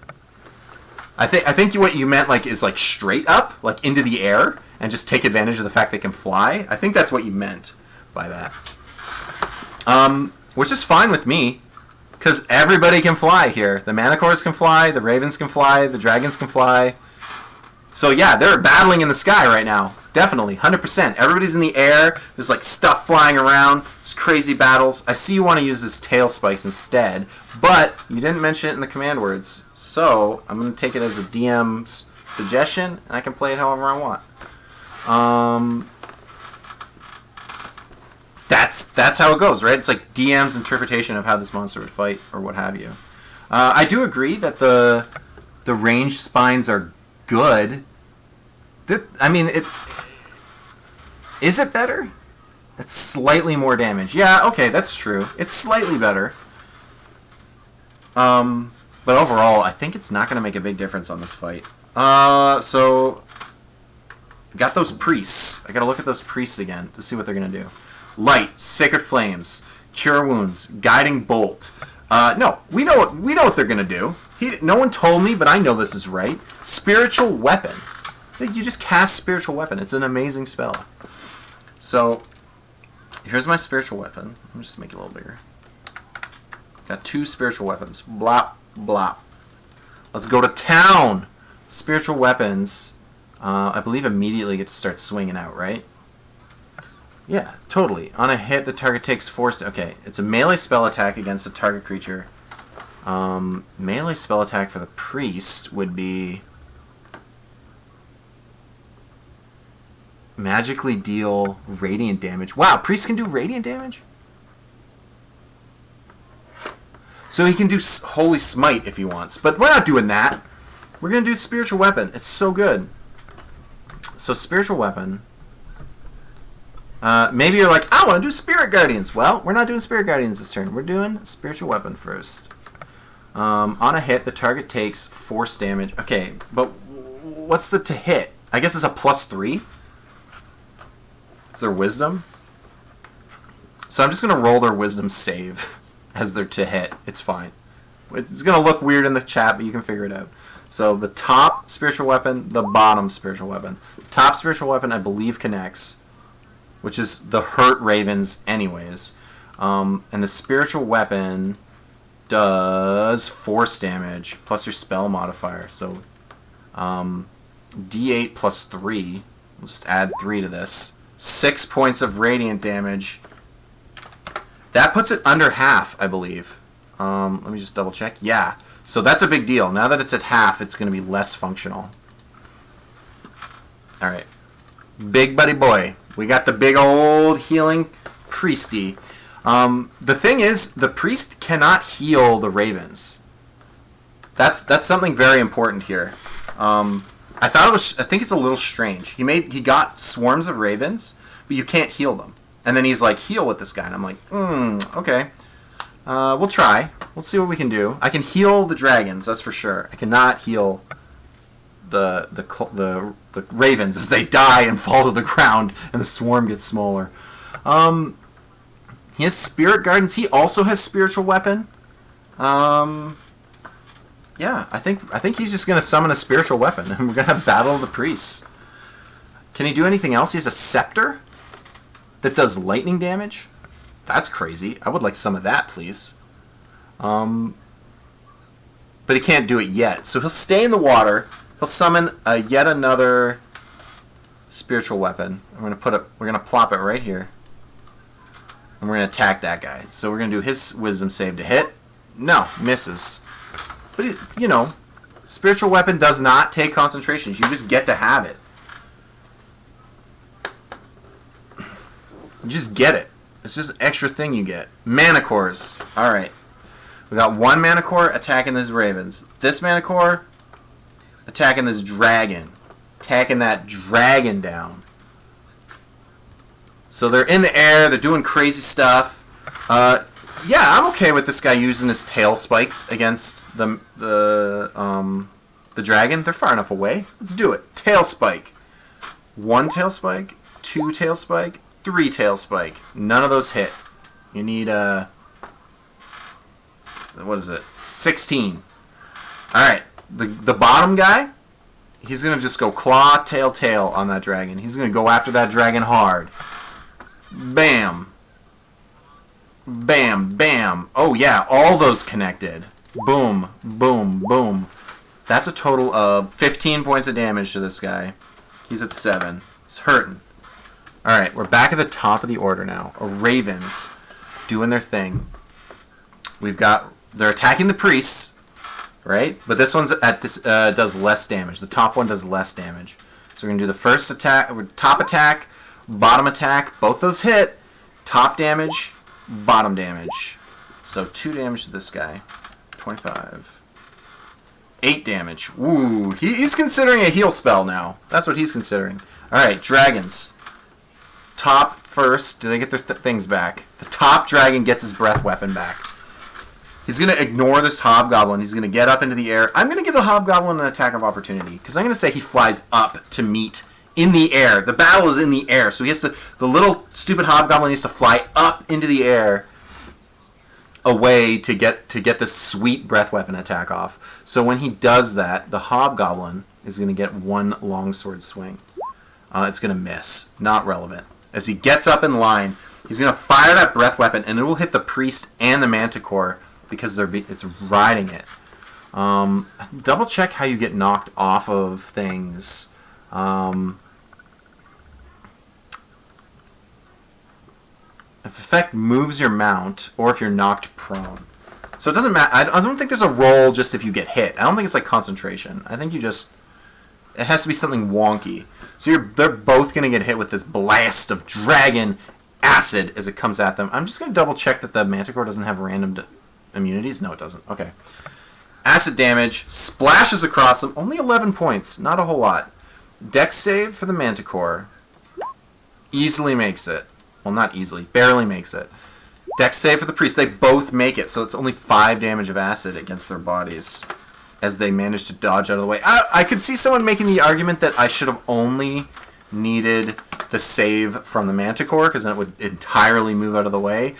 I think what you meant is straight up, like into the air, and just take advantage of the fact they can fly. I think that's what you meant by that. Which is fine with me, because everybody can fly here. The Manticores can fly, the Ravens can fly, the Dragons can fly. So yeah, they're battling in the sky right now. Definitely, 100%. Everybody's in the air. There's stuff flying around. There's crazy battles. I see you want to use this tail spikes instead, but you didn't mention it in the command words. So I'm going to take it as a DM's suggestion, and I can play it however I want. That's how it goes, right? It's like DM's interpretation of how this monster would fight, or what have you. I do agree that the ranged spines are good. I mean, is it better? It's slightly more damage. Yeah, okay, that's true. It's slightly better. But overall, I think it's not going to make a big difference on this fight. So got those priests. I got to look at those priests again to see what they're going to do. Light, Sacred Flames, Cure Wounds, Guiding Bolt. No, we know what they're going to do. No one told me, but I know this is right. Spiritual Weapon. You just cast Spiritual Weapon. It's an amazing spell. So, here's my Spiritual Weapon. Let me just make it a little bigger. Got 2 Spiritual Weapons. Blop, blop. Let's go to town. Spiritual Weapons, I believe immediately get to start swinging out, right? Yeah, totally. On a hit, the target takes 4... Okay, it's a melee spell attack against a target creature. Melee spell attack for the priest would be... magically deal radiant damage. Wow, priest can do radiant damage? So he can do Holy Smite if he wants. But we're not doing that. We're going to do Spiritual Weapon. It's so good. So Spiritual Weapon... maybe you're like, I want to do Spirit Guardians. Well, we're not doing Spirit Guardians this turn. We're doing Spiritual Weapon first. On a hit, the target takes force damage. Okay, but what's the to hit? I guess it's a +3. It's their Wisdom. So I'm just going to roll their Wisdom save as their to hit. It's fine. It's going to look weird in the chat, but you can figure it out. So the top Spiritual Weapon, the bottom Spiritual Weapon. Top Spiritual Weapon, I believe, connects, which is the hurt Ravens anyways. And the Spiritual Weapon does force damage plus your spell modifier. So D8 plus 3. We'll just add 3 to this. 6 points of radiant damage. That puts it under half, I believe. Let me just double check. Yeah. So that's a big deal. Now that it's at half, it's going to be less functional. Alright. Big buddy boy. We got the big old healing priesty. The thing is, the priest cannot heal the ravens. That's something very important here. I think it's a little strange. He got swarms of ravens, but you can't heal them. And then he's like, heal with this guy, and I'm like, okay. We'll try. We'll see what we can do. I can heal the dragons, that's for sure. I cannot heal the ravens as they die and fall to the ground and the swarm gets smaller. He has Spirit Guardians. He also has Spiritual Weapon. Yeah, I think he's just gonna summon a Spiritual Weapon and we're gonna battle the priests. Can he do anything else? He has a Scepter that does lightning damage. That's crazy. I would like some of that, please. But he can't do it yet. So he'll stay in the water. He'll summon yet another Spiritual Weapon. We're gonna plop it right here. And we're gonna attack that guy. So we're gonna do his Wisdom save to hit. No, misses. But you know, Spiritual Weapon does not take concentrations. You just get to have it. You just get it. It's just an extra thing you get. Mana cores. Alright. We got one mana core attacking these ravens. This mana core attacking this dragon. Attacking that dragon down. So they're in the air, they're doing crazy stuff. Yeah, I'm okay with this guy using his tail spikes against the dragon. They're far enough away. Let's do it. Tail spike. One tail spike, two tail spike, three tail spike. None of those hit. You need what is it? 16. Alright. The bottom guy, he's gonna just go claw, tail, tail on that dragon. He's gonna go after that dragon hard. Bam. Bam, bam. Oh yeah, all those connected. Boom, boom, boom. That's a total of 15 points of damage to this guy. He's at 7. He's hurting. Alright, we're back at the top of the order now. Ravens doing their thing. They're attacking the priests, right? But this one's does less damage. The top one does less damage. So we're going to do the first attack, top attack, bottom attack. Both those hit. Top damage, bottom damage. So 2 damage to this guy. 25. 8 damage. Ooh, he's considering a heal spell now. That's what he's considering. Alright, dragons. Top first. Do they get their things back? The top dragon gets his breath weapon back. He's going to ignore this hobgoblin. He's going to get up into the air. I'm going to give the hobgoblin an attack of opportunity, because I'm going to say he flies up to meet in the air. The battle is in the air, so he has to. The little stupid hobgoblin needs to fly up into the air away to get this sweet breath weapon attack off. So when he does that, the hobgoblin is going to get one longsword swing. It's going to miss. Not relevant. As he gets up in line, he's going to fire that breath weapon, and it will hit the priest and the manticore because it's riding it. Double check how you get knocked off of things. If effect moves your mount, or if you're knocked prone. So it doesn't matter. I don't think there's a roll just if you get hit. I don't think it's like concentration. I think you just... It has to be something wonky. So they're both going to get hit with this blast of dragon acid as it comes at them. I'm just going to double check that the manticore doesn't have random immunities. No, it doesn't. Okay. Acid damage splashes across them. Only 11 points. Not a whole lot. Dex save for the manticore. Easily makes it. Well, not easily. Barely makes it. Dex save for the priest. They both make it, so it's only 5 damage of acid against their bodies as they manage to dodge out of the way. I could see someone making the argument that I should have only needed the save from the manticore, because then it would entirely move out of the way.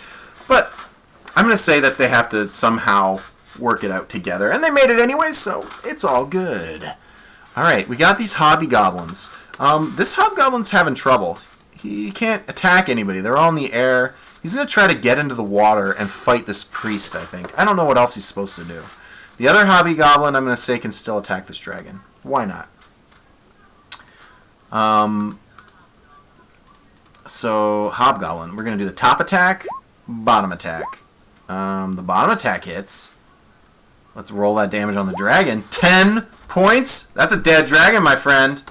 But I'm going to say that they have to somehow work it out together. And they made it anyway, so it's all good. Alright, we got these hobgoblins. This hobgoblin's having trouble. He can't attack anybody. They're all in the air. He's going to try to get into the water and fight this priest, I think. I don't know what else he's supposed to do. The other hobgoblin, I'm going to say, can still attack this dragon. Why not? So, hobgoblin. We're going to do the top attack, bottom attack. The bottom attack hits. Let's roll that damage on the dragon. 10 points? That's a dead dragon, my friend.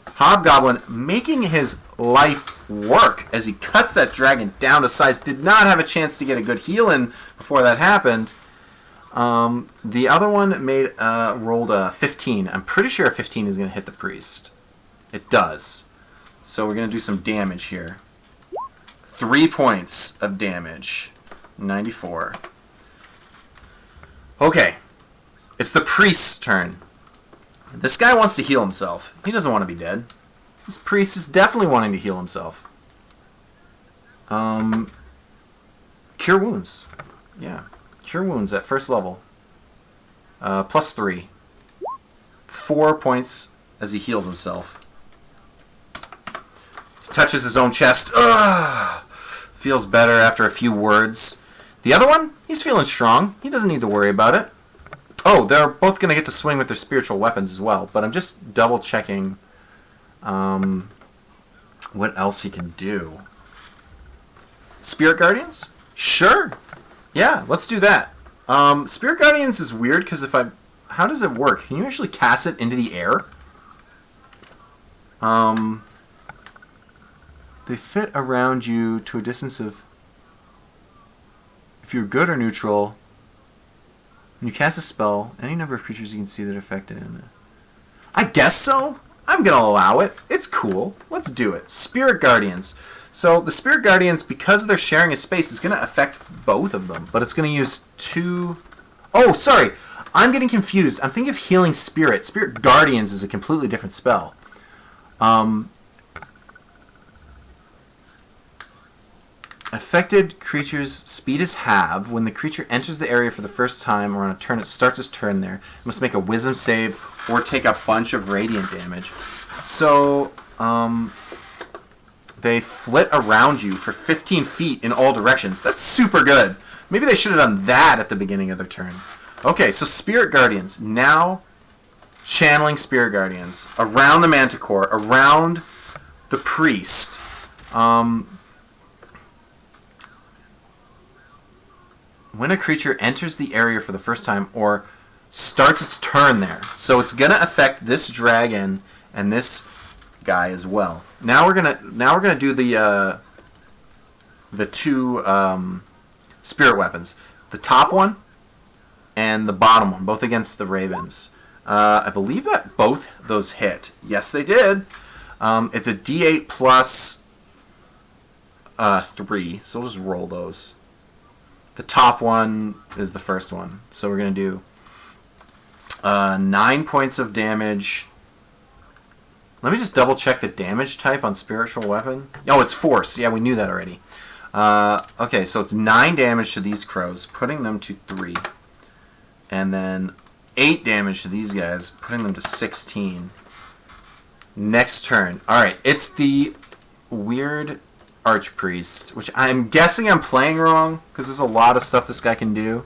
Hobgoblin making his life work as he cuts that dragon down to size. Did not have a chance to get a good heal in before that happened. The other one rolled a 15. I'm pretty sure a 15 is going to hit the priest. It does. So we're going to do some damage here. 3 points of damage. 94. Okay. It's the priest's turn. This guy wants to heal himself. He doesn't want to be dead. This priest is definitely wanting to heal himself. Cure wounds. Yeah. Cure wounds at first level. Plus 3. 4 points as he heals himself. He touches his own chest. Ugh! Feels better after a few words. The other one, he's feeling strong. He doesn't need to worry about it. Oh, they're both going to get to swing with their spiritual weapons as well. But I'm just double checking what else he can do. Spirit Guardians? Sure. Yeah, let's do that. Spirit Guardians is weird because how does it work? Can you actually cast it into the air? They fit around you to a distance of... If you're good or neutral, when you cast a spell, any number of creatures you can see that are affected in it. I guess so. I'm going to allow it. It's cool. Let's do it. Spirit Guardians. So the Spirit Guardians, because they're sharing a space, is going to affect both of them. But it's going to use 2... Oh, sorry. I'm getting confused. I'm thinking of Healing Spirit. Spirit Guardians is a completely different spell. Affected creature's speed is halved. When the creature enters the area for the first time or on a turn, it starts its turn there. It must make a wisdom save or take a bunch of radiant damage. So, they flit around you for 15 feet in all directions. That's super good. Maybe they should have done that at the beginning of their turn. Okay, so Spirit Guardians. Now, channeling Spirit Guardians around the Manticore, around the Priest. When a creature enters the area for the first time or starts its turn there. So it's gonna affect this dragon and this guy as well. Now we're gonna do the 2 spirit weapons. The top one and the bottom one, both against the ravens. I believe that both those hit. Yes, they did. It's a D8 plus 3, so we'll just roll those. The top one is the first one. So we're going to do 9 points of damage. Let me just double check the damage type on Spiritual Weapon. Oh, it's Force. Yeah, we knew that already. Okay, so it's 9 damage to these crows, putting them to 3. And then 8 damage to these guys, putting them to 16. Next turn. Alright, it's the weird Archpriest, which I'm guessing I'm playing wrong, because there's a lot of stuff this guy can do.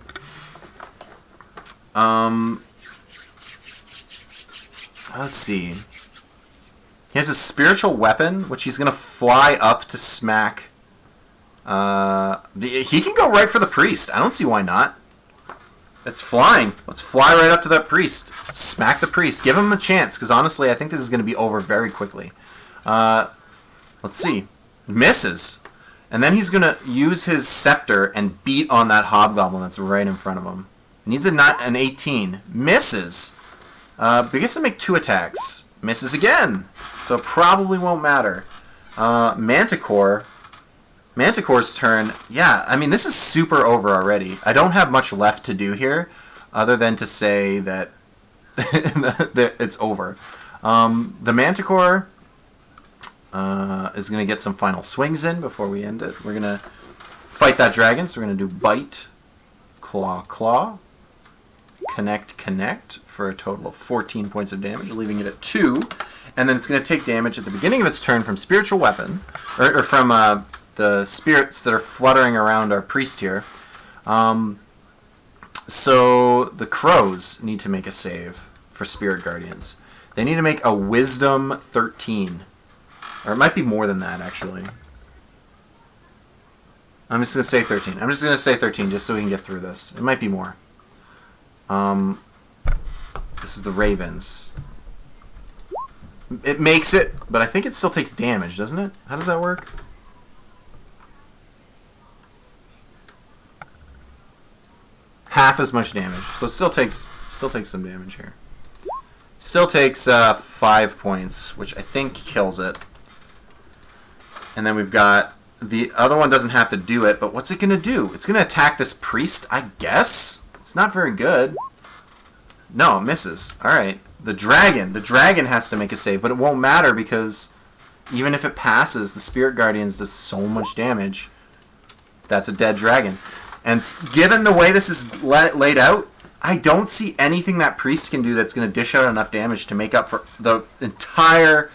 Let's see. He has a spiritual weapon, which he's going to fly up to smack. He can go right for the priest. I don't see why not. It's flying. Let's fly right up to that priest. Smack the priest. Give him the chance, because honestly, I think this is going to be over very quickly. Let's see. Misses. And then he's going to use his scepter and beat on that hobgoblin that's right in front of him. Needs an 18. Misses. But he gets to make 2 attacks. Misses again. So it probably won't matter. Manticore's turn. Yeah, I mean, this is super over already. I don't have much left to do here, other than to say that, that it's over. The Manticore is going to get some final swings in before we end it. We're going to fight that dragon, so we're going to do Bite, Claw, Claw, Connect, Connect, for a total of 14 points of damage, leaving it at 2. And then it's going to take damage at the beginning of its turn from Spiritual Weapon, or from the spirits that are fluttering around our priest here. So the crows need to make a save for Spirit Guardians. They need to make a Wisdom 13. Or it might be more than that, actually. I'm just going to say 13. I'm just going to say 13 just so we can get through this. It might be more. This is the ravens. It makes it, but I think it still takes damage, doesn't it? How does that work? Half as much damage, so it still takes some damage here. Still takes 5 points, which I think kills it. And then we've got the other one doesn't have to do it, but what's it gonna do? It's gonna attack this priest, I guess. It's not very good. No, it misses. All right. The dragon has to make a save, but it won't matter because even if it passes, the Spirit Guardians does so much damage. That's a dead dragon. And given the way this is laid out, I don't see anything that priest can do that's going to dish out enough damage to make up for the entire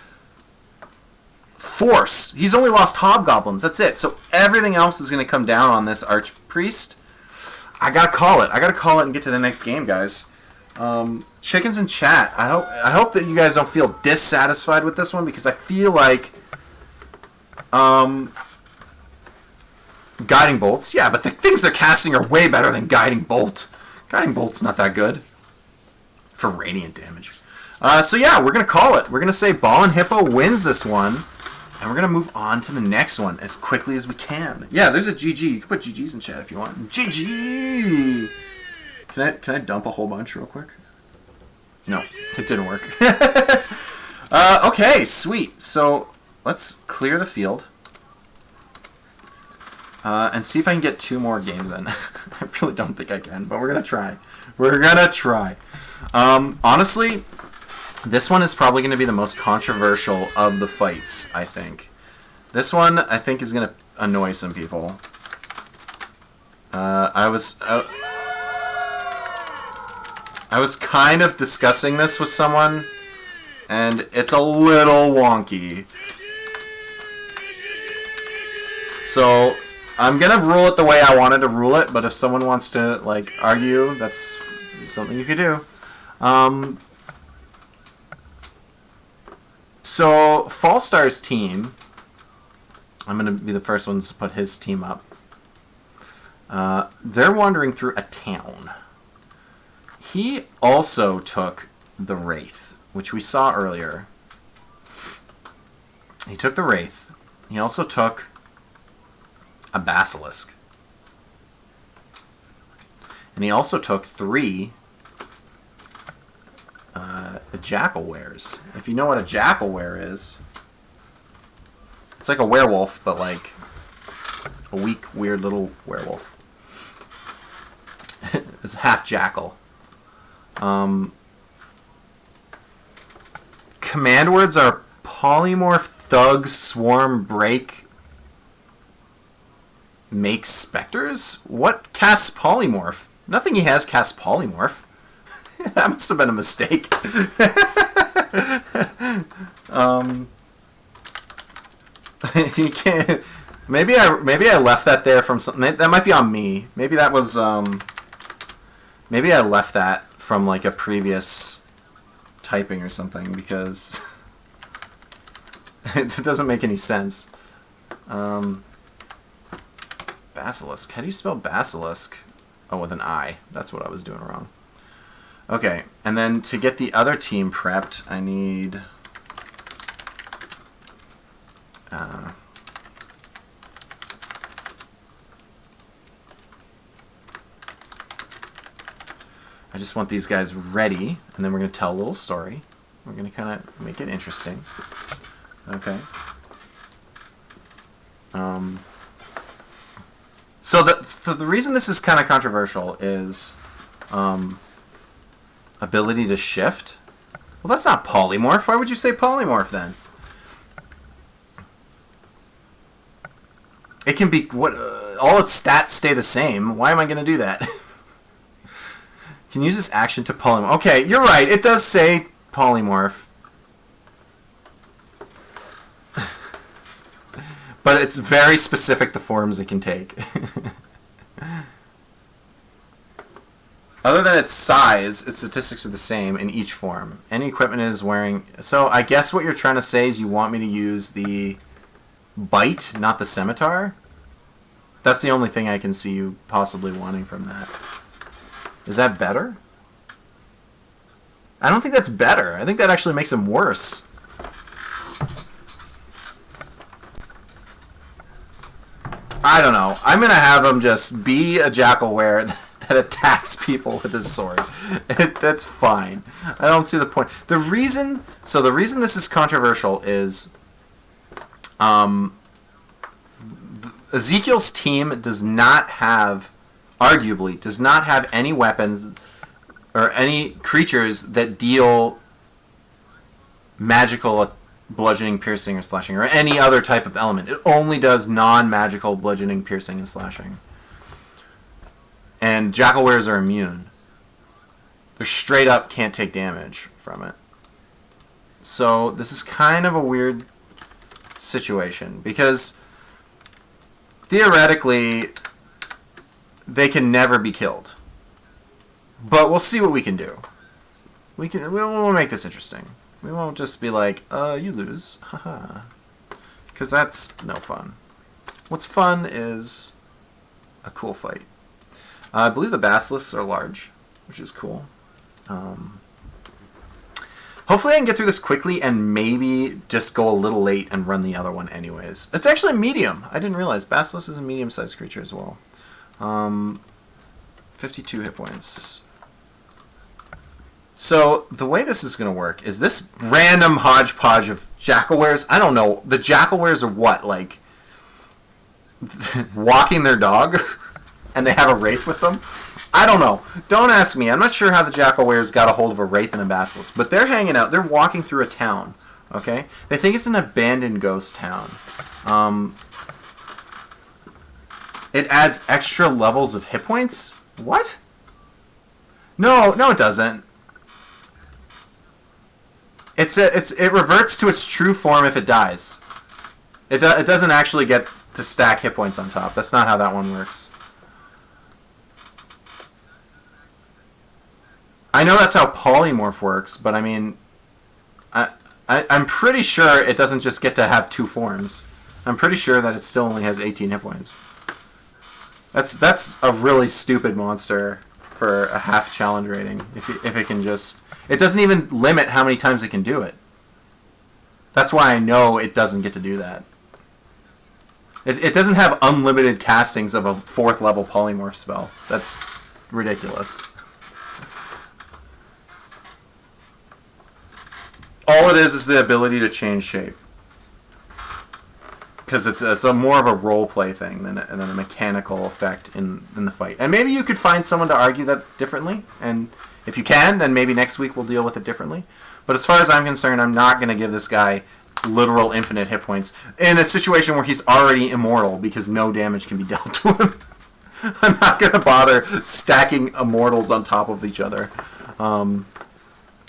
force. He's only lost hobgoblins. That's it. So everything else is going to come down on this archpriest. I gotta call it. I gotta call it and get to the next game, guys. Chickens in chat. I hope that you guys don't feel dissatisfied with this one because I feel like Guiding Bolts. Yeah, but the things they're casting are way better than Guiding Bolt. Guiding Bolt's not that good for radiant damage. So yeah, we're gonna call it. We're gonna say Ball and Hippo wins this one. And we're going to move on to the next one as quickly as we can. Yeah, there's a GG. You can put GGs in chat if you want. GG! Can I dump a whole bunch real quick? No, it didn't work. Okay, sweet. So let's clear the field. And see if I can get 2 more games in. I really don't think I can, but we're going to try. We're going to try. Honestly, this one is probably going to be the most controversial of the fights, I think. This one, I think, is going to annoy some people. I was kind of discussing this with someone, and it's a little wonky. So I'm going to rule it the way I wanted to rule it, but if someone wants to, like, argue, that's something you could do. So, Fallstar's team, I'm going to be the first ones to put his team up. They're wandering through a town. He also took the Wraith, which we saw earlier. He took the Wraith. He also took a Basilisk. And he also took 3 Jackalwares. If you know what a Jackalware is, it's like a werewolf, but like a weak, weird little werewolf. It's half jackal. Command words are polymorph, thug, swarm, break, make specters? What casts polymorph? Nothing he has casts polymorph. That must have been a mistake. You can't. Maybe I left that there from something. That might be on me. Maybe that was maybe I left that from like a previous typing or something because it doesn't make any sense. Basilisk. How do you spell basilisk? Oh, with an I. That's what I was doing wrong. Okay, and then to get the other team prepped, I need... I just want these guys ready, and then we're going to tell a little story. We're going to kind of make it interesting. Okay. So the reason this is kind of controversial is ability to shift. Well, that's not polymorph. Why would you say polymorph then? It can be what all its stats stay the same. Why am I going to do that? Can use this action to polymorph. Okay, you're right. It does say polymorph. But it's very specific the forms it can take. Other than its size, its statistics are the same in each form. Any equipment it is wearing... So I guess what you're trying to say is you want me to use the bite, not the scimitar? That's the only thing I can see you possibly wanting from that. Is that better? I don't think that's better. I think that actually makes him worse. I don't know. I'm going to have him just be a Jackalware that attacks people with his sword. That's fine. I don't see the point. The reason this is controversial is Ezekiel's team does not have, arguably, does not have any weapons or any creatures that deal magical bludgeoning, piercing, or slashing, or any other type of element. It only does non-magical bludgeoning, piercing, and slashing. And Jackalwares are immune. They straight up can't take damage from it. So this is kind of a weird situation, because theoretically they can never be killed. But we'll see what we can do. We'll make this interesting. We won't just be like, you lose. Haha. Because that's no fun. What's fun is a cool fight. I believe the basilisks are large, which is cool. Hopefully I can get through this quickly and maybe just go a little late and run the other one anyways. It's actually medium. I didn't realize. Basilisk is a medium-sized creature as well. 52 hit points. So the way this is going to work is this random hodgepodge of Jackalwares. I don't know. The Jackalwares are what? Like walking their dog? And they have a Wraith with them? I don't know. Don't ask me. I'm not sure how the Jackalwares got a hold of a Wraith and a Basilisk. But they're hanging out. They're walking through a town. Okay? They think it's an abandoned ghost town. It adds extra levels of hit points? What? No, it doesn't. It reverts to its true form if it dies. It doesn't actually get to stack hit points on top. That's not how that one works. I know that's how polymorph works, but I mean, I'm pretty sure it doesn't just get to have two forms. I'm pretty sure that it still only has 18 hit points. That's a really stupid monster for a half challenge rating. If it can just, it doesn't even limit how many times it can do it. That's why I know it doesn't get to do that. It doesn't have unlimited castings of a 4th level polymorph spell. That's ridiculous. All it is the ability to change shape. Because it's a more of a role-play thing than a mechanical effect in the fight. And maybe you could find someone to argue that differently. And if you can, then maybe next week we'll deal with it differently. But as far as I'm concerned, I'm not going to give this guy literal infinite hit points in a situation where he's already immortal because no damage can be dealt to him. I'm not going to bother stacking immortals on top of each other.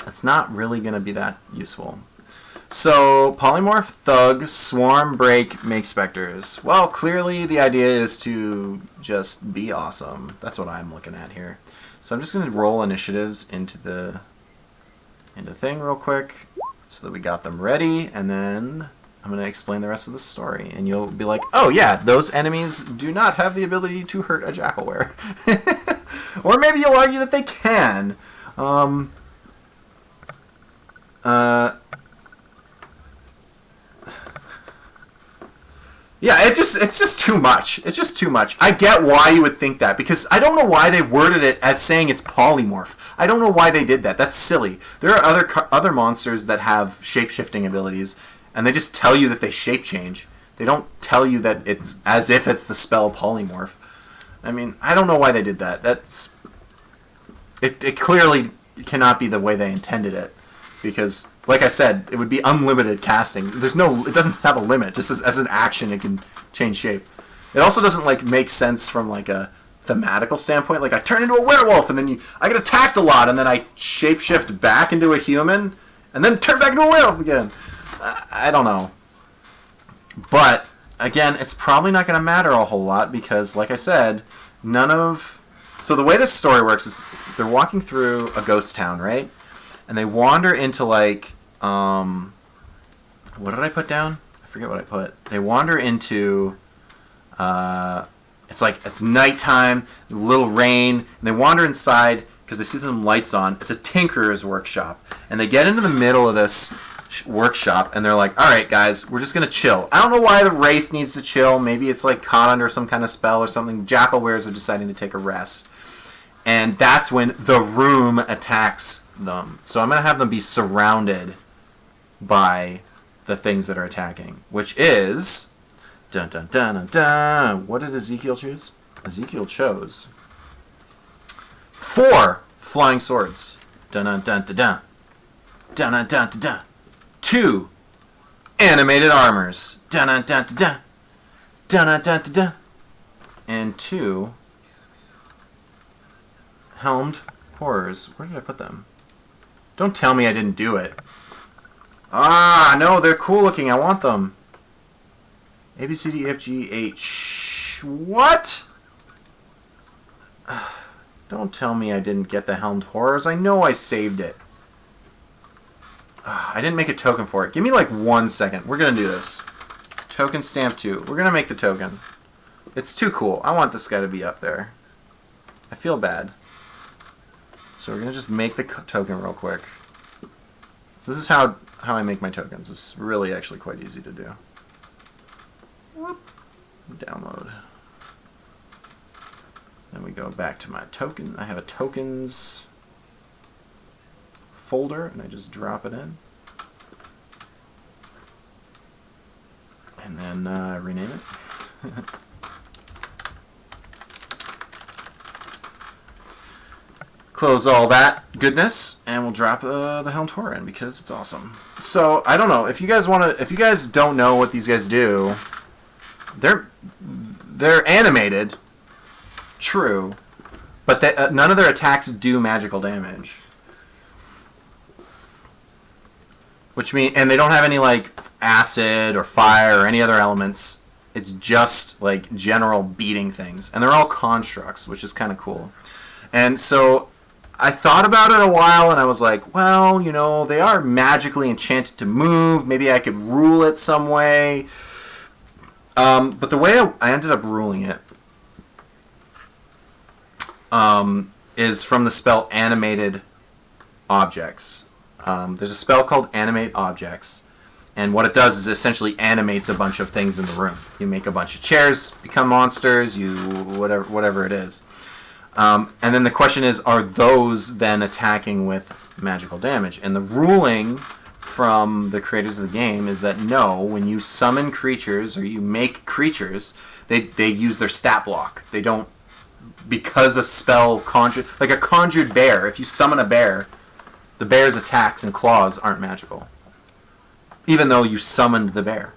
It's not really going to be that useful. So, Polymorph, Thug, Swarm, Break, Make Specters. Well, clearly the idea is to just be awesome. That's what I'm looking at here. So I'm just going to roll initiatives into thing real quick so that we got them ready, and then I'm going to explain the rest of the story. And you'll be like, oh yeah, those enemies do not have the ability to hurt a Jackalware. Or maybe you'll argue that they can. Yeah, it's just too much. It's just too much. I get why you would think that, because I don't know why they worded it as saying it's polymorph. I don't know why they did that. That's silly. There are other monsters that have shape-shifting abilities, and they just tell you that they shape change. They don't tell you that it's as if it's the spell polymorph. I mean, I don't know why they did that. It clearly cannot be the way they intended it. Because, like I said, it would be unlimited casting. It doesn't have a limit. Just as an action, it can change shape. It also doesn't make sense from a thematical standpoint. Like I turn into a werewolf, and then I get attacked a lot, and then I shapeshift back into a human, and then turn back into a werewolf again. I don't know. But again, it's probably not going to matter a whole lot because, like I said, So the way this story works is they're walking through a ghost town, right? And they wander into what did I put down? I forget what I put. They wander into, it's nighttime, a little rain, and they wander inside because they see some lights on. It's a tinkerer's workshop. And they get into the middle of this workshop, and they're like, all right, guys, we're just going to chill. I don't know why the Wraith needs to chill. Maybe it's caught under some kind of spell or something. Jackalwares are deciding to take a rest. And that's when the room attacks them. So I'm going to have them be surrounded by the things that are attacking, which is... Dun dun dun dun dun. What did Ezekiel choose? Ezekiel chose 4 flying swords. Dun dun dun dun dun. Dun dun dun dun dun. 2 animated armors. Dun dun dun dun dun. Dun dun dun dun dun. And 2 helmed horrors. Where did I put them? Don't tell me I didn't do it. Ah, no, they're cool looking. I want them. A, B, C, D, E, F, G, H. What? Don't tell me I didn't get the helmed horrors. I know I saved it. I didn't make a token for it. Give me 1 second. We're going to do this. Token stamp 2. We're going to make the token. It's too cool. I want this guy to be up there. I feel bad. So we're going to just make the token real quick. So this is how I make my tokens. It's really actually quite easy to do. Whoop. Download. Then we go back to my token. I have a tokens folder, and I just drop it in. And then rename it. Close all that goodness, and we'll drop the Helm Tour in because it's awesome. So I don't know if you guys if you guys don't know what these guys do, they're animated, true, but none of their attacks do magical damage. Which mean, and they don't have any like acid or fire or any other elements. It's just like general beating things, and they're all constructs, which is kind of cool. And so I thought about it a while, and I was like, well, you know, they are magically enchanted to move. Maybe I could rule it some way. But the way I ended up ruling it is from the spell Animated Objects. There's a spell called Animate Objects, and what it does is it essentially animates a bunch of things in the room. You make a bunch of chairs become monsters, whatever it is. And then the question is, are those then attacking with magical damage? And the ruling from the creators of the game is that no, when you summon creatures or you make creatures, they use their stat block. They don't, because a spell conjured, like a conjured bear, if you summon a bear, the bear's attacks and claws aren't magical. Even though you summoned the bear.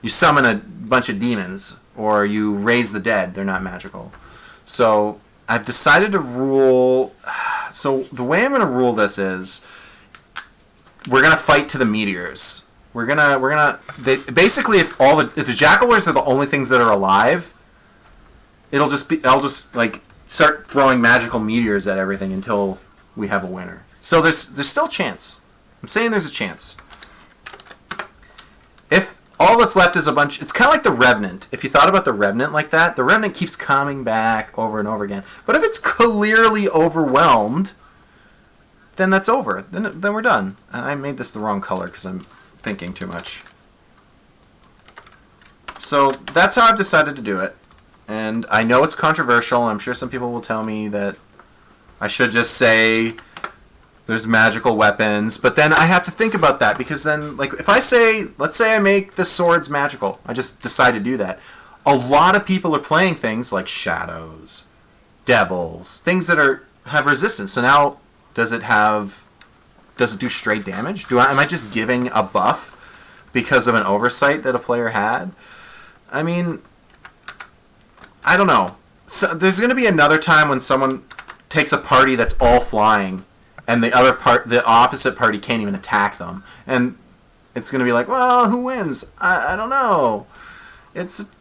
You summon a bunch of demons, or you raise the dead, they're not magical. So I've decided to rule. So the way I'm going to rule this is, we're going to fight to the meteors. Basically, if the Jackalwares are the only things that are alive, I'll just like start throwing magical meteors at everything until we have a winner. So there's still a chance. I'm saying there's a chance. If all that's left is a bunch... It's kind of like the Revenant. If you thought about the Revenant like that, the Revenant keeps coming back over and over again. But if it's clearly overwhelmed, then that's over. Then we're done. And I made this the wrong color because I'm thinking too much. So that's how I've decided to do it. And I know it's controversial. I'm sure some people will tell me that I should just say there's magical weapons, but then I have to think about that, because then, like, if I say, let's say I make the swords magical, I just decide to do that, a lot of people are playing things like shadows, devils, things that have resistance. So now, does it do straight damage? Am I just giving a buff because of an oversight that a player had? I mean, I don't know. So there's going to be another time when someone takes a party that's all flying, and the opposite party can't even attack them, and it's going to be like, well, who wins? I don't know. It's,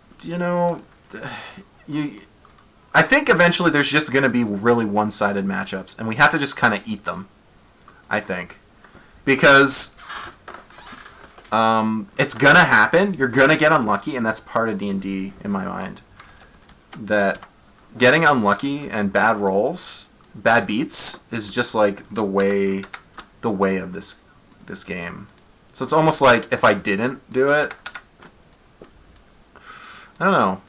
I think eventually there's just going to be really one-sided matchups, and we have to just kind of eat them, I think, because it's going to happen. You're going to get unlucky, and that's part of D&D in my mind. That getting unlucky and bad rolls, bad beats, is just like the way of this game. So it's almost like if I didn't do it, I don't know.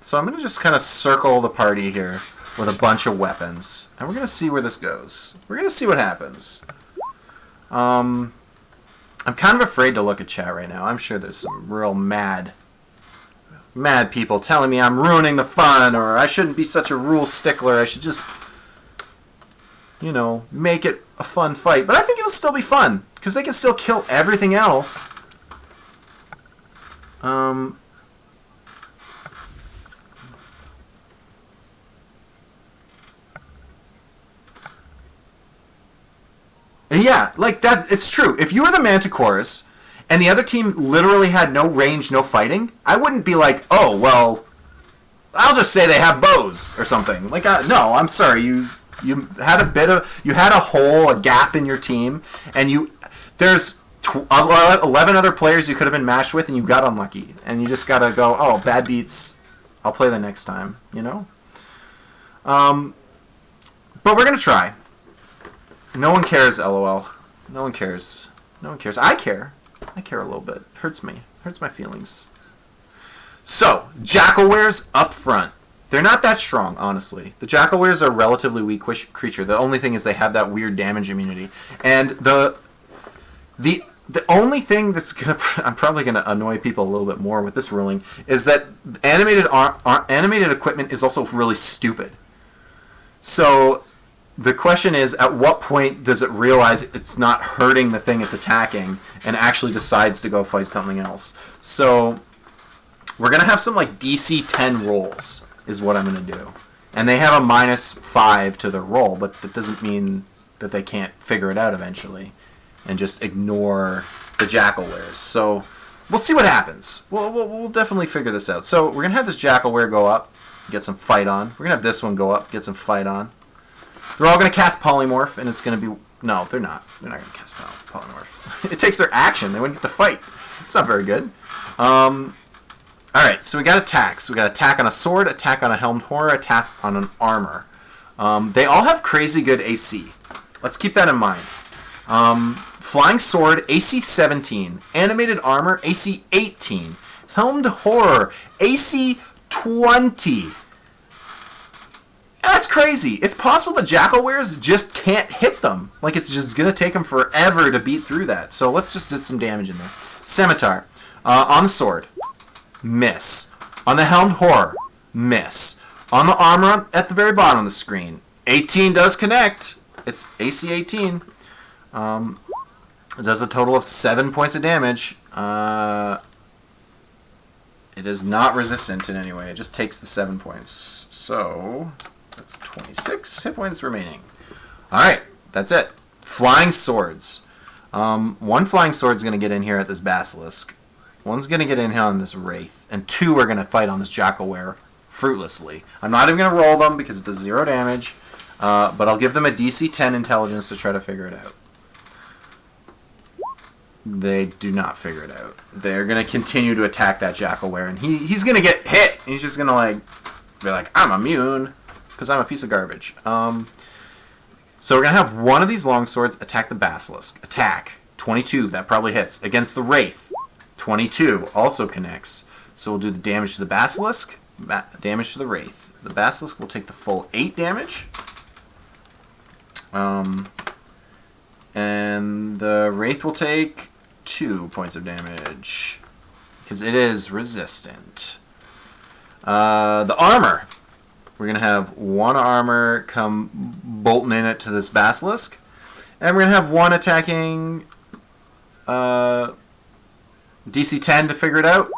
So I'm gonna just kind of circle the party here with a bunch of weapons, and we're gonna see where this goes. We're gonna see what happens. I'm kind of afraid to look at chat right now. I'm sure there's some real mad people telling me I'm ruining the fun, or I shouldn't be such a rule stickler. I should just, make it a fun fight. But I think it'll still be fun, because they can still kill everything else. Yeah, like that. It's true. If you were the Manticores and the other team literally had no range, no fighting, I wouldn't be like, oh, well, I'll just say they have bows or something. Like, no, I'm sorry. You had a hole, a gap in your team, and there's 11 other players you could have been matched with, and you got unlucky. And you just got to go, oh, bad beats, I'll play the next time, But we're going to try. No one cares, LOL. No one cares. No one cares. I care. I care a little bit. Hurts me. Hurts my feelings. So, Jackalwares up front. They're not that strong, honestly. The Jackalwares are a relatively weak creature. The only thing is they have that weird damage immunity. And the only thing that's gonna I'm probably gonna annoy people a little bit more with this ruling is that animated equipment is also really stupid. So the question is, at what point does it realize it's not hurting the thing it's attacking and actually decides to go fight something else? So we're gonna have some like DC 10 rolls is what I'm gonna do, and they have a -5 to their roll, but that doesn't mean that they can't figure it out eventually and just ignore the Jackalwares. So we'll see what happens. We'll definitely figure this out. So we're gonna have this Jackalware go up, get some fight on. We're gonna have this one go up, get some fight on. They're all gonna cast Polymorph, and it's gonna be no, they're not. They're not gonna cast Polymorph. It takes their action. They wouldn't get to fight. It's not very good. Alright, so we got attacks. We got attack on a sword, attack on a helmed horror, attack on an armor. They all have crazy good AC. Let's keep that in mind. Flying sword, AC 17. Animated armor, AC 18. Helmed horror, AC 20. That's crazy. It's possible the Jackalwares just can't hit them. Like, it's just going to take them forever to beat through that. So let's just do some damage in there. Scimitar. On the sword. Miss. On the helmed horror, miss. On the armor at the very bottom of the screen, 18 does connect. It's AC 18. It does a total of 7 points of damage. It is not resistant in any way. It just takes the 7 points. So that's 26 hit points remaining. Alright, that's it. Flying swords. One flying sword is going to get in here at this basilisk. One's going to get in here on this wraith, and 2 are going to fight on this Jackalware fruitlessly. I'm not even going to roll them because it does 0 damage, but I'll give them a DC 10 intelligence to try to figure it out. They do not figure it out. They're going to continue to attack that Jackalware, and he's going to get hit. He's just going to be like, I'm immune, because I'm a piece of garbage. So we're going to have one of these longswords attack the basilisk. Attack. 22, that probably hits. Against the wraith. 22 also connects. So we'll do the damage to the basilisk, damage to the wraith. The basilisk will take the full 8 damage. And the wraith will take 2 points of damage because it is resistant. The armor. We're going to have one armor come bolting in it to this basilisk. And we're going to have one attacking DC 10 to figure it out.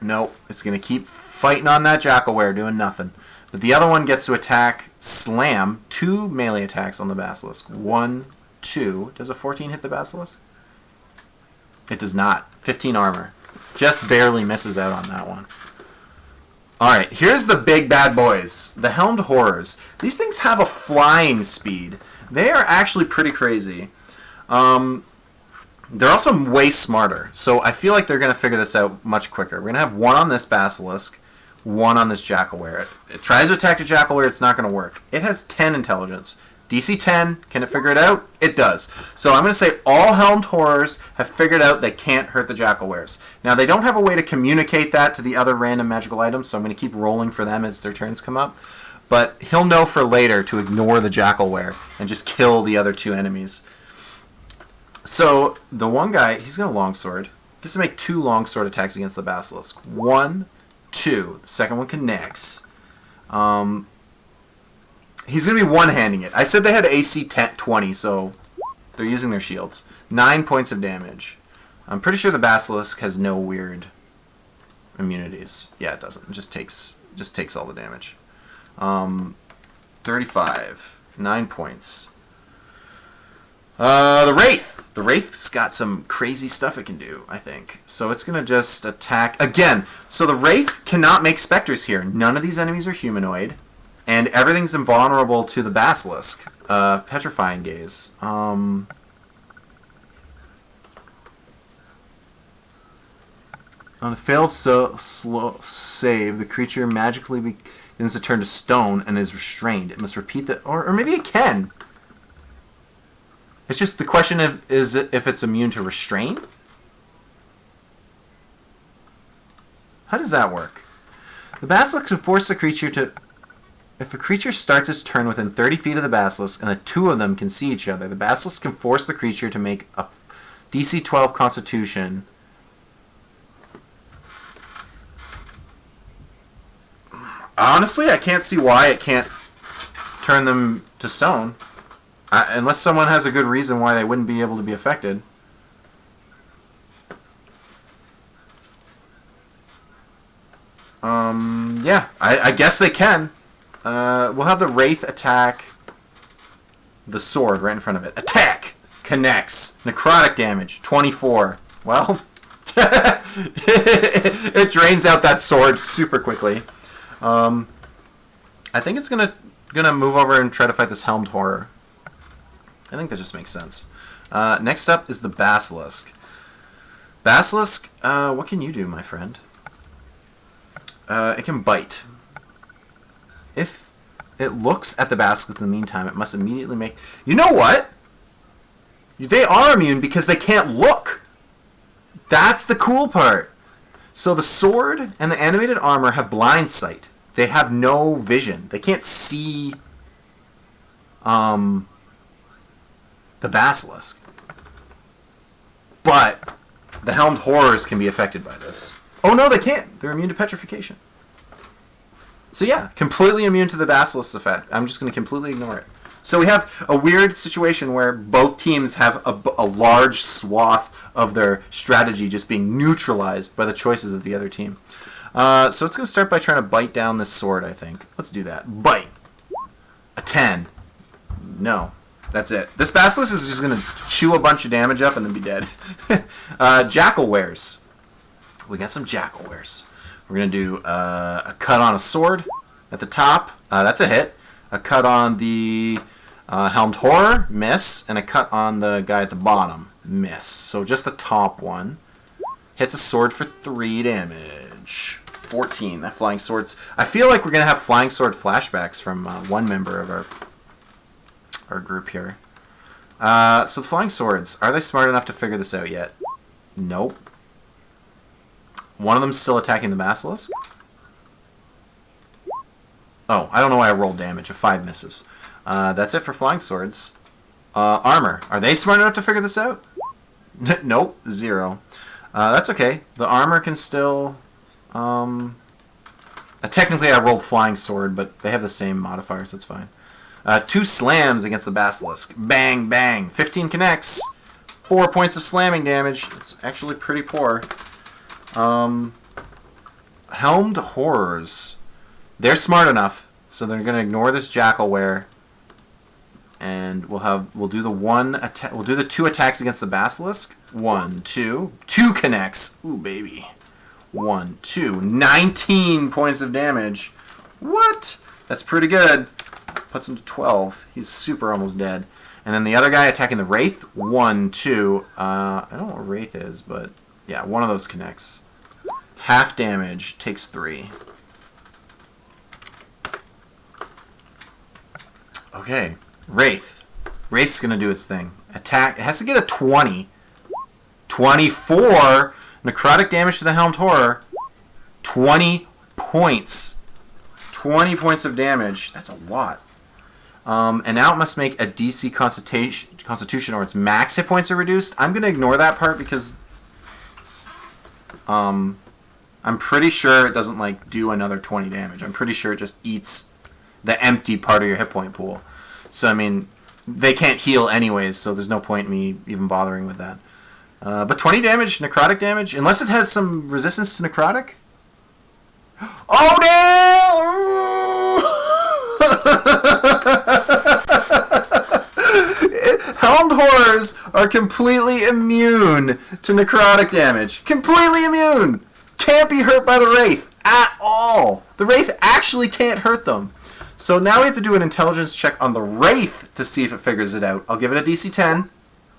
Nope. It's going to keep fighting on that Jackalware, doing nothing. But the other one gets to attack, slam, 2 melee attacks on the basilisk. 1, 2. Does a 14 hit the basilisk? It does not. 15 armor. Just barely misses out on that one. Alright, here's the big bad boys. The Helmed Horrors. These things have a flying speed. They are actually pretty crazy. They're also way smarter, so I feel like they're going to figure this out much quicker. We're going to have one on this basilisk, one on this Jackalware. It tries to attack the Jackalware, it's not going to work. It has 10 intelligence. DC 10, can it figure it out? It does. So I'm going to say all Helmed Horrors have figured out they can't hurt the Jackalwares. Now, they don't have a way to communicate that to the other random magical items, so I'm going to keep rolling for them as their turns come up. But he'll know for later to ignore the Jackalware and just kill the other 2 enemies. So, the one guy, he's got a longsword. He gets to make 2 longsword attacks against the basilisk. 1, 2. The second one connects. He's going to be one-handing it. I said they had AC 20, so they're using their shields. 9 points of damage. I'm pretty sure the basilisk has no weird immunities. Yeah, it doesn't. It just takes all the damage. 35. 9 points. The Wraith. The Wraith's got some crazy stuff it can do, I think. So it's going to just attack again. So the Wraith cannot make specters here. None of these enemies are humanoid. And everything's invulnerable to the Basilisk. Petrifying Gaze. On a failed save, the creature magically begins to turn to stone and is restrained. It must repeat that, or maybe it can. It's just the question of is it if it's immune to restrain? How does that work? The basilisk can force a creature to... If a creature starts its turn within 30 feet of the basilisk and the two of them can see each other, the basilisk can force the creature to make a DC 12 Constitution. Honestly, I can't see why it can't turn them to stone. Unless someone has a good reason why they wouldn't be able to be affected. Yeah, I guess they can. We'll have the Wraith attack the sword right in front of it. Attack! Connects. Necrotic damage. 24. Well, it drains out that sword super quickly. I think it's gonna move over and try to fight this Helmed Horror. I think that just makes sense. Next up is the Basilisk. Basilisk, what can you do, my friend? It can bite. If it looks at the basilisk in the meantime, it must immediately make... You know what? They are immune because they can't look. That's the cool part. So the sword and the animated armor have blind sight. They have no vision. They can't see the basilisk. But the Helmed Horrors can be affected by this. Oh no, they can't. They're immune to petrification. So yeah, completely immune to the basilisk's effect. I'm just going to completely ignore it. So we have a weird situation where both teams have a large swath of their strategy just being neutralized by the choices of the other team. So it's going to start by trying to bite down this sword, I think. Let's do that. Bite. A 10. No. That's it. This basilisk is just going to chew a bunch of damage up and then be dead. Jackal wares. We got some jackal wares. We're going to do a cut on a sword at the top. That's a hit. A cut on the Helmed Horror. Miss. And a cut on the guy at the bottom. Miss. So just the top one. Hits a sword for 3 damage. 14. That flying sword's... I feel like we're going to have flying sword flashbacks from one member of our group here. So the flying swords. Are they smart enough to figure this out yet? Nope. One of them's still attacking the basilisk. Oh, I don't know why I rolled damage. A 5 misses. That's it for flying swords. Armor. Are they smart enough to figure this out? Nope. 0. That's okay. The armor can still... technically I rolled flying sword, but they have the same modifiers. That's fine. 2 slams against the basilisk. Bang, bang. 15 connects. 4 points of slamming damage. It's actually pretty poor. Helmed Horrors. They're smart enough, so they're going to ignore this Jackalware, and we'll do the 2 attacks against the basilisk. 1, 2. 2 connects. Ooh, baby. 1, 2. 19 points of damage. What? That's pretty good. Puts him to 12. He's super almost dead. And then the other guy attacking the Wraith. 1, 2. I don't know what Wraith is, but yeah, one of those connects. Half damage. Takes 3. Okay. Wraith. Wraith's going to do its thing. Attack. It has to get a 20. 24. Necrotic damage to the Helmed Horror. 20 points. 20 points of damage. That's a lot. And now it must make a DC Constitution or its max hit points are reduced. I'm going to ignore that part because I'm pretty sure it doesn't like do another 20 damage. I'm pretty sure it just eats the empty part of your hit point pool. So, I mean, they can't heal anyways, so there's no point in me even bothering with that. But 20 damage, necrotic damage, unless it has some resistance to necrotic. Oh, damn! Helmed Horrors are completely immune to necrotic damage. Completely immune! Can't be hurt by the Wraith at all. The Wraith actually can't hurt them. So now we have to do an intelligence check on the Wraith to see if it figures it out. I'll give it a DC 10.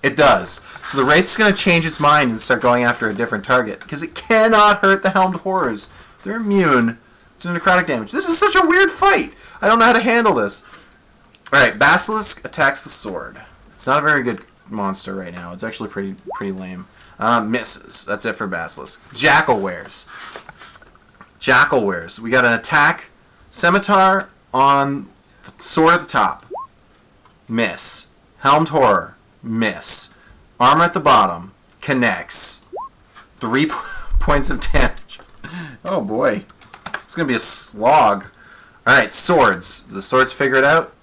It does. So the Wraith's going to change its mind and start going after a different target because it cannot hurt the Helmed Horrors. They're immune to necrotic damage. This is such a weird fight. I don't know how to handle this. Alright, Basilisk attacks the sword. It's not a very good monster right now. It's actually pretty lame. Misses. That's it for Basilisk. Jackal Wares. Jackal Wares. We got an attack scimitar on the sword at the top. Miss. Helmed Horror. Miss. Armor at the bottom. Connects. 3 points of damage. Oh boy. It's going to be a slog. Alright, swords. The swords figure it out?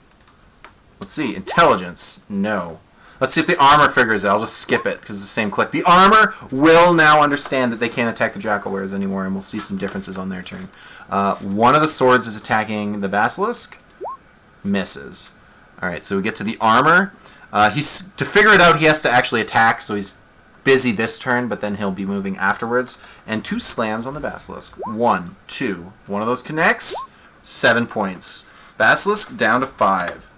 Let's see. Intelligence. No. Let's see if the armor figures it. I'll just skip it because it's the same click. The armor will now understand that they can't attack the Jackal Wares anymore, and we'll see some differences on their turn. One of the swords is attacking the Basilisk. Misses. Alright, so we get to the armor. To figure it out, he has to actually attack, so he's busy this turn, but then he'll be moving afterwards. And 2 slams on the Basilisk. 1, 2. One of those connects. 7 points. Basilisk down to 5.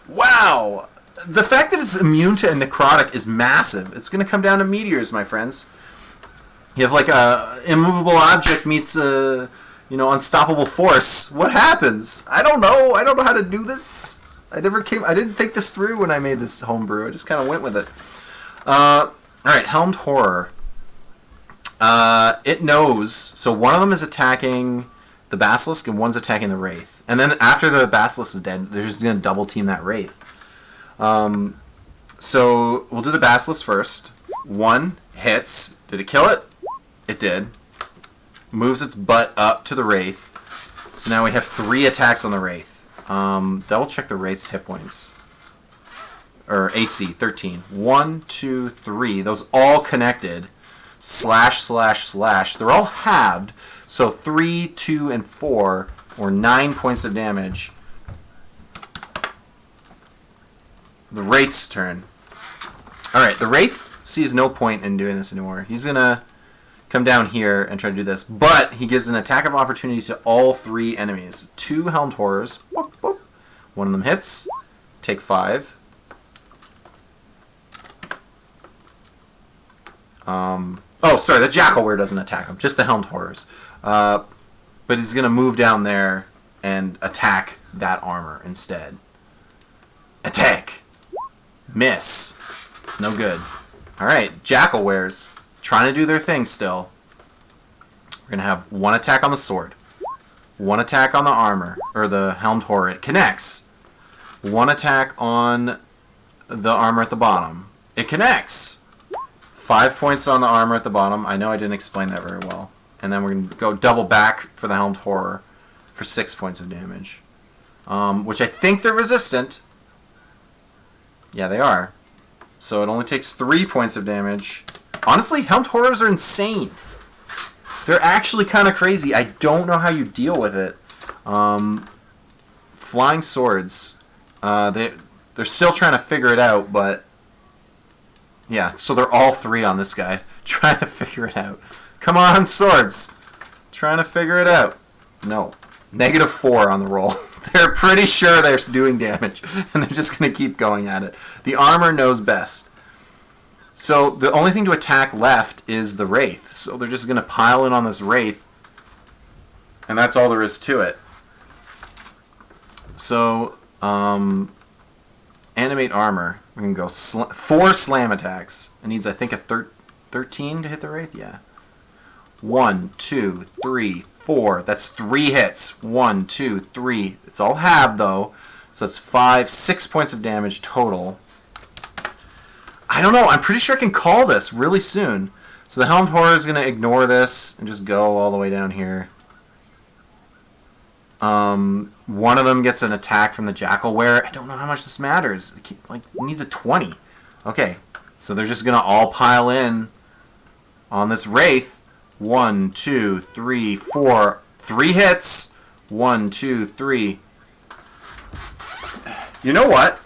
Wow! The fact that it's immune to a necrotic is massive. It's going to come down to meteors, my friends. You have like a immovable object meets a, unstoppable force. What happens? I don't know. I don't know how to do this. I didn't think this through when I made this homebrew. I just kind of went with it. All right, Helmed Horror. It knows. So one of them is attacking the Basilisk and one's attacking the Wraith. And then after the Basilisk is dead, they're just going to double team that Wraith. So we'll do the Basilisk first. 1 hits. Did it kill it? It did. Moves its butt up to the Wraith. So now we have 3 attacks on the Wraith. Double check the Wraith's hit points. Or AC, 13. 1, 2, 3. Those all connected. Slash, slash, slash. They're all halved. So 3, 2, and 4, or 9 points of damage. The Wraith's turn. Alright, the Wraith sees no point in doing this anymore. He's going to come down here and try to do this. But he gives an attack of opportunity to all 3 enemies. 2 Helmed Horrors. Whoop, whoop. One of them hits. Take 5. Oh, sorry, the Jackal Ware doesn't attack him. Just the Helmed Horrors. But he's going to move down there and attack that armor instead. Attack! Miss. No good. Alright, Jackal Wares. Trying to do their thing still. We're going to have 1 attack on the sword. 1 attack on the armor. Or the Helmed Horror. It connects. 1 attack on the armor at the bottom. It connects. 5 points on the armor at the bottom. I know I didn't explain that very well. And then we're going to go double back for the Helmed Horror for 6 points of damage. Which I think they're resistant. Yeah, they are. So it only takes 3 points of damage. Honestly, Helmed Horrors are insane. They're actually kind of crazy. I don't know how you deal with it. Flying Swords. They're still trying to figure it out, but... Yeah, so they're all 3 on this guy. Trying to figure it out. Come on, Swords. Trying to figure it out. No. -4 on the roll. They're pretty sure they're doing damage, and they're just going to keep going at it. The armor knows best. So the only thing to attack left is the Wraith. So they're just going to pile in on this Wraith, and that's all there is to it. So, animate armor. We're going to go 4 slam attacks. It needs, I think, a 13 to hit the Wraith? Yeah. 1, 2, 3, 4. That's 3 hits. 1, 2, 3. It's all halved, though. So it's 6 points of damage total. I don't know. I'm pretty sure I can call this really soon. So the Helmed Horror is going to ignore this and just go all the way down here. One of them gets an attack from the Jackal Ware. I don't know how much this matters. It needs a 20. Okay. So they're just going to all pile in on this Wraith. 1, 2, 3, 4. 3 hits. 1, 2, 3. You know what?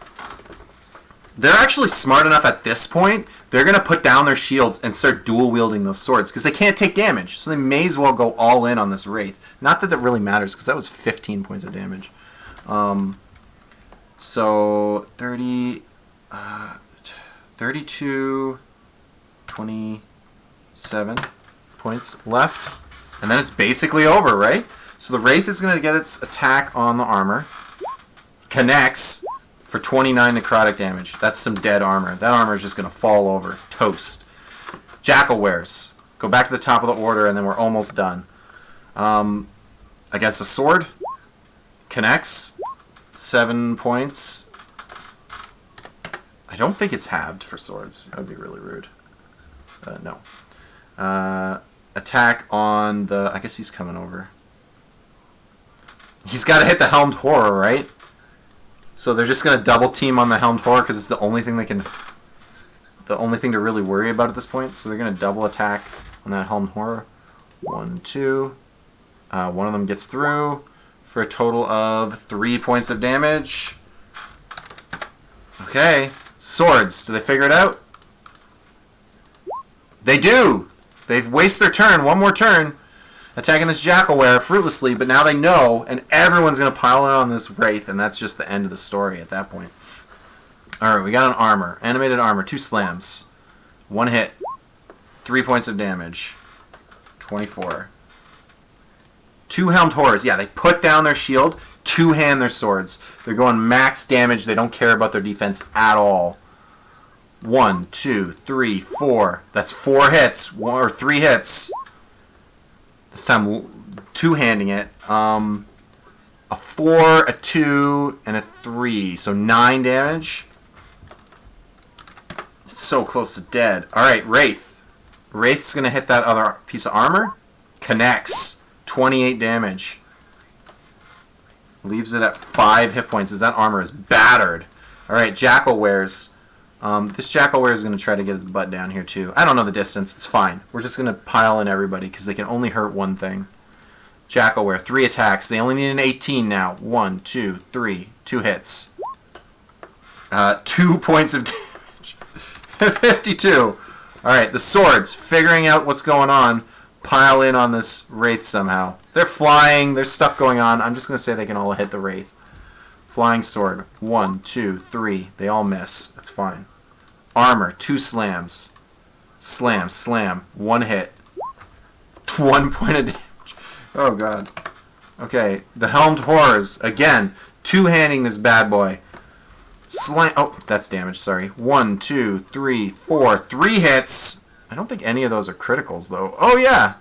They're actually smart enough at this point. They're going to put down their shields and start dual-wielding those swords because they can't take damage. So they may as well go all in on this Wraith. Not that that really matters because that was 15 points of damage. So 30, 32, 27 points left. And then it's basically over, right? So the Wraith is going to get its attack on the armor. Connects. for 29 necrotic damage. That's some dead armor. That armor is just going to fall over. Toast. Jackalwares. Go back to the top of the order, and then we're almost done. Against a sword. Connects. 7 points. I don't think it's halved for swords. That would be really rude. No. Attack on the... I guess he's coming over. He's got to hit the Helmed Horror, right? So they're just going to double team on the Helmed Horror because it's the only thing they can... The only thing to really worry about at this point. So they're going to double attack on that Helmed Horror. 1, 2. One of them gets through for a total of 3 points of damage. Okay. Swords. Do they figure it out? They do! They've wasted their turn. One more turn. Attacking this Jackalware fruitlessly, but now they know, and everyone's going to pile in on this Wraith, and that's just the end of the story at that point. Alright, we got an armor. Animated armor. 2 slams. 1 hit. 3 points of damage. 24. 2 Helmed Horrors. Yeah, they put down their shield, 2-hand their swords. They're going max damage. They don't care about their defense at all. 1, 2, 3, 4. That's 4 hits. 1 or 3 hits. This time, 2-handing it. A 4, a 2, and a 3. So 9 damage. It's so close to dead. Alright, Wraith. Wraith's going to hit that other piece of armor. Connects. 28 damage. Leaves it at 5 hit points as that armor is battered. Alright, Jackalwares. This Jackalware is going to try to get his butt down here too. I don't know the distance. It's fine. We're just going to pile in everybody because they can only hurt one thing. Jackalware, 3 attacks. They only need an 18 now. 1, 2, 3. 2 hits. 2 points of damage. 52. Alright, the swords. Figuring out what's going on. Pile in on this Wraith somehow. They're flying. There's stuff going on. I'm just going to say they can all hit the Wraith. Flying sword. 1, 2, 3. They all miss. That's fine. Armor. 2 slams. Slam. Slam. 1 hit. 1 point of damage. Oh, God. Okay. The Helmed Horrors. Again. 2-handing this bad boy. Slam. Oh, that's damage. Sorry. 1, 2, 3, 4. 3 hits. I don't think any of those are criticals, though. Oh, yeah.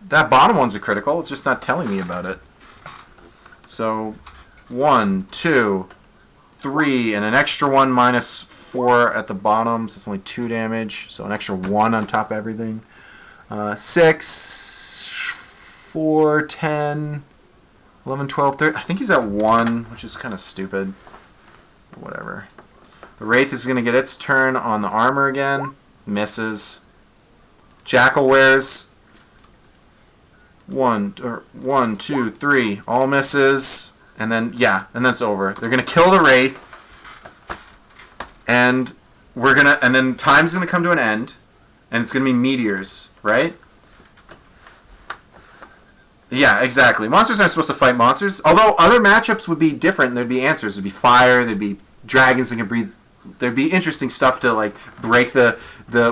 That bottom one's a critical. It's just not telling me about it. So, 1, 2, 3, and an extra 1 minus 4 at the bottom. So it's only 2 damage. So an extra 1 on top of everything. 6, 4, 10, 11, 12, 13. I think he's at 1, which is kind of stupid. Whatever. The Wraith is going to get its turn on the armor again. Misses. Jackalwares. 1, 2, 3. All misses. And then, yeah, and that's over. They're going to kill the Wraith. And and then time's going to come to an end. And it's going to be meteors, right? Yeah, exactly. Monsters aren't supposed to fight monsters. Although other matchups would be different. There'd be answers. There'd be fire. There'd be dragons that can breathe. There'd be interesting stuff to like break the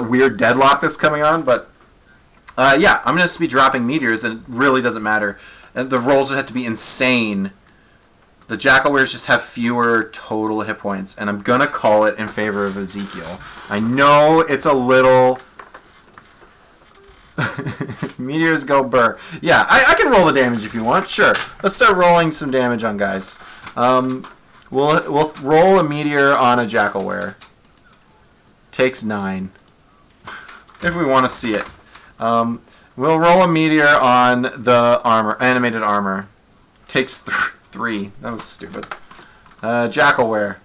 weird deadlock that's coming on. But yeah, I'm going to be dropping meteors, and it really doesn't matter. And the rolls would have to be insane. The Jackalwares just have fewer total hit points, and I'm going to call it in favor of Ezekiel. I know it's a little... Meteors go burr. Yeah, I can roll the damage if you want. Sure. Let's start rolling some damage on guys. We'll roll a meteor on a Jackalware. Takes 9. If we want to see it. We'll roll a meteor on the animated armor. Takes 3. That was stupid. Jackalware.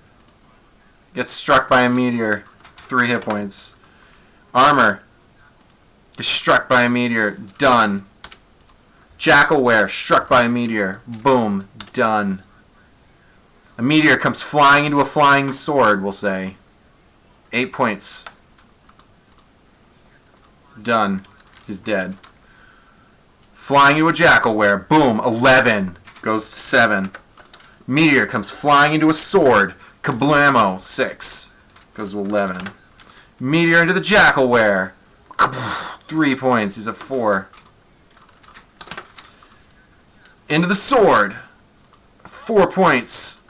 Gets struck by a meteor. 3 hit points. Armor. Gets struck by a meteor. Done. Jackalware. Struck by a meteor. Boom. Done. A meteor comes flying into a flying sword, we'll say. 8 points. Done. He's dead. Flying into a Jackalware. Boom. 11. Goes to 7. Meteor comes flying into a sword. Kablamo. 6. Goes to 11. Meteor into the Jackalware. 3 points. He's at 4. Into the sword. 4 points.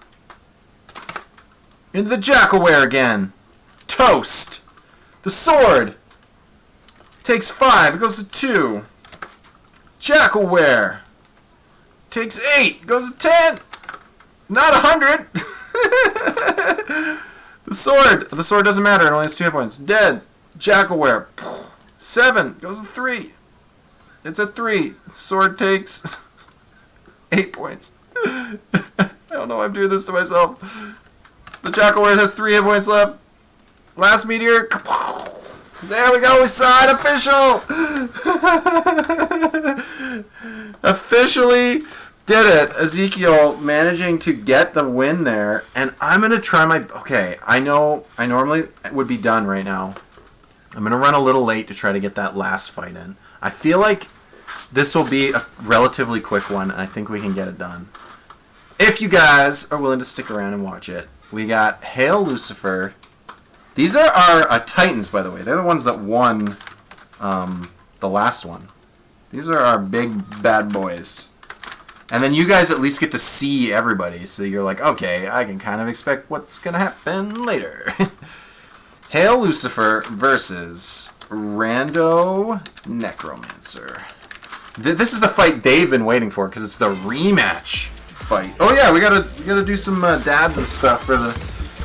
Into the Jackalware again. Toast. The sword. Takes 5. It goes to 2. Jackalware. Takes 8. Goes to 10. Not 100. The sword. The sword doesn't matter. It only has 2 hit points. Dead. Jackalware. 7. Goes to 3. It's at 3. The sword takes 8 points. I don't know why I'm doing this to myself. The Jackalware has 3 hit points left. Last meteor. There we go. We saw it. Official. Officially did it. Ezekiel managing to get the win there. And I'm going to try my... Okay, I know I normally would be done right now. I'm going to run a little late to try to get that last fight in. I feel like this will be a relatively quick one, and I think we can get it done. If you guys are willing to stick around and watch it, we got Hail Lucifer. These are our Titans, by the way. They're the ones that won the last one. These are our big bad boys. And then you guys at least get to see everybody, so you're like, okay, I can kind of expect what's going to happen later. Hail Lucifer versus Rando Necromancer. This is the fight they've been waiting for, because it's the rematch fight. Oh yeah, we gotta do some dabs and stuff for the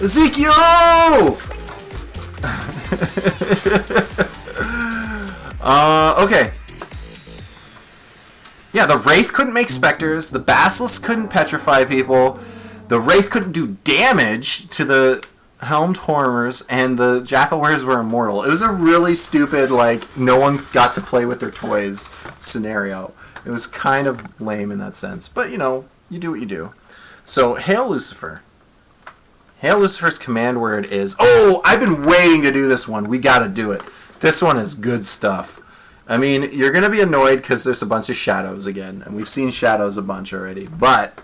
Ezekiel. Okay. Yeah, the Wraith couldn't make specters. The Basilisk couldn't petrify people. The Wraith couldn't do damage to the Helmed Horrors, and the Jackalwares were immortal. It was a really stupid, like, no one got to play with their toys scenario. It was kind of lame in that sense. But, you know, you do what you do. So, Hail Lucifer. Hail Lucifer's command word is... Oh, I've been waiting to do this one. We gotta do it. This one is good stuff. I mean, you're going to be annoyed because there's a bunch of shadows again. And we've seen shadows a bunch already. But,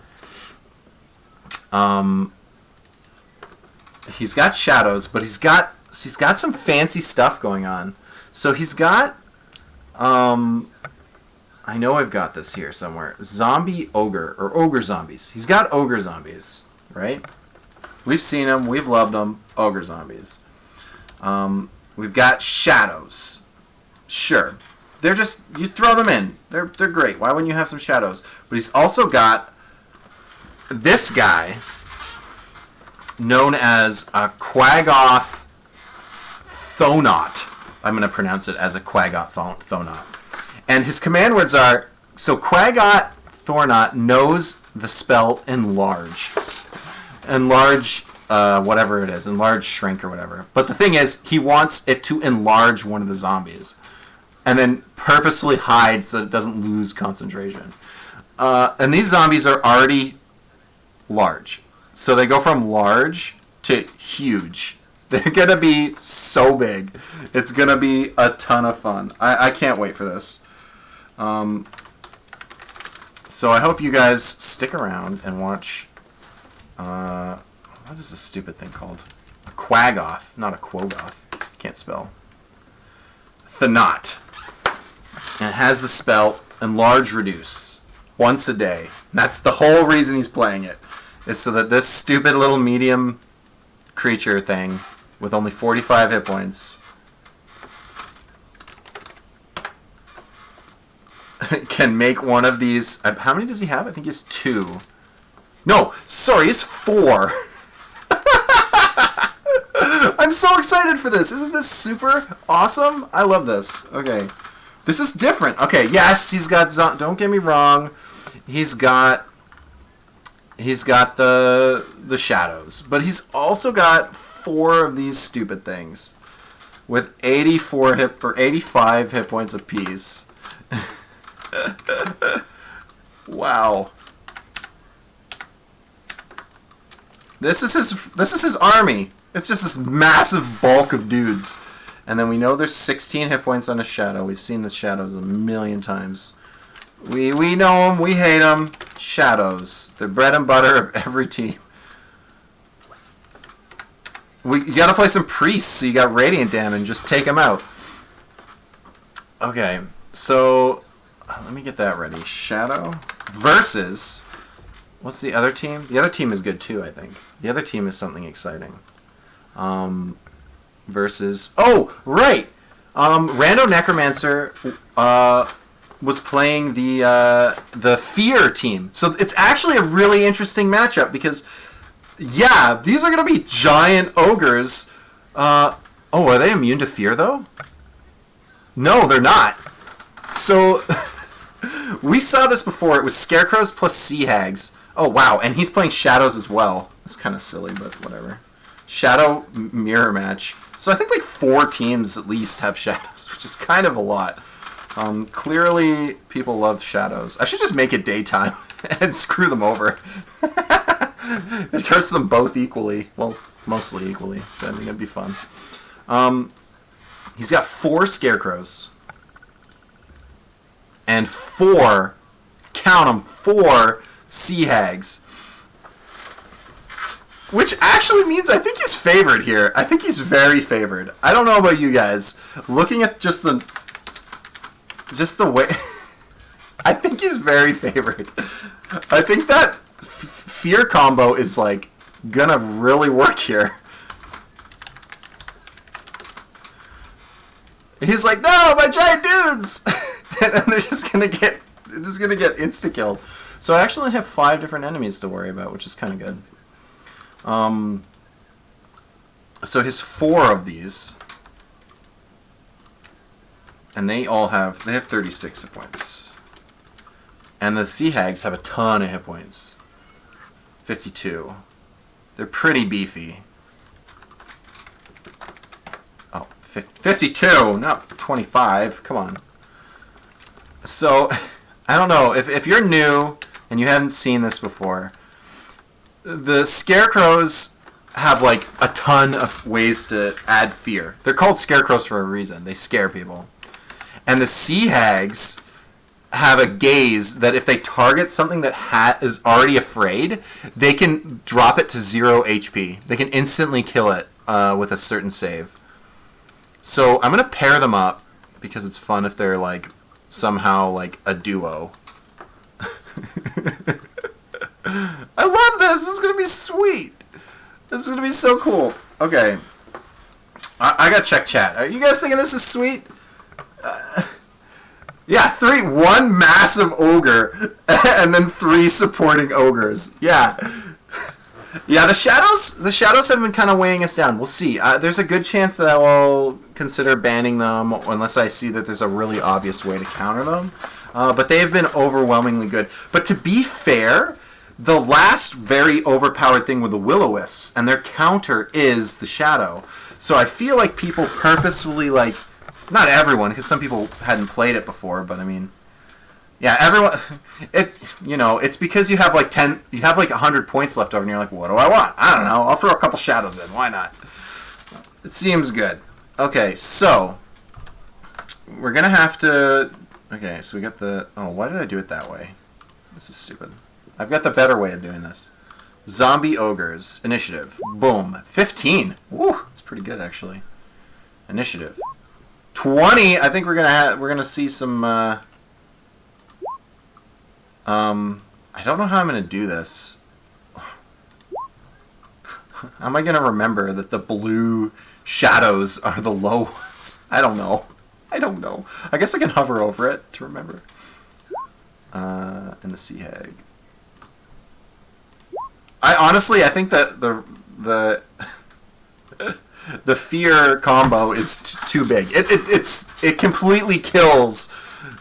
he's got shadows, but he's got some fancy stuff going on. So he's got, I know I've got this here somewhere. Zombie ogre, or ogre zombies. He's got ogre zombies, right? We've seen them. We've loved them. Ogre zombies. We've got shadows. Sure. They're just, you throw them in. They're great. Why wouldn't you have some shadows? But he's also got this guy known as a Quaggoth Thonaut. I'm going to pronounce it as a Quaggoth Thonaut. And his command words are, so Quaggoth Thonaut knows the spell enlarge. Enlarge, whatever it is. Enlarge, shrink, or whatever. But the thing is, he wants it to enlarge one of the zombies. And then purposefully hide so it doesn't lose concentration. And these zombies are already large. So they go from large to huge. They're going to be so big. It's going to be a ton of fun. I can't wait for this. So I hope you guys stick around and watch... what is this stupid thing called? A Quaggoth, not a Quogoth. Can't spell. Thonaut. And it has the spell Enlarge Reduce. Once a day. And that's the whole reason he's playing it. Is so that this stupid little medium creature thing with only 45 hit points can make one of these... How many does he have? I think he has 2. No, sorry, he has 4. I'm so excited for this. Isn't this super awesome? I love this. Okay. This is different. Okay, yes, he's got... Don't get me wrong. He's got the shadows. But he's also got 4 of these stupid things. With 85 hit points apiece. Wow. This is his army. It's just this massive bulk of dudes. And then we know there's 16 hit points on a shadow. We've seen the shadows a million times. We know them. We hate them. Shadows. They're bread and butter of every team. You gotta play some priests so you got radiant damage. Just take them out. Okay. So, let me get that ready. Shadow versus What's the other team? The other team is good too, I think. The other team is something exciting. Versus... Oh, right! Rando Necromancer was playing the Fear team. So it's actually a really interesting matchup because, yeah, these are going to be giant ogres. Oh, are they immune to Fear, though? No, they're not. So... We saw this before. It was Scarecrows plus Sea Hags. Oh, wow. And he's playing Shadows as well. It's kind of silly, but whatever. Shadow mirror match. So I think like 4 teams at least have Shadows, which is kind of a lot. Clearly, people love Shadows. I should just make it daytime and screw them over. It hurts them both equally. Well, mostly equally. So I think it'd be fun. He's got 4 Scarecrows. And 4, count them, 4 Sea Hags. Which actually means I think he's favored here. I think he's very favored. I don't know about you guys. Looking at just the way... I think he's very favored. I think that Fear combo is, like, gonna really work here. He's like, no, my giant dudes! And they're just gonna get insta killed. So I actually have 5 different enemies to worry about, which is kind of good. So his 4 of these, and they have 36 hit points, and the Sea Hags have a ton of hit points, 52. They're pretty beefy. Oh, 52, not 25. Come on. So, I don't know, if you're new and you haven't seen this before, the Scarecrows have like a ton of ways to add fear. They're called Scarecrows for a reason. They scare people. And the Sea Hags have a gaze that if they target something that is already afraid, they can drop it to 0 HP. They can instantly kill it with a certain save. So I'm going to pair them up because it's fun if they're like somehow like a duo. I love this. This is going to be sweet. This is going to be so cool. Okay. I got to check chat. Are you guys thinking this is sweet? Yeah, 1 massive ogre and then 3 supporting ogres. Yeah. Yeah, the shadows have been kind of weighing us down. We'll see. There's a good chance that I will consider banning them unless I see that there's a really obvious way to counter them. But they have been overwhelmingly good. But to be fair, the last very overpowered thing with the Will-O-Wisps, and their counter is the shadow. So I feel like people purposefully, like, not everyone, because some people hadn't played it before, but I mean, yeah, everyone, it's because you have like 100 points left over, and you're like, what do I want? I don't know, I'll throw a couple shadows in, why not? It seems good. Okay, so, we're gonna have to, okay, so we got why did I do it that way? This is stupid. I've got the better way of doing this. Zombie Ogres. Initiative. Boom. 15. Woo! That's pretty good, actually. Initiative. 20! I think we're gonna see some, I don't know how I'm gonna do this. How am I gonna remember that the blue shadows are the low ones? I don't know. I don't know. I guess I can hover over it to remember. And the Sea Hag. I think that the fear combo is too big. It completely kills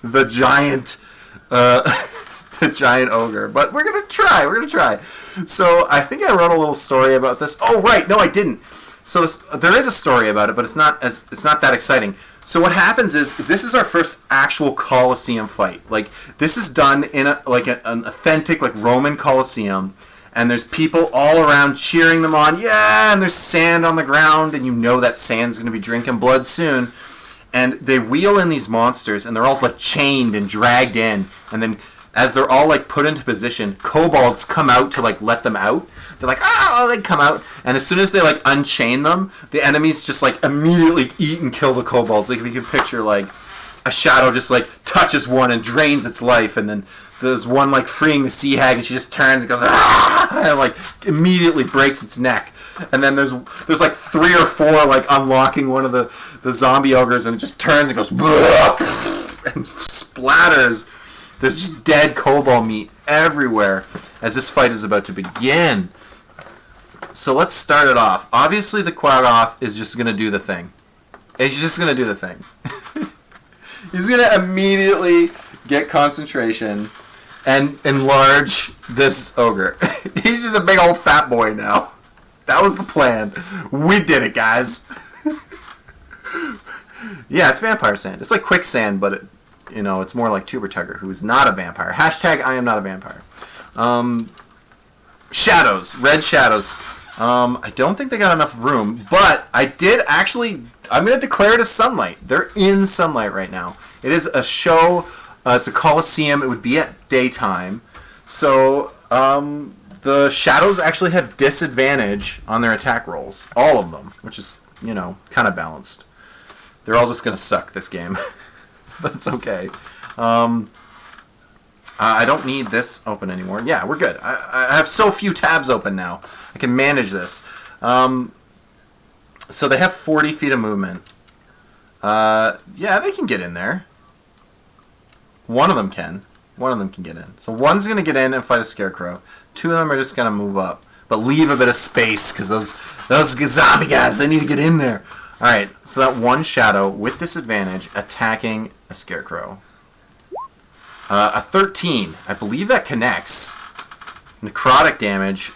the giant the giant ogre. But we're gonna try. So I think I wrote a little story about this. Oh right, no I didn't. So there is a story about it, but it's not that exciting. So what happens is this is our first actual Colosseum fight. Like this is done in an authentic like Roman Colosseum. And there's people all around cheering them on. Yeah, and there's sand on the ground, and you know that sand's going to be drinking blood soon. And they wheel in these monsters, and they're all like chained and dragged in. And then as they're all like put into position, kobolds come out to like let them out. They're like, oh, they come out. And as soon as they like unchain them, the enemies just like immediately eat and kill the kobolds. Like if you can picture like a shadow just like touches one and drains its life, and then there's one like freeing the sea hag, and she just turns and goes ah, and like immediately breaks its neck. And then there's like 3 or 4 like unlocking one of the zombie ogres, and it just turns and goes and splatters. There's just dead kobold meat everywhere as this fight is about to begin. So let's start it off. Obviously, the Quaggoth is just gonna do the thing. He's just gonna do the thing. He's gonna immediately get concentration and enlarge this ogre. He's just a big old fat boy now. That was the plan. We did it, guys. Yeah, it's vampire sand. It's like quicksand, but it's more like Tuber Tugger, who's not a vampire. Hashtag I am not a vampire. Shadows. Red shadows. I don't think they got enough room, but I did actually... I'm going to declare it as sunlight. They're in sunlight right now. It is a show. It's a coliseum. It would be at daytime. So, the shadows actually have disadvantage on their attack rolls. All of them, which is, kind of balanced. They're all just going to suck this game. But it's okay. I don't need this open anymore. Yeah, we're good. I have so few tabs open now. I can manage this. So they have 40 feet of movement. Yeah, they can get in there. One of them can. One of them can get in. So one's going to get in and fight a scarecrow. 2 of them are just going to move up. But leave a bit of space, because those zombie guys, they need to get in there. Alright, so that one shadow with disadvantage attacking a scarecrow. A 13. I believe that connects. Necrotic damage.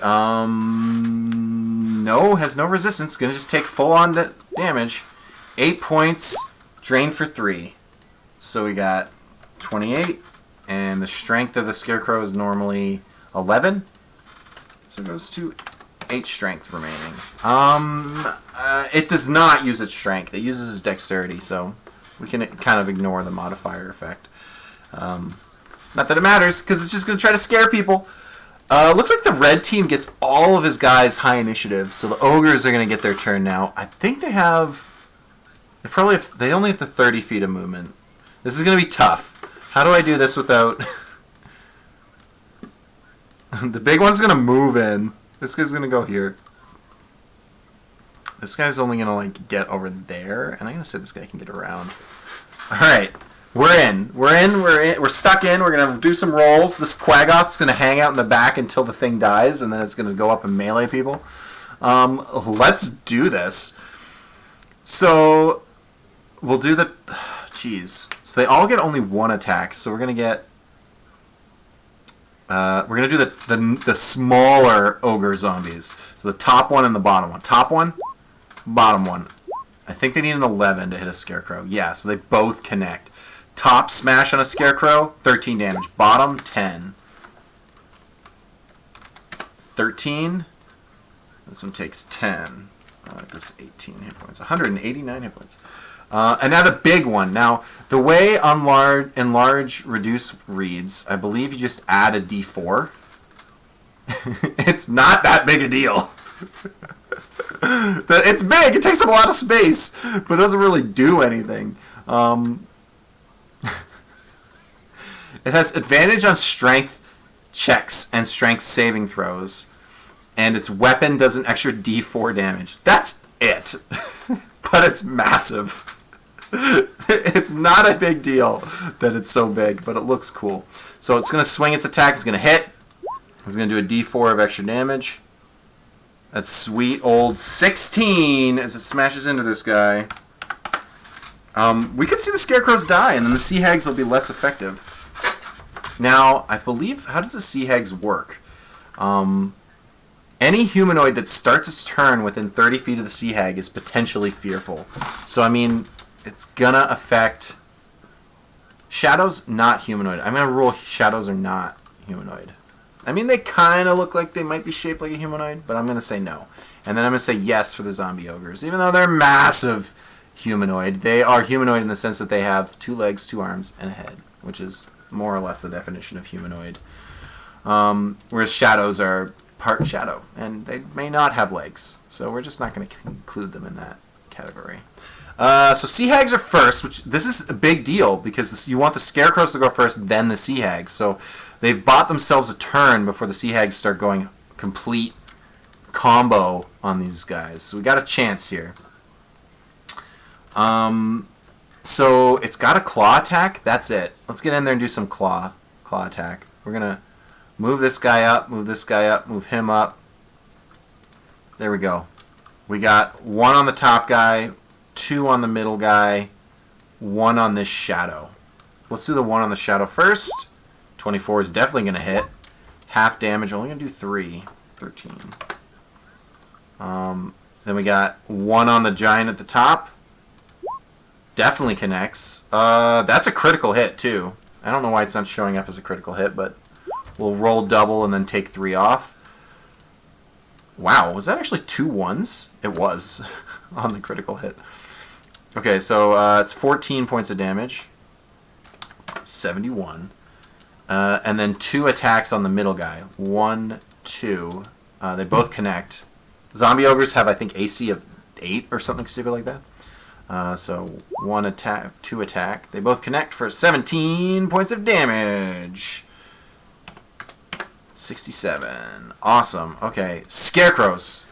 No, has no resistance. Gonna just take full on damage. 8 points. Drain for 3. So we got 28. And the strength of the scarecrow is normally 11. So it goes to 8 strength remaining. It does not use its strength. It uses its dexterity, so we can kind of ignore the modifier effect. Not that it matters, because it's just going to try to scare people. Looks like the red team gets all of his guys high initiative, so the ogres are going to get their turn now. I think they have... They only have the 30 feet of movement. This is going to be tough. How do I do this without... The big one's going to move in. This guy's going to go here. This guy's only going to like get over there, and I'm going to say this guy can get around. Alright. We're in. We're stuck in. We're going to do some rolls. This Quaggoth's going to hang out in the back until the thing dies, and then it's going to go up and melee people. Let's do this. So, we'll do the... Jeez. So they all get only 1 attack, so we're going to get... we're going to do the smaller ogre zombies. So the top one and the bottom one. Top one, bottom one. I think they need an 11 to hit a scarecrow. Yeah, so they both connect. Top smash on a scarecrow, 13 damage. Bottom, 10. 13. This one takes 10. This 18 hit points. 189 hit points. And now the big one. Now, the way enlarge, reduce reads, I believe you just add a d4. It's not that big a deal. It's big. It takes up a lot of space, but it doesn't really do anything. It has advantage on strength checks and strength saving throws, and its weapon does an extra d4 damage. That's it. But it's massive. It's not a big deal that it's so big, but it looks cool. So it's going to swing its attack. It's going to hit. It's going to do a d4 of extra damage. That's sweet old 16 as it smashes into this guy. We could see the scarecrows die, and then the sea hags will be less effective. Now, I believe... How does the sea hags work? Any humanoid that starts its turn within 30 feet of the sea hag is potentially fearful. So, I mean... It's gonna affect shadows, not humanoid. I'm gonna rule shadows are not humanoid. I mean, they kind of look like they might be shaped like a humanoid, but I'm gonna say no. And then I'm gonna say yes for the zombie ogres, even though they're massive humanoid. They are humanoid in the sense that they have 2 legs, 2 arms, and a head, which is more or less the definition of humanoid. Whereas shadows are part shadow, and they may not have legs, so we're just not gonna include them in that category. So Sea Hags are first, which this is a big deal because you want the Scarecrows to go first, then the Sea Hags. So they've bought themselves a turn before the Sea Hags start going complete combo on these guys. So we got a chance here. So it's got a claw attack. That's it. Let's get in there and do some claw attack. We're going to move this guy up, move this guy up, move him up. There we go. We got 1 on the top guy, 2 on the middle guy, 1 on this shadow. Let's do the 1 on the shadow first. 24 is definitely going to hit. Half damage, only going to do 3. 13. Then we got 1 on the giant at the top. Definitely connects. That's a critical hit, too. I don't know why it's not showing up as a critical hit, but we'll roll double and then take 3 off. Wow, was that actually 2 1s? It was on the critical hit. Okay, so it's 14 points of damage. 71. And then 2 attacks on the middle guy. 1, 2. They both connect. Zombie ogres have, I think, AC of 8 or something stupid like that. So 1 attack, 2 attack. They both connect for 17 points of damage. 67. Awesome. Okay. Scarecrows.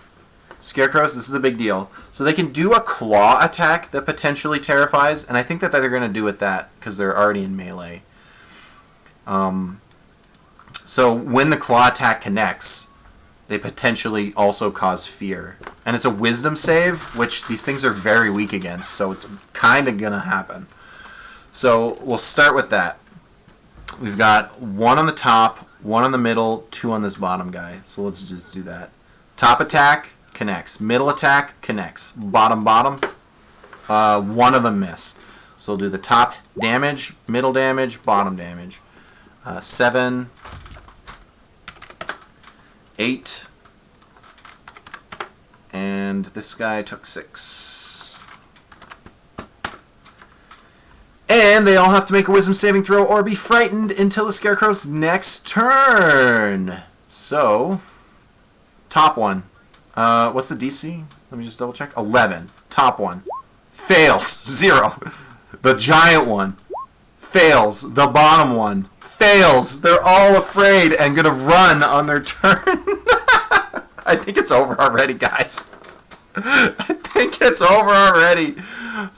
Scarecrows, this is a big deal. So they can do a claw attack that potentially terrifies, and I think that they're going to do with that because they're already in melee. So when the claw attack connects, they potentially also cause fear. And it's a wisdom save, which these things are very weak against, so it's kind of going to happen. So we'll start with that. We've got 1 on the top, 1 on the middle, 2 on this bottom guy. So let's just do that. Top attack, connects. Middle attack, connects. Bottom, 1 of them miss. So we'll do the top damage, middle damage, bottom damage. 7, 8, and this guy took 6. And they all have to make a wisdom saving throw or be frightened until the Scarecrow's next turn. So, top one. What's the DC? Let me just double check. 11. Top one. Fails. 0. The giant one. Fails. The bottom one. Fails. They're all afraid and gonna run on their turn. I think it's over already, guys. I think it's over already.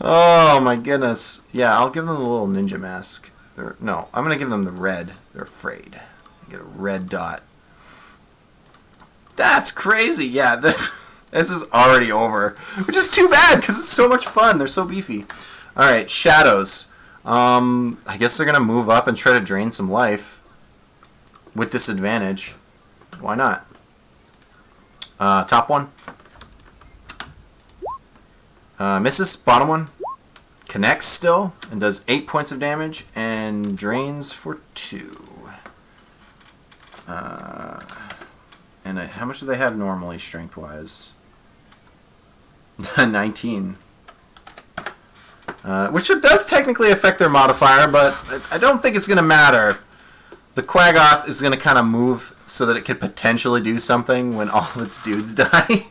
Oh my goodness. Yeah, I'll give them the little ninja mask. No, I'm gonna give them the red. They're afraid. They get a red dot. That's crazy. Yeah, this is already over, which is too bad because it's so much fun. They're so beefy. All right, shadows. I guess they're gonna move up and try to drain some life with disadvantage. Why not? Top one. Misses. Bottom one. Connects still and does 8 points of damage and drains for 2. And how much do they have normally, strength-wise? 19. Which it does technically affect their modifier, but I don't think it's going to matter. The Quaggoth is going to kind of move so that it could potentially do something when all of its dudes die.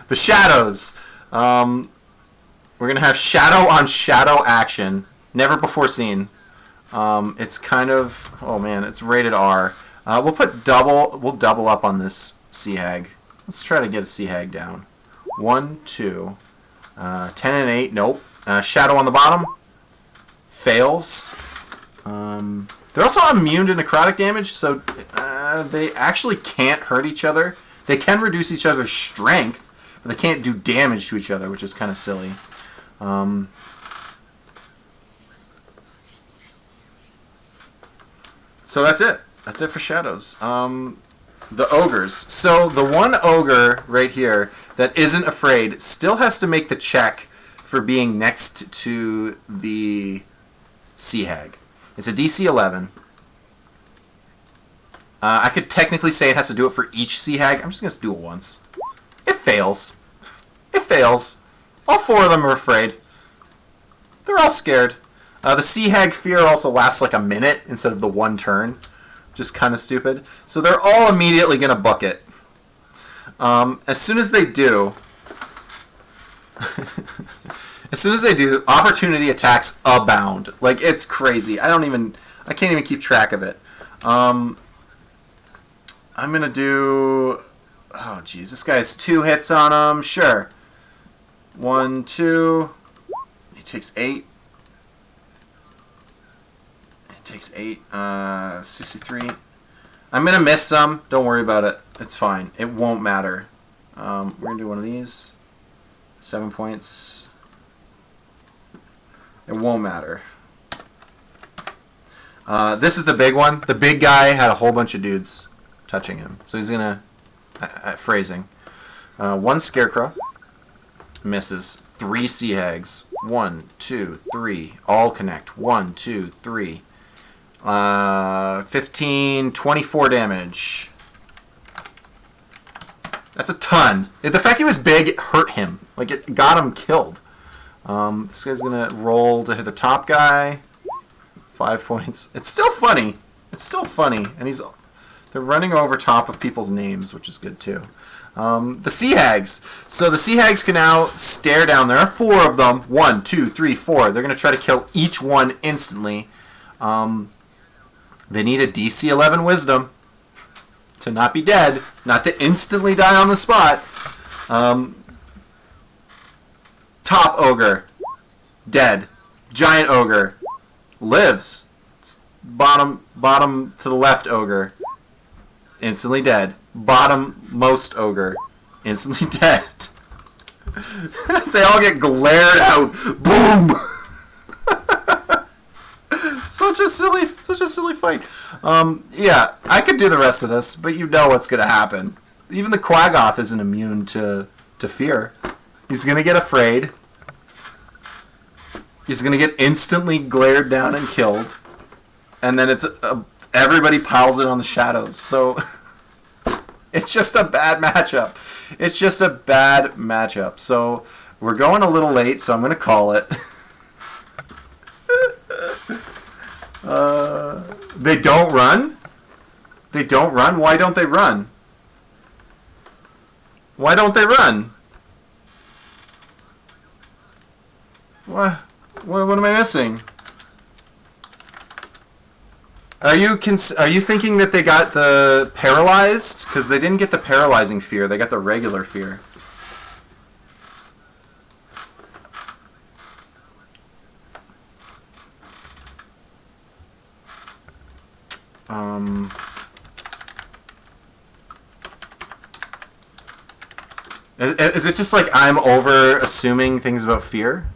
The shadows. We're going to have shadow on shadow action. Never before seen. It's kind of... Oh man, it's rated R. We'll double up on this Sea Hag. Let's try to get a Sea Hag down. 1, 2. 10 and 8. Nope. Shadow on the bottom. Fails. They're also immune to necrotic damage, so they actually can't hurt each other. They can reduce each other's strength, but they can't do damage to each other, which is kind of silly. So that's it. That's it for shadows. The ogres. So the one ogre right here that isn't afraid still has to make the check for being next to the Sea Hag. It's a DC 11. I could technically say it has to do it for each Sea Hag. I'm just going to do it once. It fails. It fails. All 4 of them are afraid. They're all scared. The Sea Hag fear also lasts like a minute instead of the 1 turn. Just kind of stupid. So they're all immediately going to book it. As soon as they do, As soon as they do, opportunity attacks abound. Like, it's crazy. I can't even keep track of it. I'm gonna do... Oh, geez. This guy has 2 hits on him. Sure. 1, 2. He takes 8. He takes 8. 63. I'm gonna miss some. Don't worry about it. It's fine. It won't matter. We're gonna do one of these. 7 points. It won't matter. This is the big one. The big guy had a whole bunch of dudes touching him. So he's gonna... phrasing. 1 scarecrow. Misses. 3 sea hags. 1, 2, 3. All connect. 1, 2, 3. 15, 24 damage. That's a ton. The fact he was big hurt him. Like, it got him killed. This guy's gonna roll to hit the top guy. 5 points. It's still funny. It's still funny. And they're running over top of people's names, which is good too. The sea hags. So the sea hags can now stare down. There are 4 of them. 1, 2, 3, 4. They're gonna try to kill each one instantly. They need a DC 11 wisdom to not be dead, not to instantly die on the spot. Top ogre, dead. Giant ogre, lives. Bottom to the left ogre, instantly dead. Bottom most ogre, instantly dead. They all get glared out. Boom. Such a silly fight. Yeah, I could do the rest of this, but you know what's gonna happen. Even the Quaggoth isn't immune to fear. He's gonna get afraid. He's gonna get instantly glared down and killed, and then everybody piles it on the shadows. So it's just a bad matchup. It's just a bad matchup. So we're going a little late, so I'm gonna call it. They don't run? They don't run? Why don't they run? Why don't they run? What am I missing? Are you thinking that they got the paralyzed? Because they didn't get the paralyzing fear. They got the regular fear. Is it just like I'm over assuming things about fear?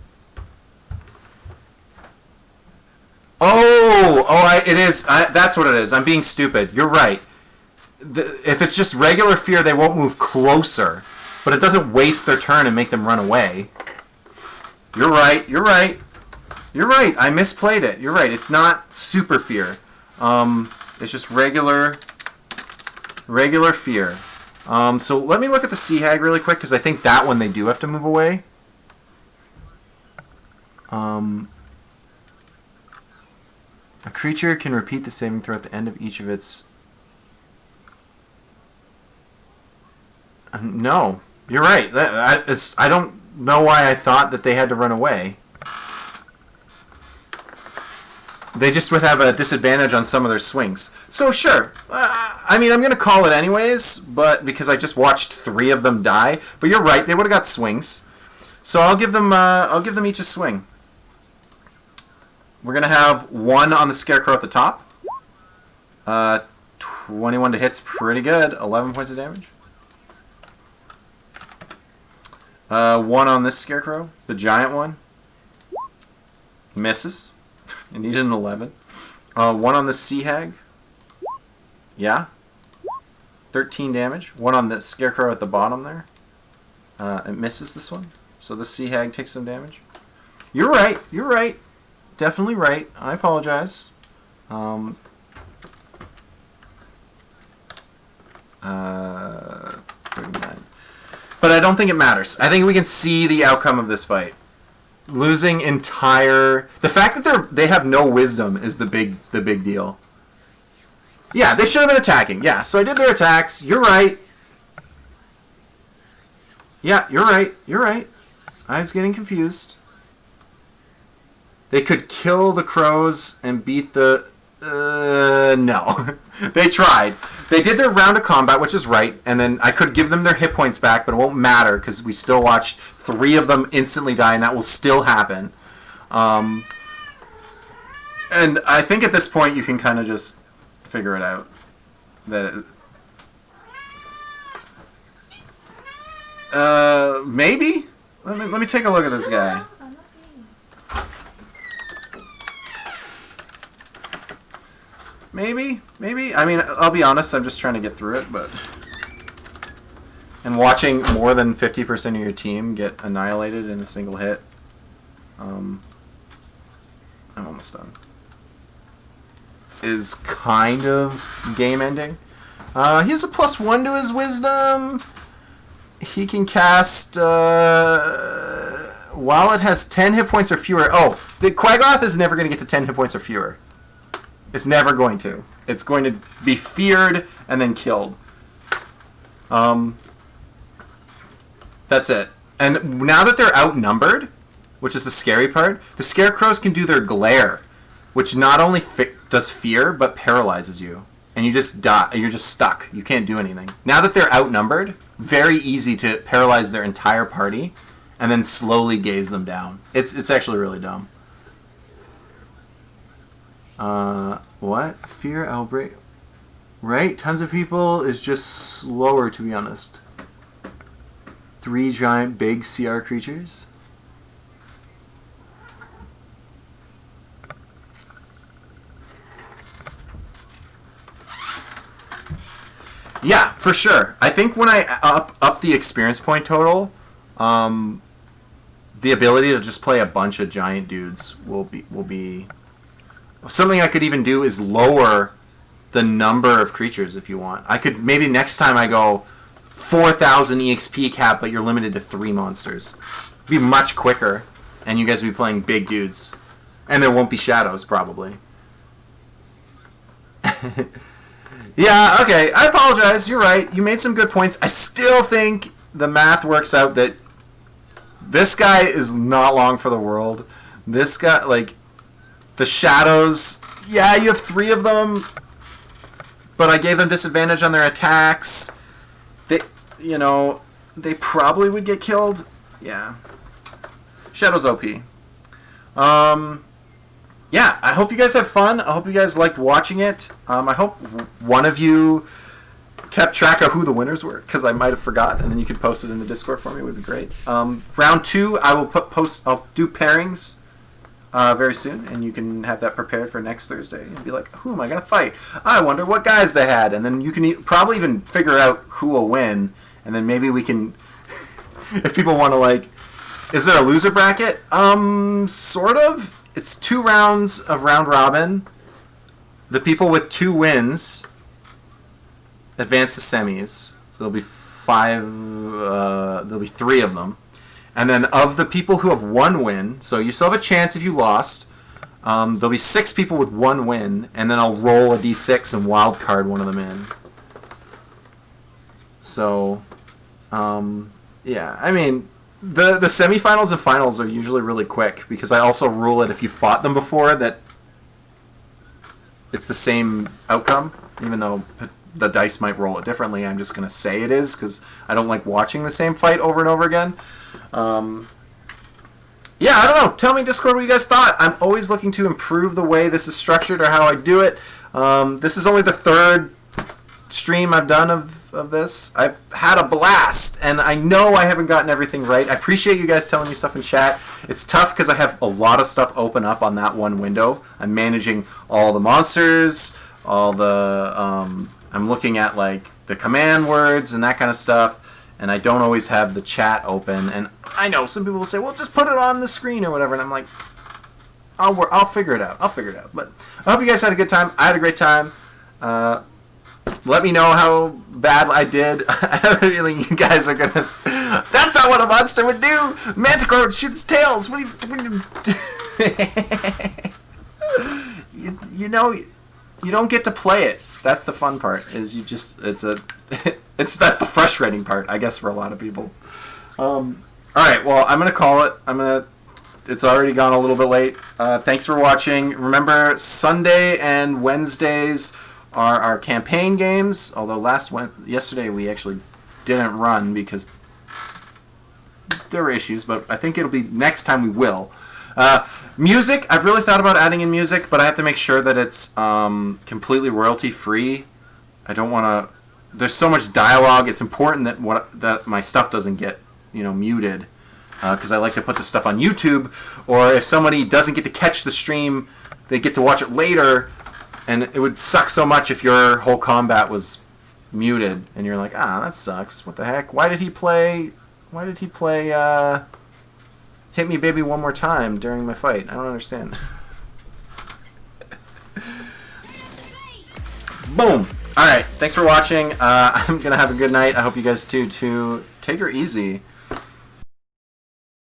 It is. That's what it is. I'm being stupid. You're right. If it's just regular fear, they won't move closer, but it doesn't waste their turn and make them run away. You're right. You're right. You're right. I misplayed it. You're right. It's not super fear. It's just regular fear. So let me look at the Sea Hag really quick, because I think that one they do have to move away. A creature can repeat the saving throw at the end of each of its... No, you're right. I don't know why I thought that they had to run away. They just would have a disadvantage on some of their swings. So sure, I mean, I'm going to call it anyways, but because I just watched 3 of them die. But you're right, they would have got swings. So I'll give them each a swing. We're going to have 1 on the Scarecrow at the top. 21 to hit's pretty good. 11 points of damage. 1 on this Scarecrow, the giant one. Misses. I needed an 11. 1 on the Sea Hag. Yeah. 13 damage. 1 on the Scarecrow at the bottom there. It misses this one. So the Sea Hag takes some damage. You're right. You're right. Definitely right. I apologize. 39. But I don't think it matters. I think we can see the outcome of this fight. Losing entire... The fact that they have no wisdom is the big deal. Yeah, they should have been attacking. Yeah, so I did their attacks. You're right. Yeah, you're right. You're right. I was getting confused. They could kill the crows and beat the... no. They tried. They did their round of combat, which is right, and then I could give them their hit points back, but it won't matter because we still watched 3 of them instantly die, and that will still happen. And I think at this point you can kind of just figure it out. Maybe? Let me take a look at this guy. Maybe? I mean, I'll be honest, I'm just trying to get through it, but... And watching more than 50% of your team get annihilated in a single hit. I'm almost done. Is kind of game-ending. He has a +1 to his wisdom. He can cast... while it has 10 hit points or fewer... Oh, the Quaggoth is never going to get to 10 hit points or fewer. It's never going to. It's going to be feared and then killed. That's it. And now that they're outnumbered, which is the scary part, the scarecrows can do their glare, which not only does fear, but paralyzes you. And you just die. You're just stuck. You can't do anything. Now that they're outnumbered, very easy to paralyze their entire party and then slowly gaze them down. It's actually really dumb. What? Fear outbreak? Right? Tons of people is just slower, to be honest. 3 giant big CR creatures? Yeah, for sure. I think when I up the experience point total, the ability to just play a bunch of giant dudes will be something I could even do is lower the number of creatures if you want. I could maybe next time I go 4,000 EXP cap, but you're limited to 3 monsters. It'd be much quicker, and you guys will be playing big dudes, and there won't be shadows probably. Yeah, okay. I apologize. You're right. You made some good points. I still think the math works out that this guy is not long for the world. This guy, like, the shadows, yeah, you have 3 of them, but I gave them disadvantage on their attacks. They probably would get killed. Yeah. Shadow's OP. Yeah, I hope you guys had fun. I hope you guys liked watching it. I hope one of you kept track of who the winners were, because I might have forgotten, and then you could post it in the Discord for me. It would be great. Round 2, I will I'll do pairings very soon, and you can have that prepared for next Thursday and be like, who am I going to fight? I wonder what guys they had. And then you can probably even figure out who will win, and then maybe we can, if people want to, like, is there a loser bracket? Sort of. It's 2 rounds of round robin. The people with 2 wins advance to semis. So there'll be 3 of them. And then of the people who have 1 win, so you still have a chance if you lost, there'll be 6 people with 1 win, and then I'll roll a d6 and wild card one of them in. So, yeah, I mean, the semifinals and finals are usually really quick, because I also rule it if you fought them before that it's the same outcome, even though the dice might roll it differently. I'm just going to say it is, because I don't like watching the same fight over and over again. Yeah, I don't know. Tell me in Discord what you guys thought. I'm always looking to improve the way this is structured or how I do it. This is only the 3rd stream I've done of this. I've had a blast, and I know I haven't gotten everything right. I appreciate you guys telling me stuff in chat. It's tough because I have a lot of stuff open up on that one window. I'm managing all the monsters, all the... I'm looking at, like, the command words and that kind of stuff. And I don't always have the chat open. And I know some people will say, well, just put it on the screen or whatever. And I'm like, I'll figure it out. But I hope you guys had a good time. I had a great time. Let me know how bad I did. I have a feeling you guys are going to... That's not what a monster would do. Manticore would shoot its tails. What do you... you don't get to play it. That's the fun part, is you just... that's the frustrating part, I guess, for a lot of people. Alright, well, I'm going to call it. I'm going to it's already gone a little bit late. Thanks for watching. Remember, Sunday and Wednesdays are our campaign games. Although yesterday we actually didn't run because there were issues, but I think it'll be next time we will. Music, I've really thought about adding in music, but I have to make sure that it's completely royalty free. I don't want to. There's so much dialogue. It's important that my stuff doesn't get muted, because I like to put this stuff on YouTube. Or if somebody doesn't get to catch the stream, they get to watch it later, and it would suck so much if your whole combat was muted and you're like, that sucks. What the heck? Why did he play? Hit Me Baby One More Time during my fight? I don't understand. Boom! Alright, thanks for watching. I'm going to have a good night. I hope you guys too. Take her easy.